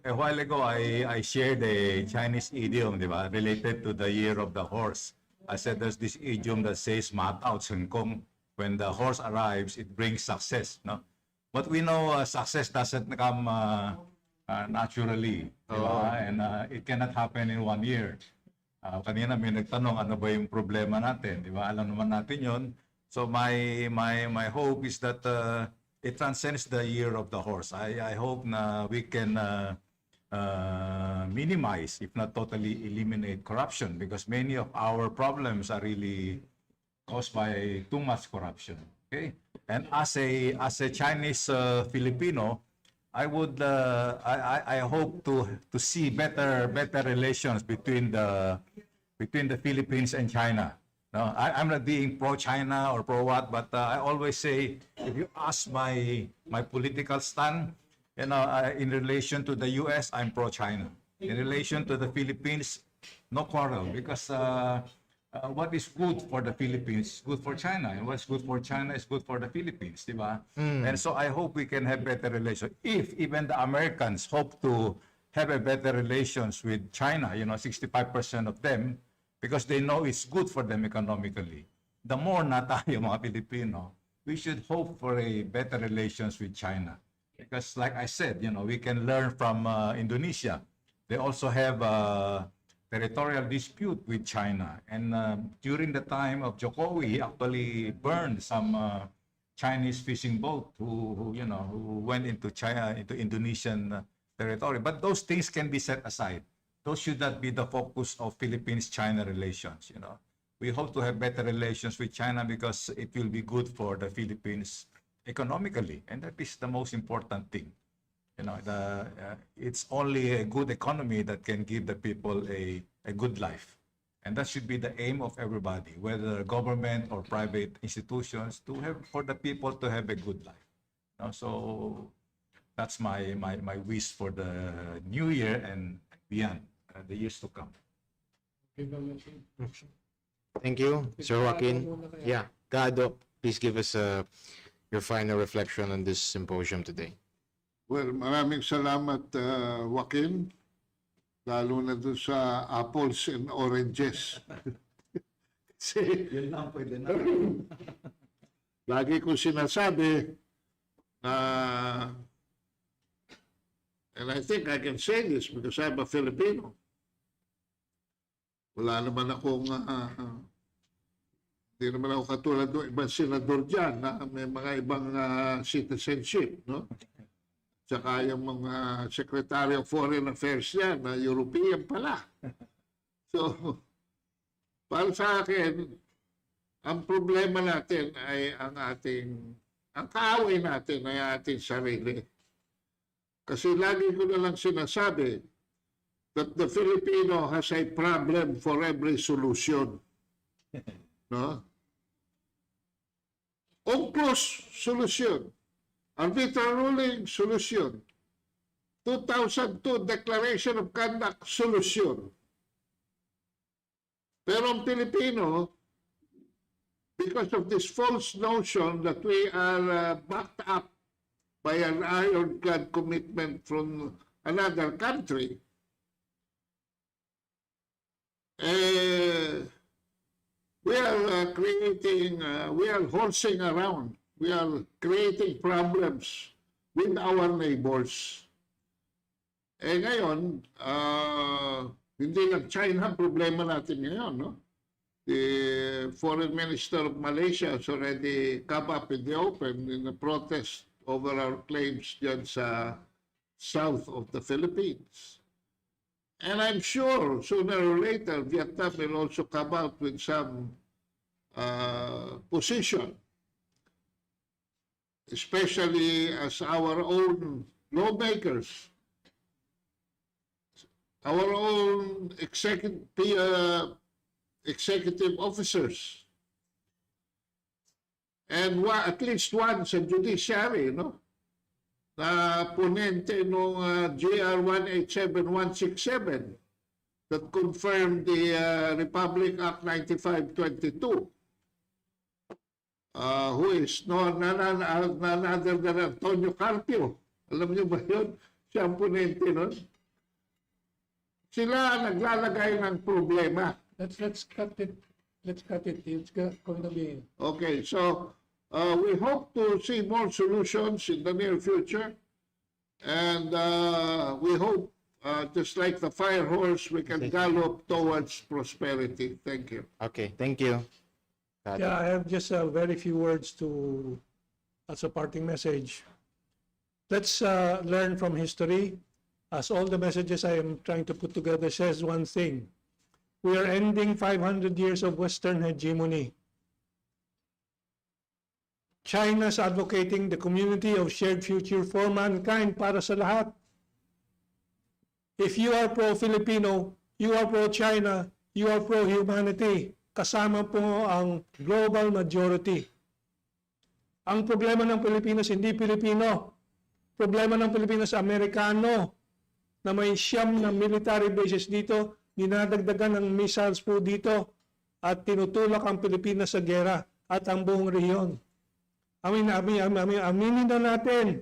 A while ago, I shared a Chinese idiom, di ba, related to the year of the horse. I said there's this idiom that says, "Matao Kong." When the horse arrives, it brings success, no? But we know success doesn't come naturally, di ba? And it cannot happen in 1 year. Kanina may nagtanong, ano ba yung problema natin, di ba? Alam naman natin yon. So my hope is that it transcends the year of the horse. I hope na we can minimize, if not totally eliminate, corruption, because many of our problems are really caused by too much corruption. Okay, and as a Chinese Filipino, I would I hope to see better relations between the Philippines and China. No, I'm not being pro-China or pro-what, but I always say, if you ask my political stand, in relation to the US, I'm pro-China. In relation to the Philippines, no quarrel, because what is good for the Philippines is good for China, and what's good for China is good for the Philippines, di ba? And so I hope we can have better relations. If even the Americans hope to have a better relations with China, 65% of them, because they know it's good for them economically. The more na tayo mga Pilipino, we should hope for a better relations with China. Because like I said, we can learn from Indonesia. They also have a territorial dispute with China. And during the time of Jokowi, he actually burned some Chinese fishing boat who went into China, into Indonesian territory. But those things can be set aside. Those should not be the focus of Philippines-China relations, We hope to have better relations with China because it will be good for the Philippines economically, and that is the most important thing. You know, it's only a good economy that can give the people a good life. And that should be the aim of everybody, whether government or private institutions, for the people to have a good life. You know, so that's my wish for the new year and beyond, the years to come. Thank you, Sir Joaquin. Yeah, Kado, please give us your final reflection on this symposium today. Well, maraming salamat, Joaquin. Lalo na doon sa apples and oranges. Kasi, Yun lang pwede na. lagi ko sinasabi na, and I think I can say this because I'm a Filipino. Wala naman akong, hindi naman ako katulad ng ibang senador dyan na may mga ibang citizenship, no? Tsaka yung mga Secretary of Foreign Affairs yan, na European pala. So, para sa akin, ang problema natin ay ang kaaway natin ay ating sarili. Kasi lagi ko na lang sinasabi that the Filipino has a problem for every solution. No? UNCLOS, solution. Arbitral ruling, solution. 2002 Declaration of Conduct, solution. Pero ang Pilipino, because of this false notion that we are backed up by an ironclad commitment from another country, we are we are horsing around. We are creating problems with our neighbors. Ngayon, hindi lang China ang problema natin ngayon, no? The Foreign Minister of Malaysia has already come up in the open in a protest over our claims dyan sa south of the Philippines. And I'm sure sooner or later, Vietnam will also come out with some position, especially as our own lawmakers, our own executive officers, and at least one sa judiciary, no? Na ponente nung GR 187167 that confirmed the Republic Act 9522. Who is none other than Antonio Carpio. Alam niyo ba yun? Siya ang ponente nun. Sila ang naglalagay ng problema. Let's cut it. It's going to be... Okay, so we hope to see more solutions in the near future. And we hope, just like the fire horse, we can gallop towards prosperity. Thank you. Okay, thank you. Kado. Yeah, I have just very few words as a parting message. Let's learn from history, as all the messages I am trying to put together says one thing. We are ending 500 years of Western hegemony. China is advocating the community of shared future for mankind, para sa lahat. If you are pro-Filipino, you are pro-China, you are pro-humanity. Kasama po ang global majority. Ang problema ng Pilipinas, hindi Pilipino. Problema ng Pilipinas, Amerikano, na may siyam na military bases dito, dinadagdagan ng missiles po dito, at tinutulak ang Pilipinas sa gera at ang buong rehiyon. Aminin na natin,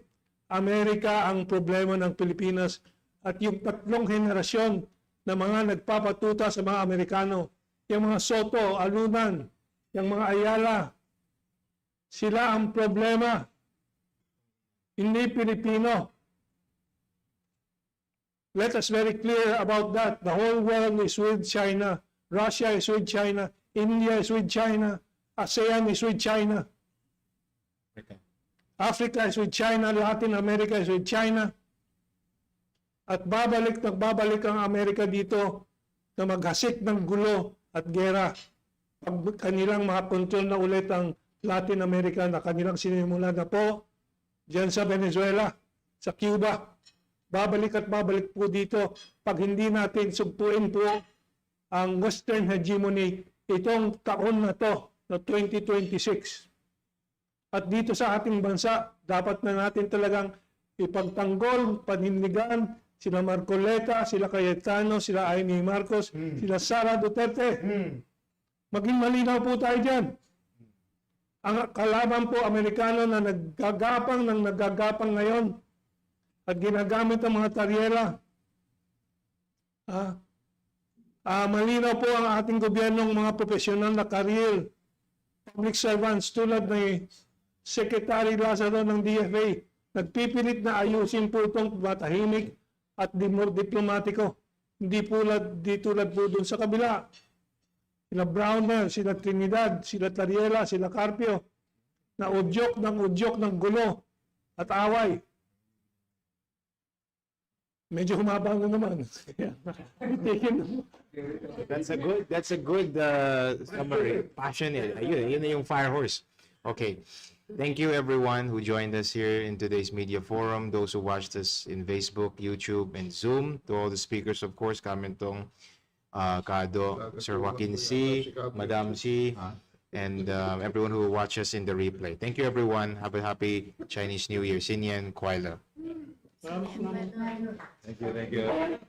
Amerika ang problema ng Pilipinas at yung 3 henerasyon na mga nagpapatuta sa mga Amerikano, yung mga Soto, Alunan, yung mga Ayala, sila ang problema, hindi Pilipino. Let us very clear about that. The whole world is with China. Russia is with China. India is with China. ASEAN is with China. Africa is with China. Latin America is with China. At nagbabalik ang Amerika dito na maghasik ng gulo at gera. Pag kanilang makakontrol na ulit ang Latin America na kanilang sinimulan na po dyan sa Venezuela, sa Cuba. Babalik at babalik po dito pag hindi natin sugpuin po ang Western hegemony itong taon na to, na 2026. At dito sa ating bansa, dapat na natin talagang ipagtanggol, panindigan, sila Marcoleta, sila Cayetano, sila Amy Marcos, sila Sara Duterte. Maging malinaw po tayo dyan. Ang kalaban po Amerikano na naggagapang ngayon at ginagamit ang mga taryela. Malinaw po ang ating gobyernong mga profesional na career, public servants tulad ni Secretary Lazaro ng DFA, nagpipilit na ayusin po itong matahimik at diplomatiko. Hindi tulad po dun sa kabila. Sila Browner, sila Trinidad, sila Tariela, sila Carpio, na udyok ng gulo at away. Medyo humaba na naman. That's a good summary. Passionate. Ayun na yung fire horse. Okay. Thank you everyone who joined us here in today's media forum. Those who watched us in Facebook, YouTube, and Zoom. To all the speakers, of course, Kamentong, Kado, Sir Joaquin C, Madam C, and everyone who watched us in the replay. Thank you everyone. Have a happy Chinese New Year. Sinyan, Kuala. Siyempre, Thank you.